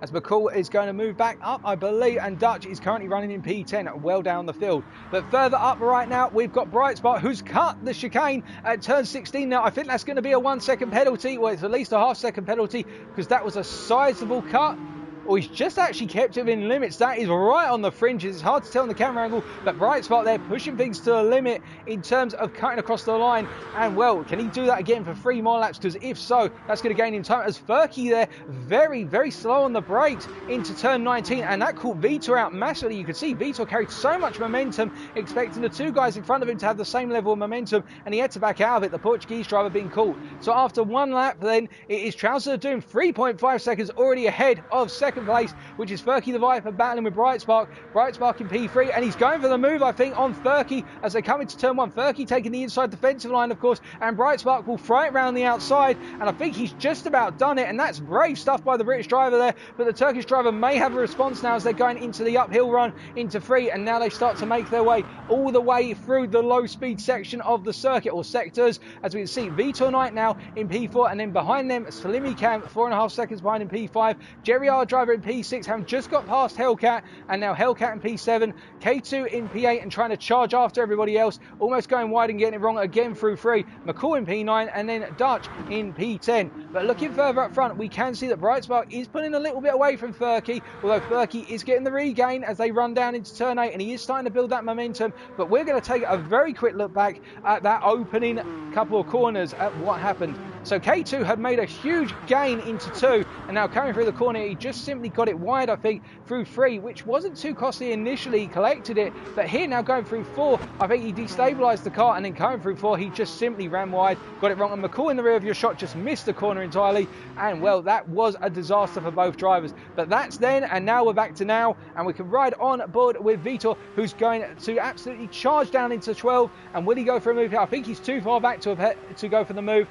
As McCall is going to move back up, I believe, and Dutch is currently running in P10 well down the field. But further up right now, we've got Brightspot, who's cut the chicane at turn 16 now. I think that's going to be a 1 second penalty. Well, it's at least a half-second penalty because that was a sizable cut. Or he's just actually kept it within limits. That is right on the fringes. It's hard to tell on the camera angle, but Brightspot there pushing things to the limit in terms of cutting across the line. And well, can he do that again for 3 more laps? Because if so, that's going to gain him time. As Furky there, very, very slow on the brakes into turn 19, and that caught Vitor out massively. You could see Vitor carried so much momentum, expecting the two guys in front of him to have the same level of momentum, and he had to back out of it, the Portuguese driver being caught. So after 1 lap then, it is Trousers of Doom, 3.5 seconds already ahead of second place, which is Furky the Viper battling with Brightspark. Brightspark in P3, and he's going for the move, I think, on Furky as they come into turn 1. Furky taking the inside defensive line, of course, and Brightspark will throw it around the outside, and I think he's just about done it, and that's brave stuff by the British driver there, but the Turkish driver may have a response now as they're going into the uphill run into 3, and now they start to make their way all the way through the low speed section of the circuit, or sectors, as we can see Vitor Knight now in P4, and then behind them Salimi Cam, 4.5 seconds behind in P5. Jerry, our driver, driver in P6 having just got past Hellcat, and now Hellcat in P7, K2 in P8 and trying to charge after everybody else, almost going wide and getting it wrong again through 3. McCall in P9 and then Dutch in P10. But looking further up front, we can see that Brightspark is pulling a little bit away from Furky, although Furky is getting the regain as they run down into turn 8, and he is starting to build that momentum. But we're going to take a very quick look back at that opening couple of corners at what happened. So K2 had made a huge gain into 2, and now coming through the corner, he just simply got it wide, I think, through 3, which wasn't too costly initially. He collected it, but here now going through 4, I think he destabilised the car, and then coming through 4, he just simply ran wide, got it wrong, and McCall in the rear of your shot just missed the corner entirely, and well, that was a disaster for both drivers. But that's then, and now we're back to now, and we can ride on board with Vitor, who's going to absolutely charge down into 12, and will he go for a move here? I think he's too far back to go for the move.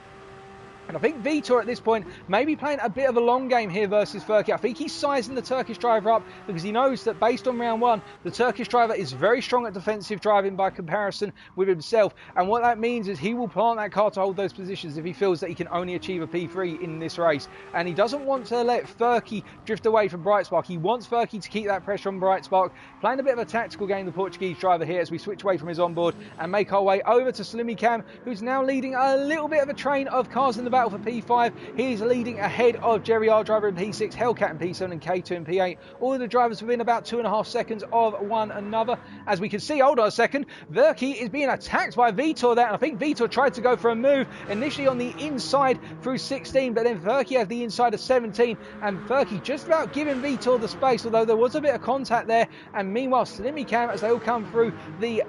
And I think Vitor at this point may be playing a bit of a long game here versus Furky. I think he's sizing the Turkish driver up because he knows that based on round 1, the Turkish driver is very strong at defensive driving by comparison with himself. And what that means is he will plant that car to hold those positions if he feels that he can only achieve a P3 in this race. And he doesn't want to let Furky drift away from Brightspark. He wants Furky to keep that pressure on Brightspark. Playing a bit of a tactical game, the Portuguese driver here, as we switch away from his onboard and make our way over to Slimmy Cam, who's now leading a little bit of a train of cars in the battle for P5. He's leading ahead of Jerry R driver in P6, Hellcat in P7 and K2 in P8. All of the drivers within about 2.5 seconds of one another. As we can see, hold on a second, Verky is being attacked by Vitor there, and I think Vitor tried to go for a move initially on the inside through 16, but then Verky has the inside of 17, and Verky just about giving Vitor the space, although there was a bit of contact there. And meanwhile, Slimmy Cam, as they all come through the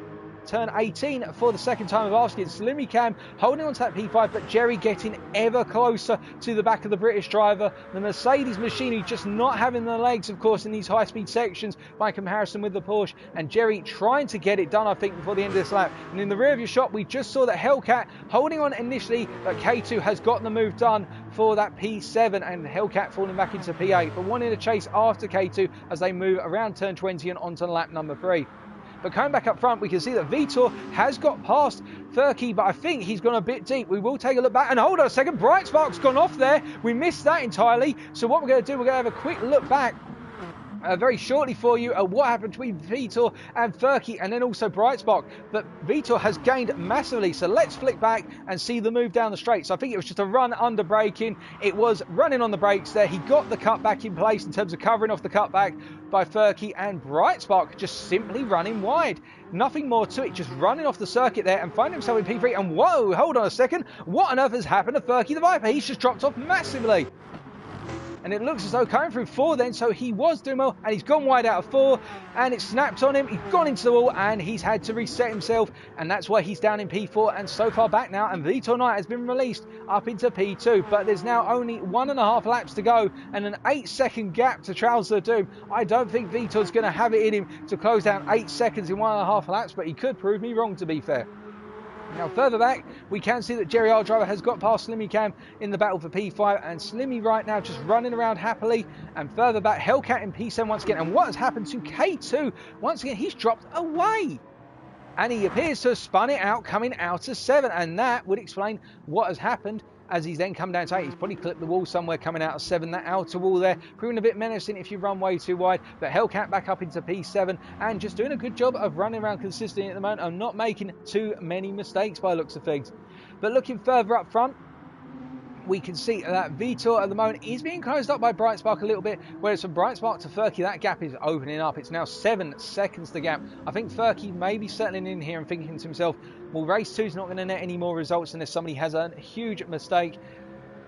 turn 18 for the second time of asking, Slimmy Cam holding on to that P5, but Jerry getting ever closer to the back of the British driver. The Mercedes machinery just not having the legs, of course, in these high-speed sections by comparison with the Porsche, and Jerry trying to get it done, I think, before the end of this lap. And in the rear of your shot, we just saw that Hellcat holding on initially, but K2 has gotten the move done for that P7, and Hellcat falling back into P8, but wanting to chase after K2 as they move around turn 20 and onto lap number 3. But coming back up front, we can see that Vitor has got past Furky, but I think he's gone a bit deep. We will take a look back, and hold on a second, Brightspark's gone off there. We missed that entirely. So what we're going to do, we're going to have a quick look back very shortly for you at what happened between Vitor and Furky, and then also Brightspark. But Vitor has gained massively, so let's flick back and see the move down the straight. So I think it was just a run under braking. It was running on the brakes there. He got the cut back in place in terms of covering off the cutback by Furky, and Brightspark just simply running wide. Nothing more to it, just running off the circuit there and finding himself in P3. And whoa, hold on a second, what on earth has happened to Furky the Viper? He's just dropped off massively. And it looks as though coming through 4 then, so he was doing well, and he's gone wide out of 4, and it snapped on him. He's gone into the wall, and he's had to reset himself, and that's why he's down in P4 and so far back now. And Vitor Knight has been released up into P2, but there's now only 1.5 laps to go and an 8-second gap to Trouser of Doom. I don't think Vitor's going to have it in him to close down 8 seconds in 1.5 laps, but he could prove me wrong, to be fair. Now further back, we can see that Jerry R driver has got past Slimmy Cam in the battle for P5, and Slimmy right now just running around happily. And further back, Hellcat in P7 once again. And what has happened to K2? Once again, he's dropped away. And he appears to have spun it out coming out of 7, and that would explain what has happened. As he's then come down to 8, he's probably clipped the wall somewhere coming out of 7. That outer wall there, proving a bit menacing if you run way too wide. But Hellcat back up into P7 and just doing a good job of running around consistently at the moment and not making too many mistakes by the looks of things. But looking further up front, we can see that Vitor at the moment is being closed up by Brightspark a little bit, whereas from Brightspark to Furky, that gap is opening up. It's now 7 seconds the gap. I think Furky may be settling in here and thinking to himself, well, race 2 is not going to net any more results unless somebody has a huge mistake.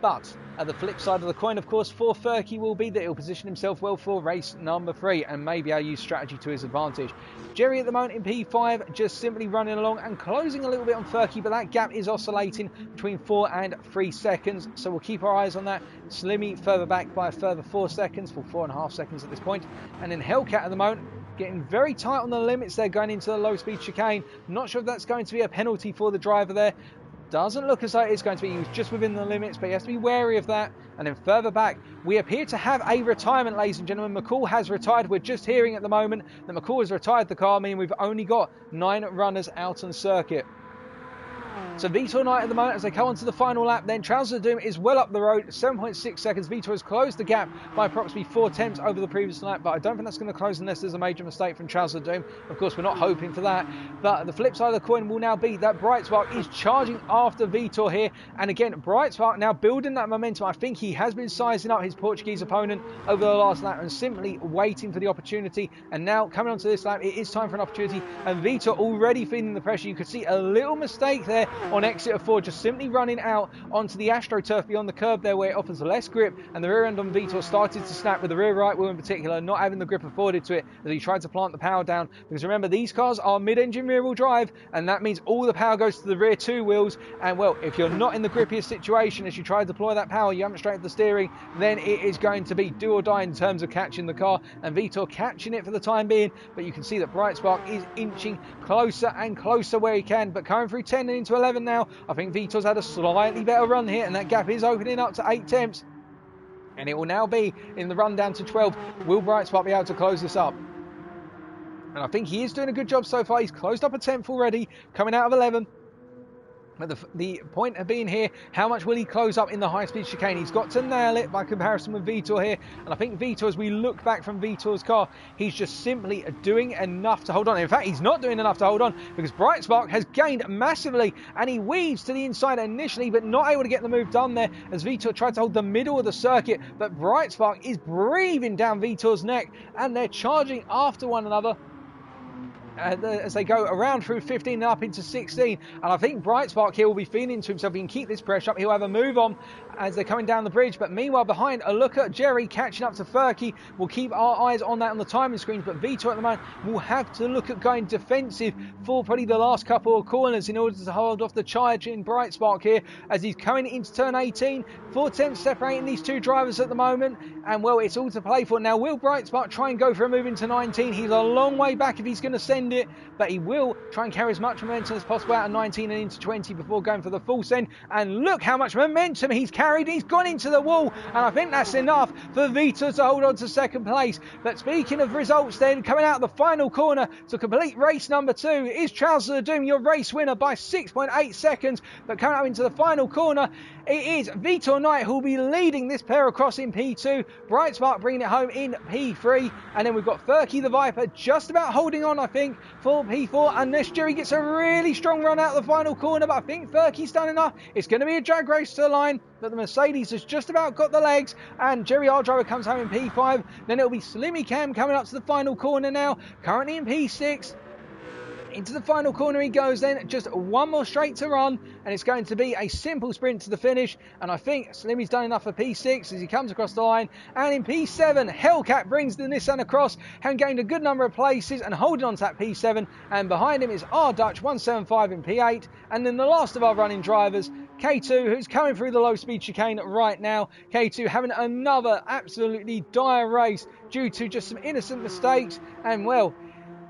But at the flip side of the coin, of course, for Furky will be that he'll position himself well for race number 3, and maybe I'll use strategy to his advantage. Jerry at the moment in P5, just simply running along and closing a little bit on Furky, but that gap is oscillating between 4 and 3 seconds, so we'll keep our eyes on that. Slimmy further back by a further 4 seconds, for 4.5 seconds at this point. And then Hellcat at the moment, getting very tight on the limits there going into the low-speed chicane. Not sure if that's going to be a penalty for the driver there. Doesn't look as though it's going to be. He was just within the limits, but he has to be wary of that. And then further back, we appear to have a retirement, ladies and gentlemen. McCall has retired. We're just hearing at the moment that McCall has retired the car, meaning we've only got 9 runners out on circuit. So Vitor Knight at the moment, as they come onto the final lap, then Trousers of Doom is well up the road, 7.6 seconds. Vitor has closed the gap by approximately 4 tenths over the previous lap, but I don't think that's going to close unless there's a major mistake from Trousers of Doom. Of course, we're not hoping for that, but the flip side of the coin will now be that Bright Spark is charging after Vitor here, and again, Bright Spark now building that momentum. I think he has been sizing up his Portuguese opponent over the last lap and simply waiting for the opportunity, and now coming onto this lap, it is time for an opportunity, and Vitor already feeling the pressure. You could see a little mistake there on exit of 4, just simply running out onto the AstroTurf beyond the curb there, where it offers less grip, and the rear end on Vitor started to snap, with the rear right wheel in particular not having the grip afforded to it as he tried to plant the power down, because remember, these cars are mid-engine rear wheel drive, and that means all the power goes to the rear 2 wheels, and well, if you're not in the grippiest situation as you try to deploy that power, you haven't straightened the steering, then it is going to be do or die in terms of catching the car, and Vitor catching it for the time being, but you can see that Bright Spark is inching closer and closer where he can, but coming through 10 and into 11 now, I think Vitor's had a slightly better run here, and that gap is opening up to 8 tenths, and it will now be in the run down to 12. Will Bright Spark be able to close this up? And I think he is doing a good job so far. He's closed up a 10th already, coming out of 11. But the point of being here, how much will he close up in the high-speed chicane? He's got to nail it by comparison with Vitor here. And I think Vitor, as we look back from Vitor's car, he's just simply doing enough to hold on. In fact, he's not doing enough to hold on, because Bright Spark has gained massively, and he weaves to the inside initially, but not able to get the move done there as Vitor tried to hold the middle of the circuit. But Bright Spark is breathing down Vitor's neck, and they're charging after one another as they go around through 15 and up into 16, and I think Bright Spark here will be feeling to himself, he can keep this pressure up, he'll have a move on as they're coming down the bridge, but meanwhile behind, a look at Jerry catching up to Furky. We'll keep our eyes on that on the timing screens, but Vitor at the moment will have to look at going defensive for probably the last couple of corners in order to hold off the charge in Bright Spark here as he's coming into turn 18, 4 tenths separating these two drivers at the moment, and well, it's all to play for. Now, will Bright Spark try and go for a move into 19? He's a long way back if he's going to send it, but he will try and carry as much momentum as possible out of 19 and into 20 before going for the full send, and look how much momentum he's carried. He's gone into the wall, and I think that's enough for Vitor to hold on to second place. But speaking of results then, coming out of the final corner to complete race number 2 is Trousers of Doom, your race winner by 6.8 seconds, but coming up into the final corner, it is Vitor Knight who will be leading this pair across in P2, Bright Spark bringing it home in P3, and then we've got Furky the Viper just about holding on, I think, for P4, unless Jerry gets a really strong run out of the final corner, but I think Furky's done enough. It's going to be a drag race to the line, but the Mercedes has just about got the legs, and Jerry, our driver, comes home in P5. Then it'll be Slimmy Cam coming up to the final corner now, currently in P6. Into the final corner he goes then, just one more straight to run, and it's going to be a simple sprint to the finish, and I think Slimmy's done enough for P6 as he comes across the line, and in P7 Hellcat brings the Nissan across, having gained a good number of places and holding on to that P7, and behind him is our Dutch 175 in P8, and then the last of our running drivers, K2, who's coming through the low speed chicane right now. K2 having another absolutely dire race due to just some innocent mistakes, and well,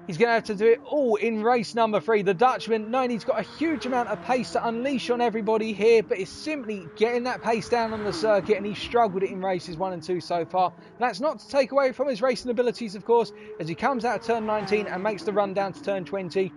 he's going to have to do it all in race number 3. The Dutchman, knowing he's got a huge amount of pace to unleash on everybody here, but it's simply getting that pace down on the circuit, and he's struggled it in races 1 and 2 so far. That's not to take away from his racing abilities, of course, as he comes out of turn 19 and makes the run down to turn 20.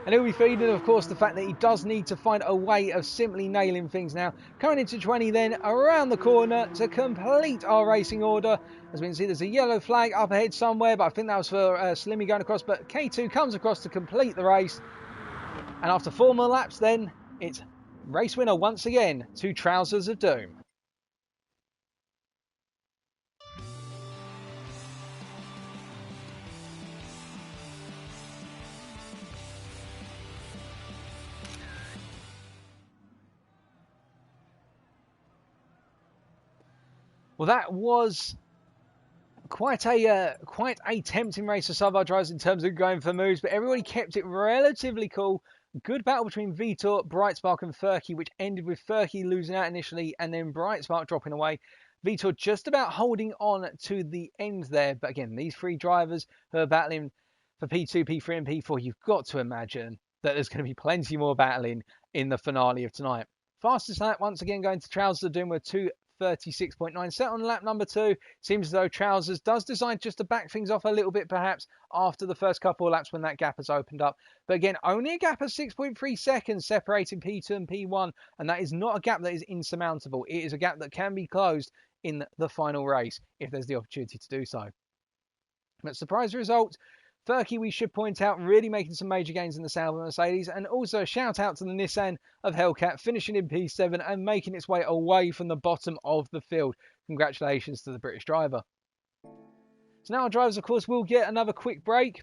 And he'll be feeding, of course, the fact that he does need to find a way of simply nailing things now. Coming into 20 then, around the corner to complete our racing order. As we can see, there's a yellow flag up ahead somewhere, but I think that was for Slimmy going across. But K2 comes across to complete the race. And after 4 more laps then, it's race winner once again to Trousers of Doom. Well, that was quite a tempting race for some of our drivers in terms of going for moves, but everybody kept it relatively cool. Good battle between Vitor, Bright Spark and Furky, which ended with Furky losing out initially and then Bright Spark dropping away. Vitor just about holding on to the end there, but again, these 3 drivers who are battling for P2, P3 and P4, you've got to imagine that there's going to be plenty more battling in the finale of tonight. Fastest lap once again going to Trousers of Doom with 36.9. Set on lap number 2. Seems as though Trousers does decide just to back things off a little bit, perhaps, after the first couple of laps when that gap has opened up. But again, only a gap of 6.3 seconds separating P2 and P1, and that is not a gap that is insurmountable. It is a gap that can be closed in the final race if there's the opportunity to do so. But surprise result, Furky, we should point out, really making some major gains in the Sauber Mercedes, and also a shout out to the Nissan of Hellcat, finishing in P7 and making its way away from the bottom of the field. Congratulations to the British driver. So now our drivers, of course, will get another quick break.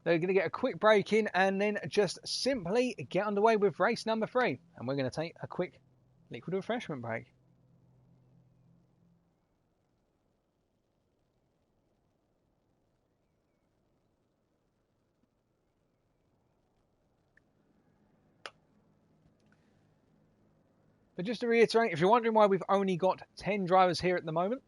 They're going to get a quick break in and then just simply get underway with race number 3. And we're going to take a quick liquid refreshment break. But just to reiterate, if you're wondering why we've only got 10 drivers here at the moment,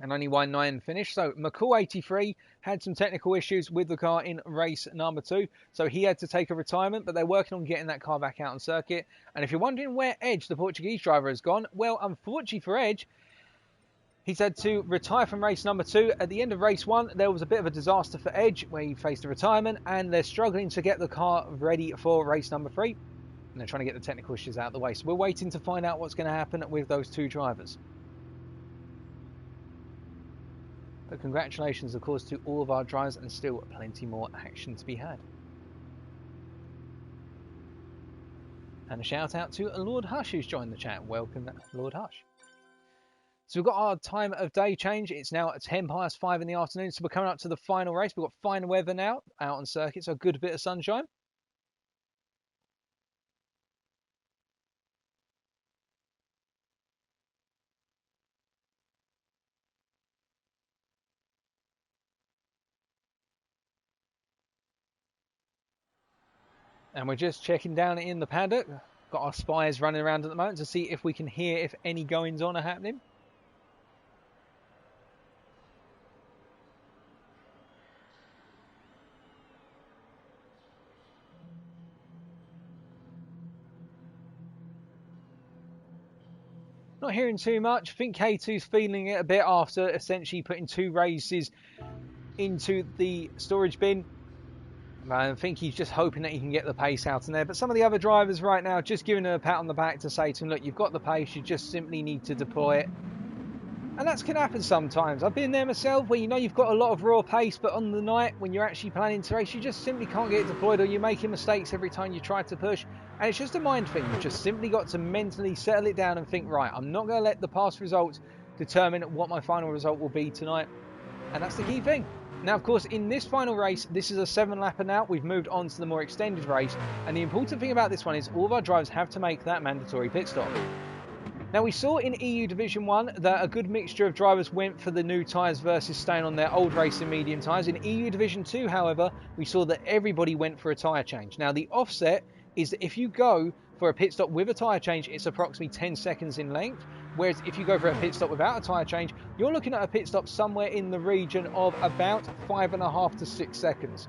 and only why 9 finished. So McCall83 had some technical issues with the car in race number 2. So he had to take a retirement, but they're working on getting that car back out on circuit. And if you're wondering where Edge, the Portuguese driver, has gone, well, unfortunately for Edge, he's had to retire from race number 2. At the end of race 1, there was a bit of a disaster for Edge where he faced a retirement, and they're struggling to get the car ready for race number 3. And they're trying to get the technical issues out of the way. So we're waiting to find out what's going to happen with those 2 drivers. But congratulations, of course, to all of our drivers, and still plenty more action to be had. And a shout out to Lord Hush, who's joined the chat. Welcome, Lord Hush. So we've got our time of day change. It's now at 5:10 in the afternoon. So we're coming up to the final race. We've got fine weather now out on circuit, so a good bit of sunshine. And we're just checking down in the paddock. Got our spies running around at the moment to see if we can hear if any goings on are happening. Not hearing too much. I think K2's feeling it a bit after essentially putting 2 races into the storage bin. I think he's just hoping that he can get the pace out in there. But some of the other drivers right now just giving him a pat on the back to say to him, look, you've got the pace, you just simply need to deploy it. And that can happen sometimes. I've been there myself where you know you've got a lot of raw pace, but on the night when you're actually planning to race, you just simply can't get it deployed, or you're making mistakes every time you try to push. And it's just a mind thing. You've just simply got to mentally settle it down and think, right, I'm not going to let the past results determine what my final result will be tonight. And that's the key thing. Now, of course, in this final race, this is a 7-lapper now. We've moved on to the more extended race. And the important thing about this one is all of our drivers have to make that mandatory pit stop. Now, we saw in EU Division 1 that a good mixture of drivers went for the new tyres versus staying on their old racing medium tyres. In EU Division 2, however, we saw that everybody went for a tyre change. Now, the offset is that if you go for a pit stop with a tyre change, it's approximately 10 seconds in length. Whereas if you go for a pit stop without a tyre change, you're looking at a pit stop somewhere in the region of about 5.5 to 6 seconds.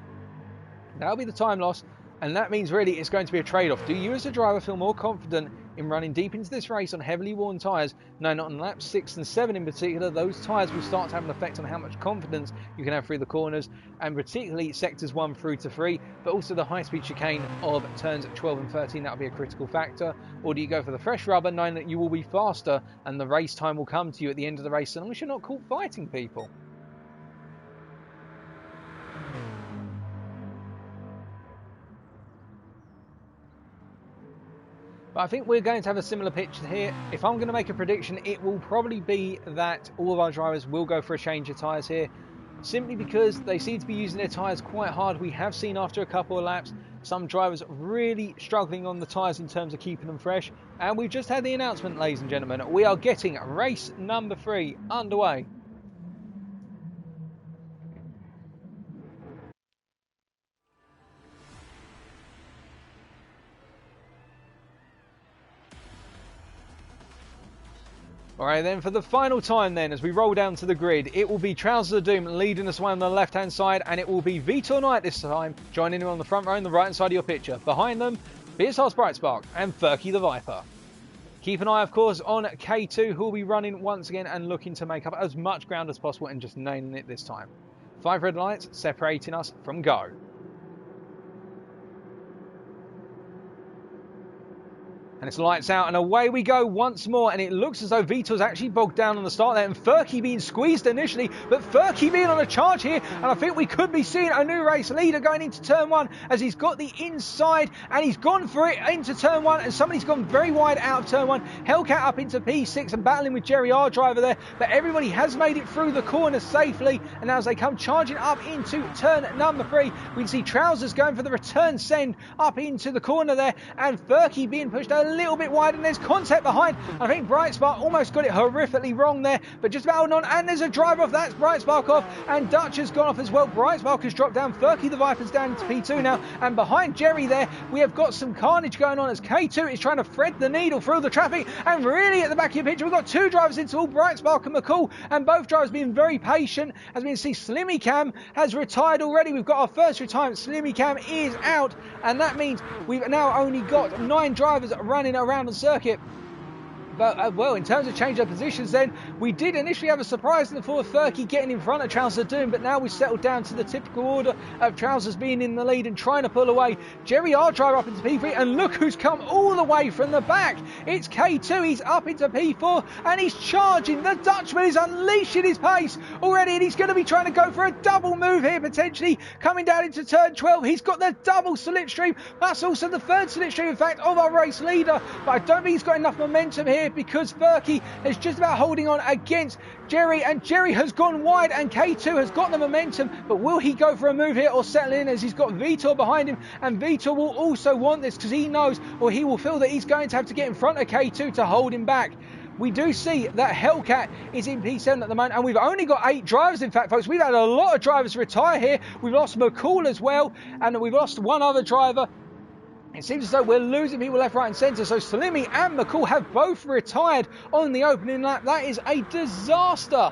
That'll be the time loss. And that means really it's going to be a trade-off. Do you as a driver feel more confident in running deep into this race on heavily worn tyres? No, not on laps 6 and 7 in particular. Those tyres will start to have an effect on how much confidence you can have through the corners, and particularly sectors 1 through to 3, but also the high-speed chicane of turns 12 and 13. That'll be a critical factor. Or do you go for the fresh rubber, knowing that you will be faster and the race time will come to you at the end of the race, so long as you're not caught fighting people? But I think we're going to have a similar picture here. If I'm going to make a prediction, it will probably be that all of our drivers will go for a change of tyres here, simply because they seem to be using their tyres quite hard. We have seen after a couple of laps some drivers really struggling on the tyres in terms of keeping them fresh. And we've just had the announcement, ladies and gentlemen, we are getting race number 3 underway. Alright then, for the final time then, as we roll down to the grid, it will be Trousers of Doom leading us away on the left-hand side, and it will be Vitor Knight this time, joining him on the front row on the right-hand side of your picture. Behind them, Fierce Hearts Brightspark and Furky the Viper. Keep an eye, of course, on K2, who will be running once again and looking to make up as much ground as possible and just nailing it this time. 5 red lights separating us from go. And it's lights out and away we go once more, and it looks as though Vitor's actually bogged down on the start there, and Furky being squeezed initially, but Furky being on a charge here, and I think we could be seeing a new race leader going into turn 1 as he's got the inside and he's gone for it into turn 1, and somebody's gone very wide out of turn 1. Hellcat up into P6 and battling with Jerry R Driver there, but everybody has made it through the corner safely, and now as they come charging up into turn number 3, we can see Trousers going for the return send up into the corner there, and Furky being pushed a little bit wide, and there's contact behind. I think Brightspark almost got it horrifically wrong there, but just about holding on, and there's a driver off. That's Brightspark off, and Dutch has gone off as well. Brightspark has dropped down. Furky the Viper's down into P2 now, and behind Jerry there we have got some carnage going on as K2 is trying to thread the needle through the traffic, and really at the back of your picture we've got 2 drivers into all, Brightspark and McCall, and both drivers being very patient. As we can see, Slimmy Cam has retired already. We've got our first retirement. Slimmy Cam is out, and that means we've now only got 9 drivers running around the circuit. But, well, in terms of change of positions then, we did initially have a surprise in the form of Furky getting in front of Trousers of Doom, but now we've settled down to the typical order of Trousers being in the lead and trying to pull away. Jerry R Driver up into P3, and look who's come all the way from the back. It's K2, he's up into P4, and he's charging. The Dutchman is unleashing his pace already, and he's going to be trying to go for a double move here, potentially coming down into turn 12. He's got the double slipstream. That's also the 3rd slipstream, in fact, of our race leader, but I don't think he's got enough momentum here because Furky is just about holding on against Jerry, and Jerry has gone wide, and K2 has got the momentum, but will he go for a move here or settle in as he's got Vitor behind him, and Vitor will also want this because he knows, or he will feel that he's going to have to get in front of K2 to hold him back. We do see that Hellcat is in P7 at the moment, and we've only got 8 drivers, in fact, folks. We've had a lot of drivers retire here. We've lost McCall as well, and we've lost one other driver. It seems as though we're losing people left, right and centre. So Slimmy and McCall have both retired on the opening lap. That is a disaster.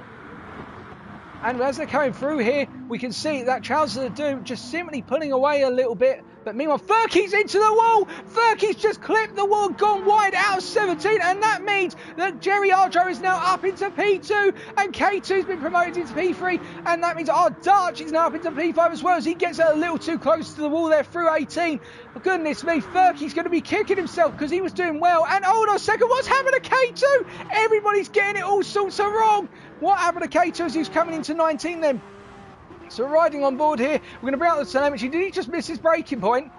And as they're coming through here, we can see that Trousers of Doom just simply pulling away a little bit. But meanwhile, Furky's into the wall. Furky's just clipped the wall, gone wide out of 17. And that means that Jerry Ardro is now up into P2. And K2's been promoted into P3. And that means our Dutch is now up into P5 as well, as he gets a little too close to the wall there through 18. Oh, goodness me, Furky's going to be kicking himself because he was doing well. And hold on a second, what's happened to K2? Everybody's getting it all sorts of wrong. What happened to K2 as he was coming into 19 then? So riding on board here, we're going to bring out the telemetry. Did he just miss his braking point?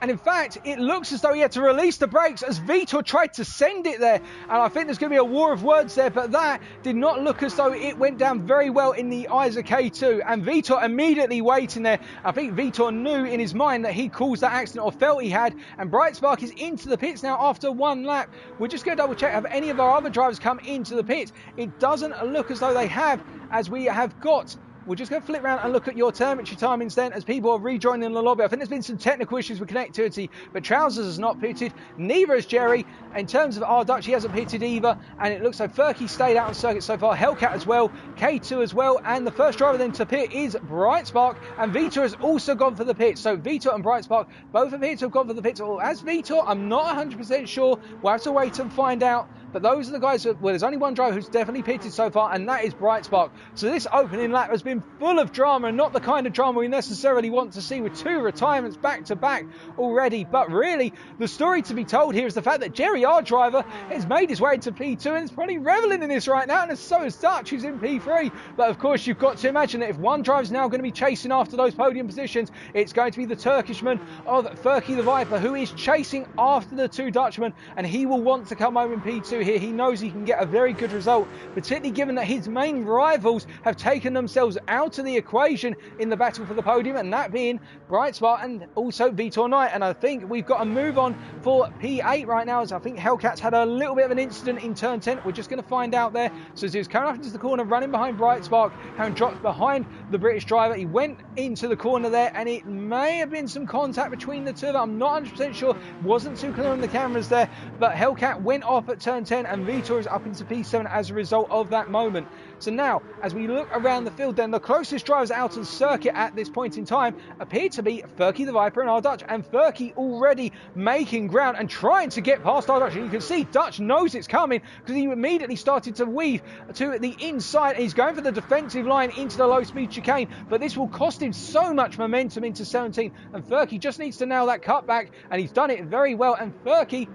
And in fact, it looks as though he had to release the brakes as Vitor tried to send it there. And I think there's going to be a war of words there, but that did not look as though it went down very well in the eyes of K2. And Vitor immediately waiting there. I think Vitor knew in his mind that he caused that accident, or felt he had. And Brightspark is into the pits now after one lap. We're just going to double check, have any of our other drivers come into the pits? It doesn't look as though they have, as we have got... We're just going to flip around and look at your telemetry timings then as people are rejoining the lobby. I think there's been some technical issues with connectivity, but Trousers has not pitted. Neither has Jerry. In terms of our Dutch, he hasn't pitted either. And it looks like Furky stayed out on circuit so far. Hellcat as well. K2 as well. And the first driver then to pit is Brightspark. And Vitor has also gone for the pit. So Vitor and Brightspark both appear to have gone for the pit. Or as Vitor, I'm not 100% sure. We'll have to wait and find out. But those are the guys, well, there's only one driver who's definitely pitted so far, and that is Brightspark. So this opening lap has been full of drama, and not the kind of drama we necessarily want to see, with 2 retirements back to back already. But really, the story to be told here is the fact that Jerry, our driver, has made his way into P2 and is probably reveling in this right now, and so is Dutch, who's in P3. But of course, you've got to imagine that if one driver is now going to be chasing after those podium positions, it's going to be the Turkishman of Furky the Viper, who is chasing after the 2 Dutchmen, and he will want to come home in P2 here. He knows he can get a very good result, particularly given that his main rivals have taken themselves out of the equation in the battle for the podium, and that being Brightspark and also Vitor Knight. And I think we've got a move on for P8 right now, as I think Hellcat's had a little bit of an incident in turn 10. We're just going to find out there. So as he was coming up into the corner, running behind Brightspark, having dropped behind the British driver, he went into the corner there, and it may have been some contact between the two. I'm not 100% sure. Wasn't too clear on the cameras there, but Hellcat went off at turn 10, and Vitor is up into P7 as a result of that moment. So now, as we look around the field, then the closest drivers out on circuit at this point in time appear to be Furky the Viper and our Dutch, and Furky already making ground and trying to get past our Dutch. And you can see Dutch knows it's coming because he immediately started to weave to the inside, and he's going for the defensive line into the low speed chicane, but this will cost him so much momentum into 17, and Furky just needs to nail that cutback, and he's done it very well. And Furky,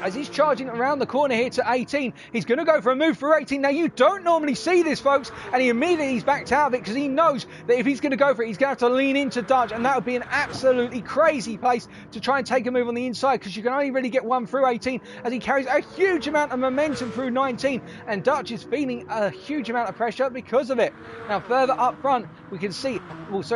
as he's charging around the corner here to 18, he's going to go for a move through 18. Now, you don't normally see this, folks, and he immediately he's backed out of it because he knows that if he's going to go for it, he's going to have to lean into Dutch, and that would be an absolutely crazy place to try and take a move on the inside, because you can only really get one through 18 as he carries a huge amount of momentum through 19, and Dutch is feeling a huge amount of pressure because of it. Now, further up front, we can see,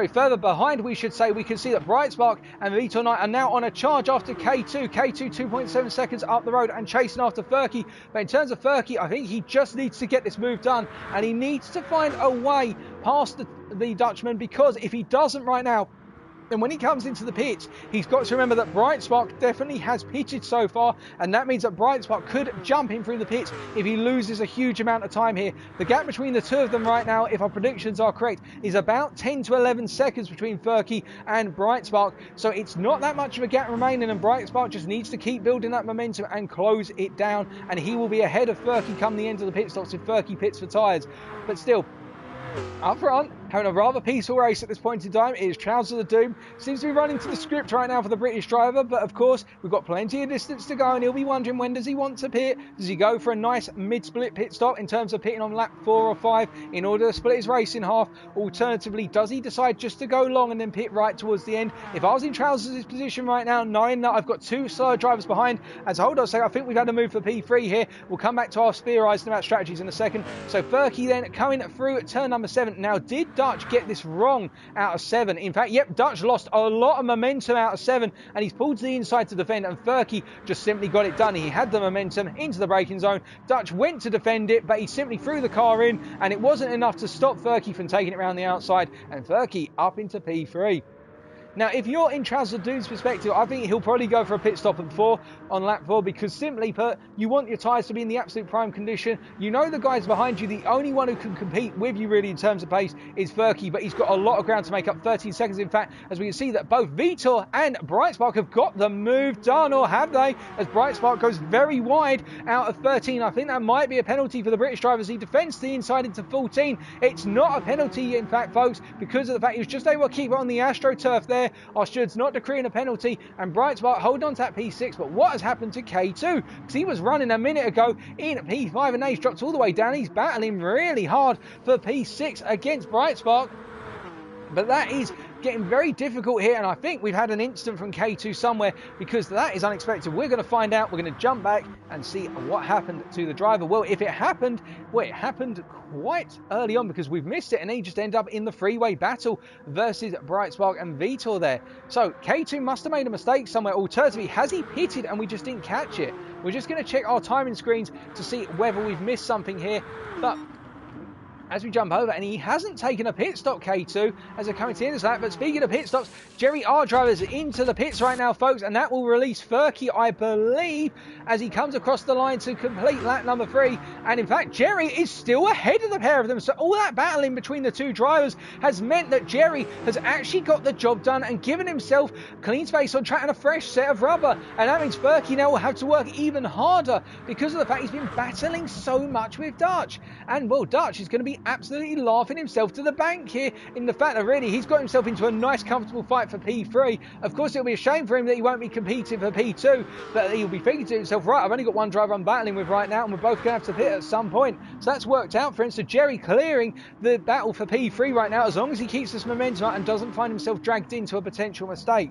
further behind, we should say, we can see that Bright Spark and Vitor Knight are now on a charge after K2. K2 2.7 seconds up the road and chasing after Furky. But in terms of Furky, I think he just needs to get this move done, and he needs to find a way past the Dutchman, because if he doesn't right now, then when he comes into the pits, he's got to remember that Bright Spark definitely has pitted so far, and that means that Bright Spark could jump him through the pits if he loses a huge amount of time here. The gap between the two of them right now, if our predictions are correct, is about 10 to 11 seconds between Furky and Bright Spark, so it's not that much of a gap remaining, and Bright Spark just needs to keep building that momentum and close it down, and he will be ahead of Furky come the end of the pit stops if Furky pits for tyres. But still, up front, having a rather peaceful race at this point in time is Trousers of Doom. Seems to be running to the script right now for the British driver, but of course we've got plenty of distance to go, and he'll be wondering, when does he want to pit? Does he go for a nice mid-split pit stop in terms of pitting on lap 4 or 5 in order to split his race in half? Alternatively, does he decide just to go long and then pit right towards the end? If I was in Trousers' position right now, knowing that I've got two slower drivers behind, as hold on a second, I think we've had a move for P3 here. We'll come back to our theorising about strategies in a second. So Furky then coming through at turn number 7. Now, did Dutch get this wrong out of 7? In fact, yep, Dutch lost a lot of momentum out of 7, and he's pulled to the inside to defend, and Furky just simply got it done. He had the momentum into the braking zone. Dutch went to defend it, but he simply threw the car in, and it wasn't enough to stop Furky from taking it around the outside, and Furky up into P3. Now, if you're in Trousers of Doom's perspective, I think he'll probably go for a pit stop on lap 4, because simply put, you want your tyres to be in the absolute prime condition. You know the guys behind you, the only one who can compete with you really in terms of pace is Furky, but he's got a lot of ground to make up, 13 seconds in fact, as we can see that both Vitor and Bright Spark have got the move done, or have they? As Bright Spark goes very wide out of 13. I think that might be a penalty for the British drivers. He defends the inside into 14. It's not a penalty, in fact, folks, because of the fact he was just able to keep it on the AstroTurf there. Our stewards not decreeing a penalty, and Bright Spark hold on to that P6. But what has happened to K2? Because he was running a minute ago in P5, and now he's dropped all the way down. He's battling really hard for P6 against Bright Spark. But that is getting very difficult here, and I think we've had an incident from K2 somewhere, because that is unexpected. We're going to find out. We're going to jump back and see what happened to the driver. Well, if it happened, it happened quite early on, because we've missed it, and he just ended up in the freeway battle versus Bright Spark and Vitor there. So K2 must have made a mistake somewhere. Alternatively, has he pitted and we just didn't catch it? We're just going to check our timing screens to see whether we've missed something here. But as we jump over, and he hasn't taken a pit stop, K2, as they're coming to the end of that. But speaking of pit stops, Jerry, our driver, is into the pits right now, folks, and that will release Furky, I believe, as he comes across the line to complete lap number 3. And in fact, Jerry is still ahead of the pair of them, so all that battling between the two drivers has meant that Jerry has actually got the job done and given himself clean space on track and a fresh set of rubber, and that means Furky now will have to work even harder because of the fact he's been battling so much with Dutch. And well, Dutch is going to be absolutely laughing himself to the bank here in the fact that really he's got himself into a nice comfortable fight for P3. Of course, it'll be a shame for him that he won't be competing for P2, but he'll be thinking to himself, right, I've only got one driver I'm battling with right now, and we're both going to have to pit at some point. So that's worked out for him. So Jerry clearing the battle for P3 right now, as long as he keeps this momentum up and doesn't find himself dragged into a potential mistake.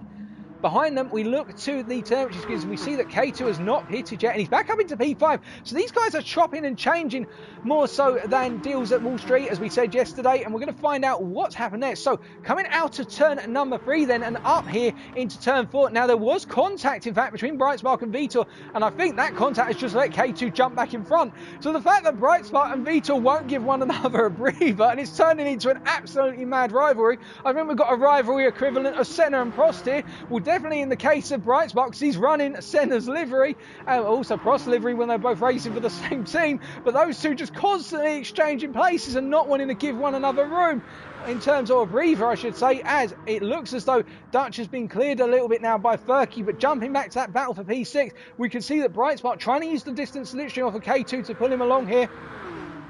Behind them, we look to the telemetry screens and we see that K2 has not pitted yet, and he's back up into P5. So these guys are chopping and changing more so than deals at Wall Street, as we said yesterday, and we're going to find out what's happened next. So coming out of turn number 3 then, and up here into turn 4. Now, there was contact, in fact, between Bright Spark and Vitor, and I think that contact has just let K2 jump back in front. So the fact that Bright Spark and Vitor won't give one another a breather, and it's turning into an absolutely mad rivalry. I think we've got a rivalry equivalent of Senna and Prost here. We'll definitely in the case of Bright Sparks, he's running Senna's livery, also Prost livery when they're both racing for the same team, but those two just constantly exchanging places and not wanting to give one another room. In terms of a breather, I should say, as it looks as though Dutch has been cleared a little bit now by Furky, but jumping back to that battle for P6, we can see that Bright Spark trying to use the distance literally off of K2 to pull him along here.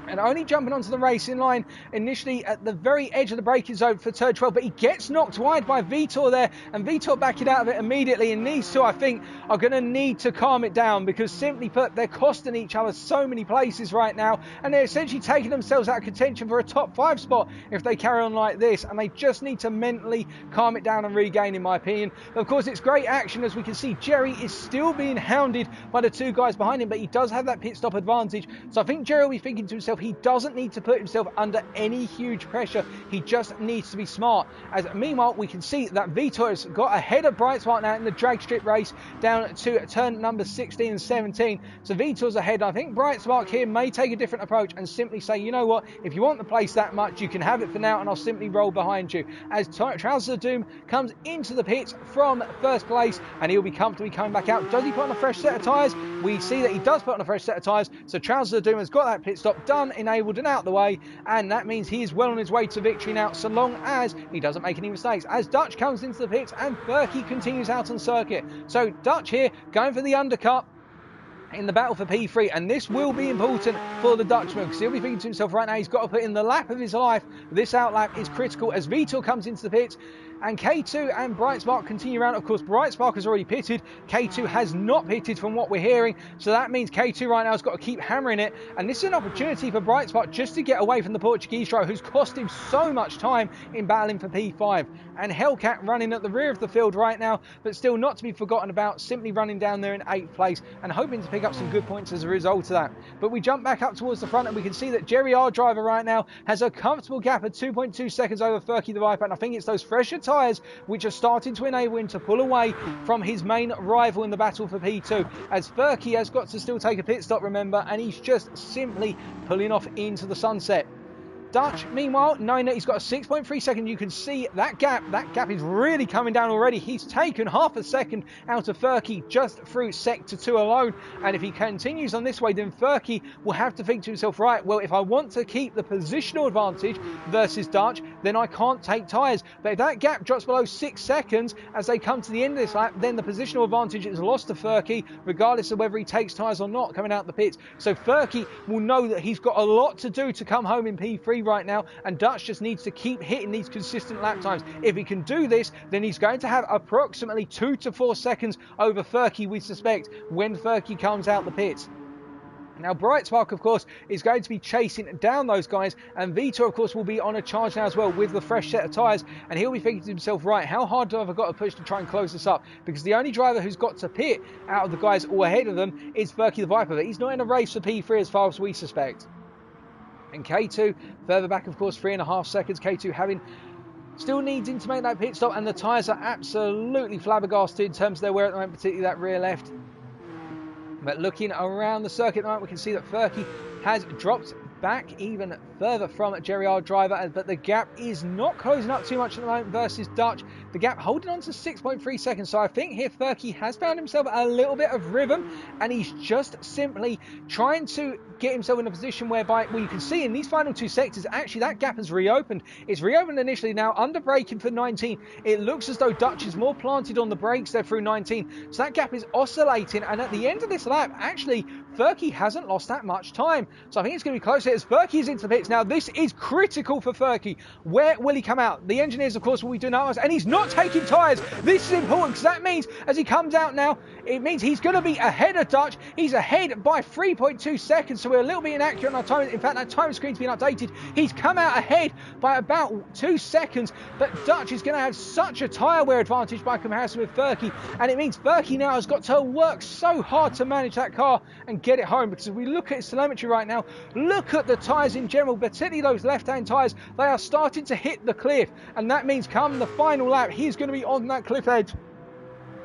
And only jumping onto the racing line initially at the very edge of the braking zone for turn 12, but he gets knocked wide by Vitor there, and Vitor backing out of it immediately, and these two I think are going to need to calm it down, because simply put, they're costing each other so many places right now, and they're essentially taking themselves out of contention for a top 5 spot if they carry on like this, and they just need to mentally calm it down and regain, in my opinion. But of course, it's great action. As we can see, Jerry is still being hounded by the two guys behind him, but he does have that pit stop advantage, so I think Jerry will be thinking to himself, he doesn't need to put himself under any huge pressure. He just needs to be smart. As meanwhile, we can see that Vitor has got ahead of Bright Spark now in the drag strip race down to turn number 16 and 17. So Vitor's ahead. I think Bright Spark here may take a different approach and simply say, you know what, if you want the place that much, you can have it for now, and I'll simply roll behind you. As Trousers of Doom comes into the pits from first place, and he'll be comfortably coming back out. Does he put on a fresh set of tyres? We see that he does put on a fresh set of tyres. So Trousers of Doom has got that pit stop done, enabled and out the way, and that means he is well on his way to victory now, so long as he doesn't make any mistakes. As Dutch comes into the pits and Furky continues out on circuit. So Dutch here going for the undercut in the battle for P3, and this will be important for the Dutchman, because he'll be thinking to himself right now, he's got to put in the lap of his life. This outlap is critical as Vitor comes into the pits, and K2 and Bright Spark continue around. Of course, Bright Spark has already pitted. K2 has not pitted from what we're hearing, so that means K2 right now has got to keep hammering it, and this is an opportunity for Bright Spark just to get away from the Portuguese driver who's cost him so much time in battling for P5. And Hellcat running at the rear of the field right now, but still not to be forgotten about, simply running down there in 8th place and hoping to pick up some good points as a result of that. But we jump back up towards the front, and we can see that Jerry, our driver right now, has a comfortable gap of 2.2 seconds over Furky the Viper, and I think it's those fresher tyres which are starting to enable him to pull away from his main rival in the battle for P2, as Furky has got to still take a pit stop, remember, and he's just simply pulling off into the sunset. Dutch, meanwhile, knowing that he's got a 6.3 second, you can see that gap is really coming down already. He's taken half a second out of Furky just through sector 2 alone, and if he continues on this way, then Furky will have to think to himself, right, well, if I want to keep the positional advantage versus Dutch, then I can't take tyres. But if that gap drops below 6 seconds as they come to the end of this lap, then the positional advantage is lost to Furky, regardless of whether he takes tyres or not coming out the pits. So Furky will know that he's got a lot to do to come home in P3 right now, and Dutch just needs to keep hitting these consistent lap times. If he can do this, then he's going to have approximately 2 to 4 seconds over Furky, we suspect, when Furky comes out the pits. Now, Bright Spark, of course, is going to be chasing down those guys, and Vitor, of course, will be on a charge now as well with the fresh set of tyres, and he'll be thinking to himself, right, how hard have I got to push to try and close this up? Because the only driver who's got to pit out of the guys all ahead of them is Furky the Viper, but he's not in a race for P3 as far as we suspect. And K2, further back, of course, 3.5 seconds. K2 having still needing to make that pit stop, and the tyres are absolutely flabbergasted in terms of their wear at the moment, particularly that rear left. But looking around the circuit at the moment, we can see that Furky has dropped back even further from Jerry, our driver, but the gap is not closing up too much at the moment versus Dutch. The gap holding on to 6.3 seconds, so I think here Furky has found himself a little bit of rhythm, and he's just simply trying to get himself in a position whereby, well, you can see in these final 2 sectors, actually that gap has reopened. It's reopened initially now, under braking for 19. It looks as though Dutch is more planted on the brakes there through 19, so that gap is oscillating, and at the end of this lap, actually, Furky hasn't lost that much time. So I think it's going to be close here as Furky is into the pits. Now, this is critical for Furky. Where will he come out? The engineers, of course, will be doing that, and he's not taking tyres. This is important, because that means, as he comes out now, it means he's going to be ahead of Dutch. He's ahead by 3.2 seconds, so we're a little bit inaccurate on our time. In fact, that time screen's been updated. He's come out ahead by about 2 seconds, but Dutch is going to have such a tyre wear advantage by comparison with Furky, and it means Furky now has got to work so hard to manage that car and get it home, because if we look at his telemetry right now, look at the tyres in general, particularly those left-hand tyres, they are starting to hit the cliff, and that means come the final lap, he's going to be on that cliff edge.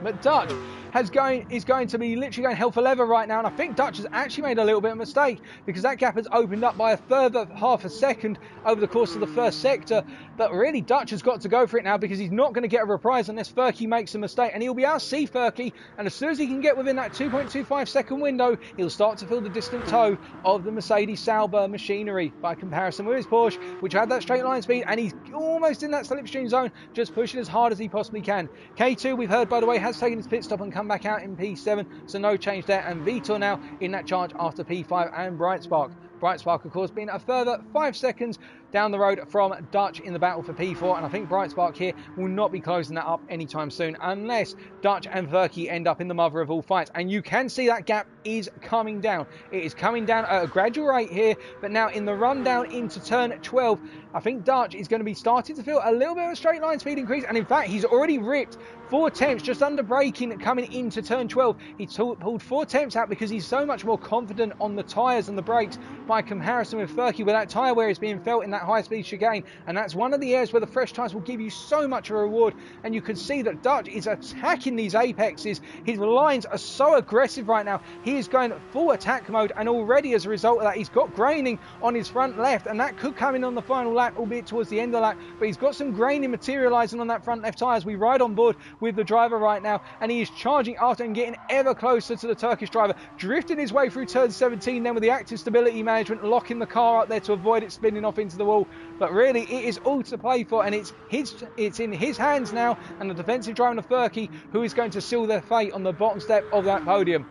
But Dutch is going to be literally going hell for leather right now, and I think Dutch has actually made a little bit of a mistake because that gap has opened up by a further half a second over the course of the first sector. But really, Dutch has got to go for it now because he's not going to get a reprise unless Furky makes a mistake, and he'll be able to see Furky, and as soon as he can get within that 2.25 second window, he'll start to feel the distant toe of the Mercedes Sauber machinery by comparison with his Porsche, which had that straight line speed, and he's almost in that slipstream zone, just pushing as hard as he possibly can. K2, we've heard, by the way, has taken his pit stop and come back out in P7, so no change there, and Vitor now in that charge after P5 and Brightspark. Brightspark, of course, being a further 5 seconds down the road from Dutch in the battle for P4, and I think Brightspark here will not be closing that up anytime soon unless Dutch and Furky end up in the mother of all fights. And you can see that gap is coming down. It is coming down at a gradual rate here, but now in the rundown into turn 12, I think Dutch is going to be starting to feel a little bit of a straight line speed increase, and in fact he's already ripped 4 tenths just under braking coming into turn 12. He pulled 4 tenths out because he's so much more confident on the tyres and the brakes by comparison with Furky, where that tyre wear is being felt in that high speed chicane, and that's one of the areas where the fresh tyres will give you so much of a reward. And you can see that Dutch is attacking these apexes. His lines are so aggressive right now. He is going full attack mode, and already as a result of that he's got graining on his front left, and that could come in on the final lap, albeit towards the end of the lap, but he's got some graining materialising on that front left tyre as we ride on board with the driver right now, and he is charging after and getting ever closer to the Turkish driver, drifting his way through turn 17 then with the active stability management, locking the car up there to avoid it spinning off into the wall. But really it is all to play for, and it's in his hands now, and the defensive driver of Furky who is going to seal their fate on the bottom step of that podium.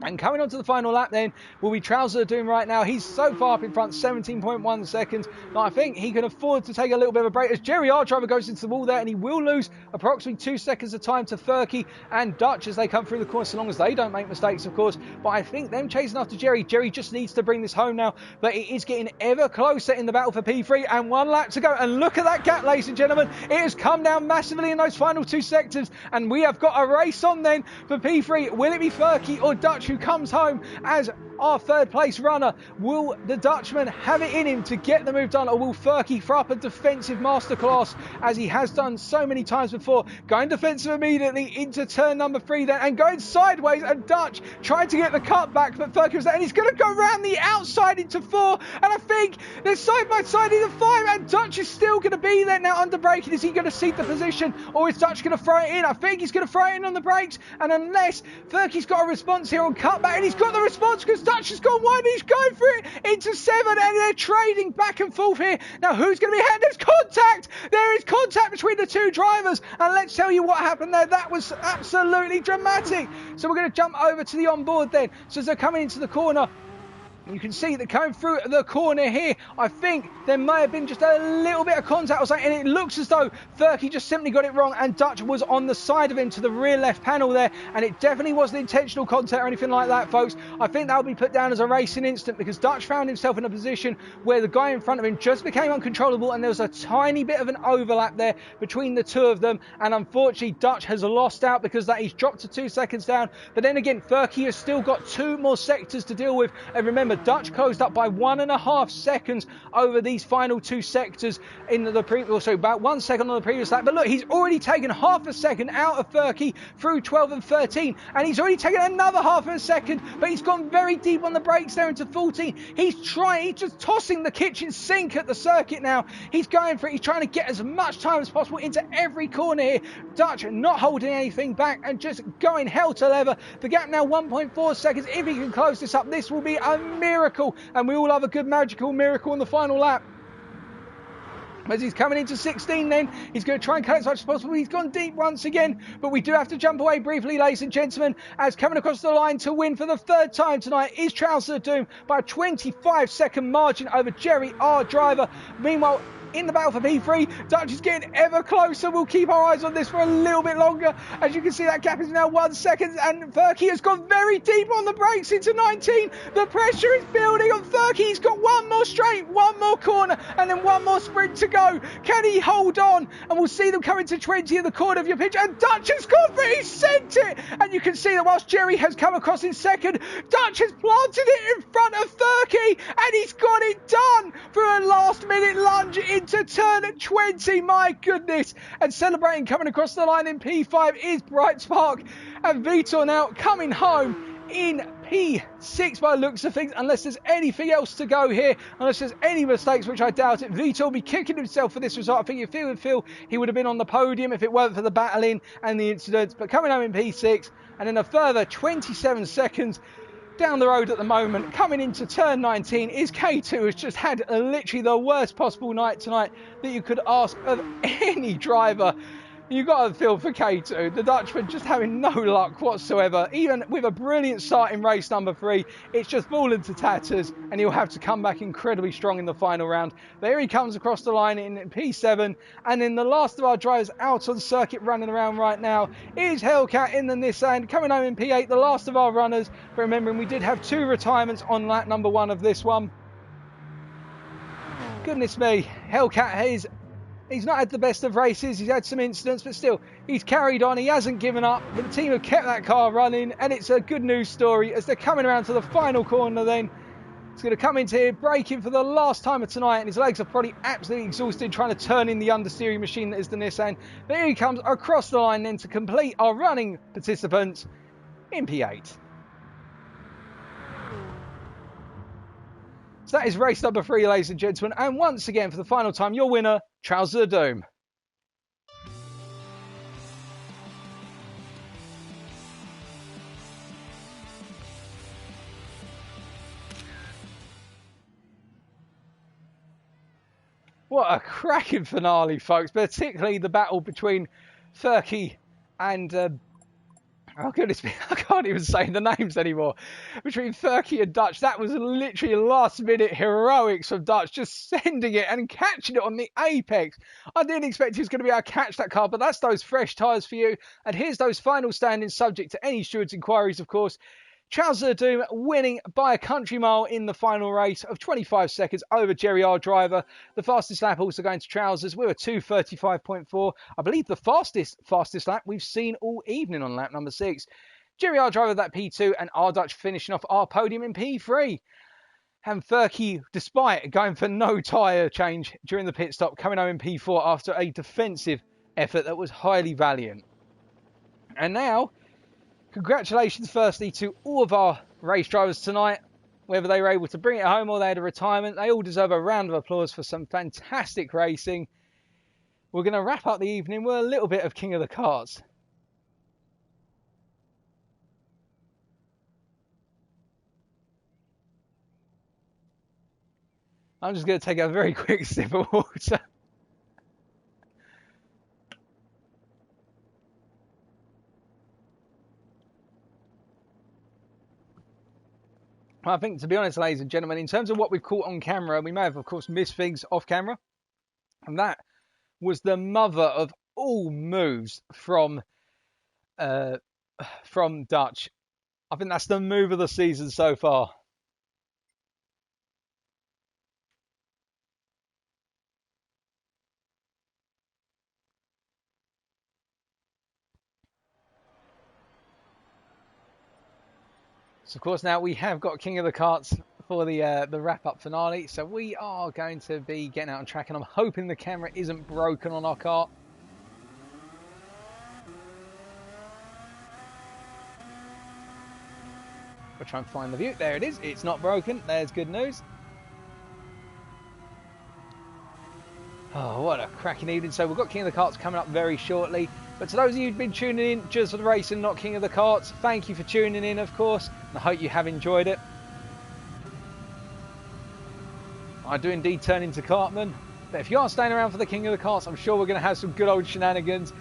And coming on to the final lap then will be Trouser Doom right now. He's so far up in front, 17.1 seconds. But I think he can afford to take a little bit of a break as Jerry, our driver, goes into the wall there, and he will lose approximately 2 seconds of time to Furky and Dutch as they come through the corner, so long as they don't make mistakes, of course. But I think them chasing after Jerry just needs to bring this home now. But it is getting ever closer in the battle for P3, and 1 lap to go. And look at that gap, ladies and gentlemen. It has come down massively in those final 2 sectors, and we have got a race on then for P3. Will it be Furky or Dutch who comes home as our third place runner? Will the Dutchman have it in him to get the move done, or will Furky throw up a defensive masterclass as he has done so many times before? Going defensive immediately into turn number 3 then, and going sideways, and Dutch trying to get the cut back, but Furky was there, and he's going to go around the outside into 4, and I think they're side by side into 5, and Dutch is still going to be there now under braking. Is he going to cede the position, or is Dutch going to throw it in? I think he's going to throw it in on the brakes, and unless Furky's got a response here on cutback, and he's got the response because Dutch has gone wide, he's going for it into 7, and they're trading back and forth here. Now who's going to be ahead? There's contact! There is contact between the 2 drivers, and let's tell you what happened there. That was absolutely dramatic. So we're going to jump over to the onboard then. So as they're coming into the corner, you can see that coming through the corner here, I think there may have been just a little bit of contact or something, and it looks as though Furky just simply got it wrong, and Dutch was on the side of him to the rear left panel there, and it definitely wasn't intentional contact or anything like that, folks. I think that will be put down as a racing incident because Dutch found himself in a position where the guy in front of him just became uncontrollable, and there was a tiny bit of an overlap there between the 2 of them, and unfortunately Dutch has lost out because that he's dropped to 2 seconds down. But then again, Furky has still got 2 more sectors to deal with, and remember, Dutch closed up by 1.5 seconds over these final 2 sectors in the previous, so about 1 second on the previous lap. But look, he's already taken half a second out of Furky through 12 and 13, and he's already taken another half of a second, but he's gone very deep on the brakes there into 14. He's just tossing the kitchen sink at the circuit now. He's going for it. He's trying to get as much time as possible into every corner here. Dutch not holding anything back and just going hell to leather. The gap now 1.4 seconds. If he can close this up, this will be a miracle, and we all have a good magical miracle on the final lap. As he's coming into 16 then, he's going to try and cut it as much as possible. He's gone deep once again, but we do have to jump away briefly, ladies and gentlemen, as coming across the line to win for the 3rd time tonight is Trouser Doom by a 25-second margin over Jerry, our driver. Meanwhile, in the battle for P3, Dutch is getting ever closer. We'll keep our eyes on this for a little bit longer. As you can see, that gap is now 1 second, and Furky has gone very deep on the brakes into 19. The pressure is building on Furky. He's got 1 more straight, 1 more corner, and then 1 more sprint to go. Can he hold on? And we'll see them coming to 20 in the corner of your pitch, and Dutch has gone for it. He sent it, and you can see that whilst Jerry has come across in 2nd, Dutch has planted it in front of Furky, and he's got it done through a last-minute lunge into turn 20. My goodness. And celebrating coming across the line in P5 is Brightspark, And Vitor now coming home in P6 by the looks of things, unless there's anything else to go here, unless there's any mistakes, which I doubt it. Vitor will be kicking himself for this result. I think if he would feel he would have been on the podium if it weren't for the battling and the incidents, but coming home in P6, and then a further 27 seconds down the road at the moment, coming into turn 19, is K2, who's just had literally the worst possible night tonight that you could ask of any driver. You've got to feel for K2. The Dutchman just having no luck whatsoever. Even with a brilliant start in race number 3, it's just fallen to tatters, and he'll have to come back incredibly strong in the final round. There he comes across the line in P7, and then the last of our drivers out on circuit running around right now is Hellcat in the Nissan, coming home in P8, the last of our runners. But remembering, we did have 2 retirements on lap number 1 of this one. Goodness me, Hellcat He's not had the best of races, he's had some incidents, but still, he's carried on, he hasn't given up. The team have kept that car running, and it's a good news story as they're coming around to the final corner then. He's going to come into here, braking for the last time of tonight, and his legs are probably absolutely exhausted trying to turn in the understeering machine that is the Nissan. But here he comes across the line then to complete our running participants in P8. So that is race number 3, ladies and gentlemen, and once again, for the final time, your winner, Trousers of Doom. What a cracking finale, folks, particularly the battle between Furky and oh goodness me, I can't even say the names anymore. Between Furky and Dutch, that was literally last minute heroics from Dutch, just sending it and catching it on the apex. I didn't expect he was going to be able to catch that car, but that's those fresh tyres for you. And here's those final standings, subject to any steward's inquiries, of course. Trousers of Doom winning by a country mile in the final race of 25 seconds over Jerry, our driver. The fastest lap also going to Trousers with a 2:35.4. I believe the fastest lap we've seen all evening on lap number 6. Jerry, our driver, that P2, and our Dutch finishing off our podium in P3. And Furky, despite going for no tyre change during the pit stop, coming home in P4 after a defensive effort that was highly valiant. And now, congratulations firstly to all of our race drivers tonight. Whether they were able to bring it home or they had a retirement, they all deserve a round of applause for some fantastic racing. We're going to wrap up the evening with a little bit of King of the Karts. I'm just going to take a very quick sip of water. I think, to be honest, ladies and gentlemen, in terms of what we've caught on camera, we may have, of course, missed things off camera. And that was the mother of all moves from Dutch. I think that's the move of the season so far. So, of course, now we have got King of the Karts for the wrap-up finale. So we are going to be getting out on track, and I'm hoping the camera isn't broken on our kart. We'll try and find the view. There it is. It's not broken. There's good news. Oh, what a cracking evening. So we've got King of the Karts coming up very shortly. But to those of you who've been tuning in just for the race and not King of the Karts, thank you for tuning in, of course. And I hope you have enjoyed it. I do indeed turn into Cartman. But if you are staying around for the King of the Karts, I'm sure we're going to have some good old shenanigans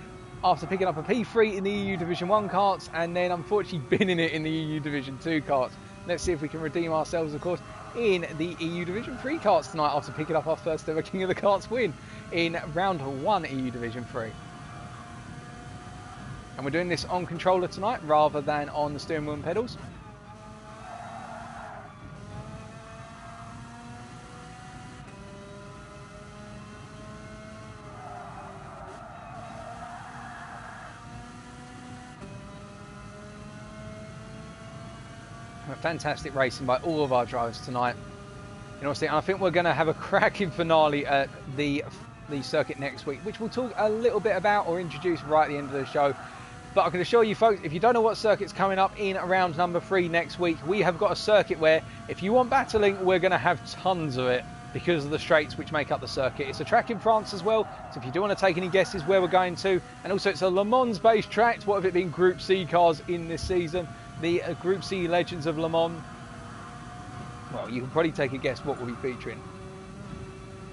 after picking up a P3 in the EU Division 1 karts and then unfortunately binning it in the EU Division 2 karts. Let's see if we can redeem ourselves, of course, in the EU Division 3 karts tonight after picking up our first ever King of the Karts win in round 1 EU Division 3. And we're doing this on controller tonight rather than on the steering wheel and pedals. Fantastic racing by all of our drivers tonight. And honestly, I think we're going to have a cracking finale at the circuit next week, which we'll talk a little bit about or introduce right at the end of the show. But I can assure you folks, if you don't know what circuit's coming up in round number 3 next week, we have got a circuit where if you want battling, we're going to have tons of it because of the straights which make up the circuit. It's a track in France as well, so if you do want to take any guesses where we're going to, and also it's a Le Mans based track, what have it been, Group C cars in this season, the Group C Legends of Le Mans. Well, you can probably take a guess what we'll be featuring.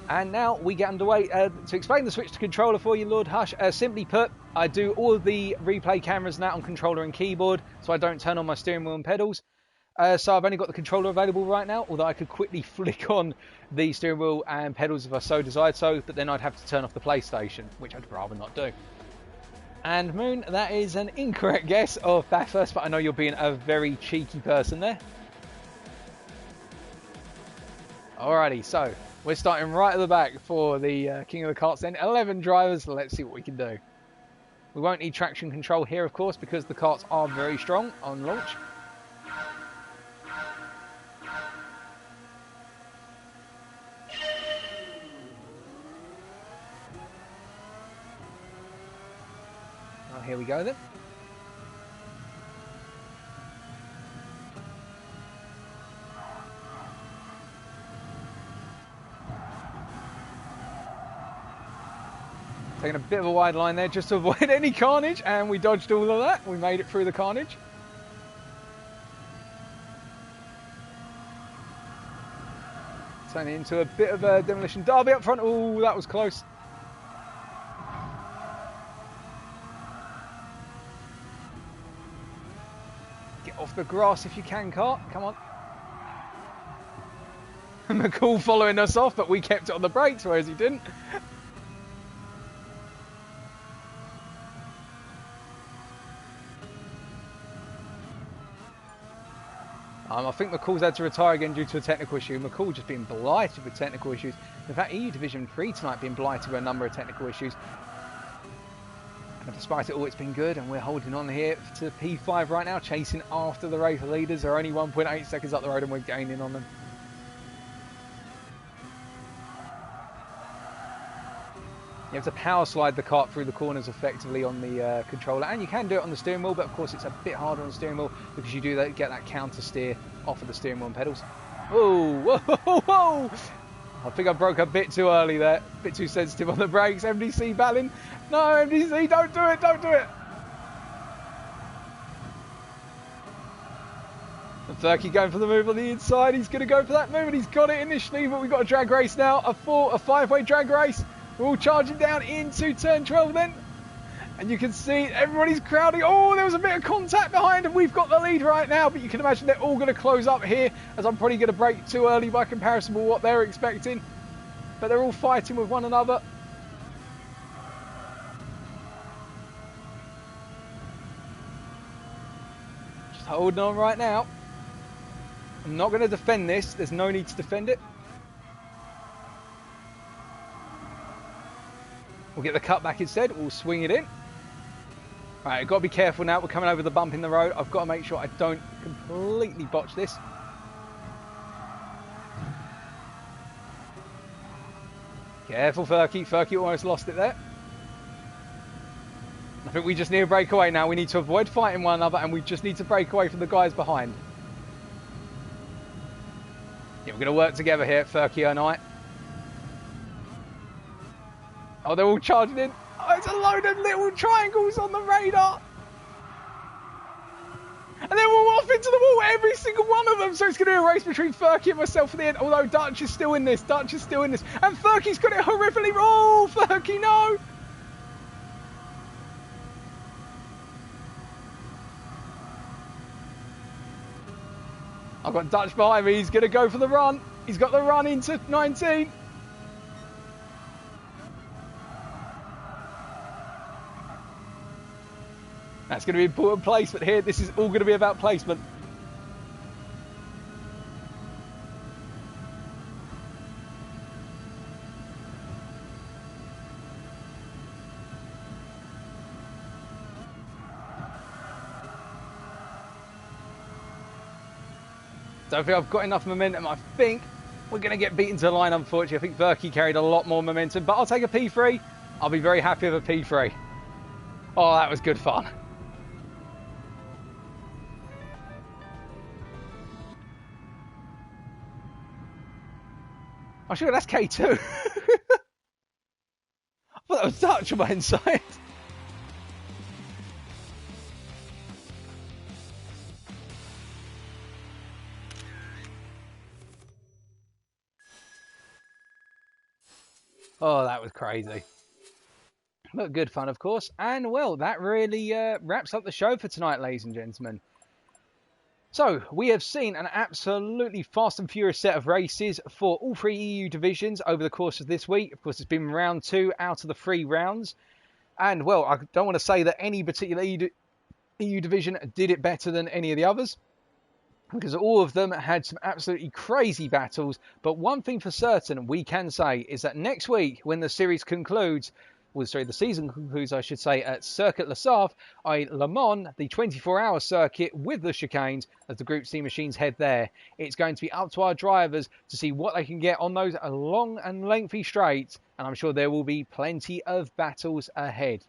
And now we get underway. To explain the switch to controller for you, Lord Hush, simply put, I do all of the replay cameras now on controller and keyboard, so I don't turn on my steering wheel and pedals. So I've only got the controller available right now, although I could quickly flick on the steering wheel and pedals if I so desired so, but then I'd have to turn off the PlayStation, which I'd rather not do. And Moon, that is an incorrect guess of Bathurst, but I know you're being a very cheeky person there. Alrighty, so we're starting right at the back for the King of the Karts then. 11 drivers, let's see what we can do. We won't need traction control here, of course, because the karts are very strong on launch. Well, here we go then. Taking a bit of a wide line there just to avoid any carnage, and we dodged all of that. We made it through the carnage. Turning into a bit of a demolition derby up front. Oh, that was close. Get off the grass if you can, kart. Come on. McCall following us off, but we kept it on the brakes, whereas he didn't. I think McCall's had to retire again due to a technical issue. McCall just being blighted with technical issues. In fact, EU Division 3 tonight being blighted with a number of technical issues. And despite it all, it's been good, and we're holding on here to P5 right now, chasing after the race leaders. They're only 1.8 seconds up the road, and we're gaining on them. You have to power slide the kart through the corners effectively on the controller, and you can do it on the steering wheel, but of course it's a bit harder on the steering wheel because you do get that counter steer off of the steering wheel and pedals. Whoa, whoa, whoa, whoa! I think I broke a bit too early there, a bit too sensitive on the brakes. MDC battling. No, MDC, don't do it, don't do it! And Thurkey going for the move on the inside. He's going to go for that move, and he's got it initially, but we've got a drag race now, a five-way drag race. We're all charging down into turn 12 then. And you can see everybody's crowding. Oh, there was a bit of contact behind, and we've got the lead right now. But you can imagine they're all going to close up here, as I'm probably going to brake too early by comparison with what they're expecting. But they're all fighting with one another. Just holding on right now. I'm not going to defend this. There's no need to defend it. We'll get the cut back instead. We'll swing it in. Right, I've got to be careful now. We're coming over the bump in the road. I've got to make sure I don't completely botch this. Careful, Thurkey. Thurkey almost lost it there. I think we just need to break away now. We need to avoid fighting one another, and we just need to break away from the guys behind. Yeah, we're going to work together here, Thurkey and I. Oh, they're all charging in. Oh, it's a load of little triangles on the radar. And they're all off into the wall, every single one of them. So it's going to be a race between Thurkey and myself at the end. Although Dutch is still in this. Dutch is still in this. And Thurkey's got it horrifically. Oh, Thurkey, no. I've got Dutch behind me. He's going to go for the run. He's got the run into 19. That's going to be important placement here. This is all going to be about placement. Don't think I've got enough momentum. I think we're going to get beaten to the line, unfortunately. I think Thurkey carried a lot more momentum, but I'll take a P3. I'll be very happy with a P3. Oh, that was good fun. I'm sure that's K2. I thought that was Dutch on my inside. Oh, that was crazy. But good fun, of course. And, well, that really wraps up the show for tonight, ladies and gentlemen. So, we have seen an absolutely fast and furious set of races for all three EU divisions over the course of this week. Of course, it's been round 2 out of the 3 rounds. And, well, I don't want to say that any particular EU division did it better than any of the others, because all of them had some absolutely crazy battles. But one thing for certain we can say is that next week, when the series concludes, the season concludes, I should say, at Circuit Le Saf, Le Mans, the 24-hour circuit with the chicanes, as the Group C machines head there. It's going to be up to our drivers to see what they can get on those long and lengthy straights, and I'm sure there will be plenty of battles ahead.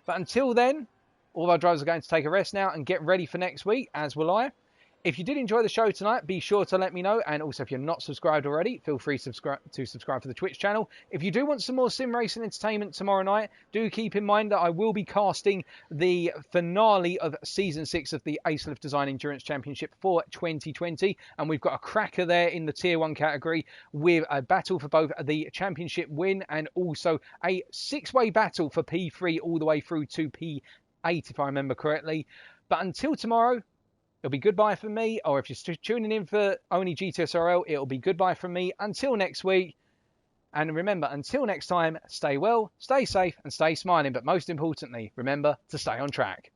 But until then, all of our drivers are going to take a rest now and get ready for next week, as will I. If you did enjoy the show tonight, be sure to let me know. And also, if you're not subscribed already, feel free to subscribe to the Twitch channel. If you do want some more sim racing entertainment tomorrow night, do keep in mind that I will be casting the finale of Season 6 of the Ace Design Endurance Championship for 2020. And we've got a cracker there in the Tier 1 category with a battle for both the championship win and also a 6-way battle for P3 all the way through to P8, if I remember correctly. But until tomorrow, it'll be goodbye from me, or if you're tuning in for only GTSRL, it'll be goodbye from me until next week. And remember, until next time, stay well, stay safe, and stay smiling. But most importantly, remember to stay on track.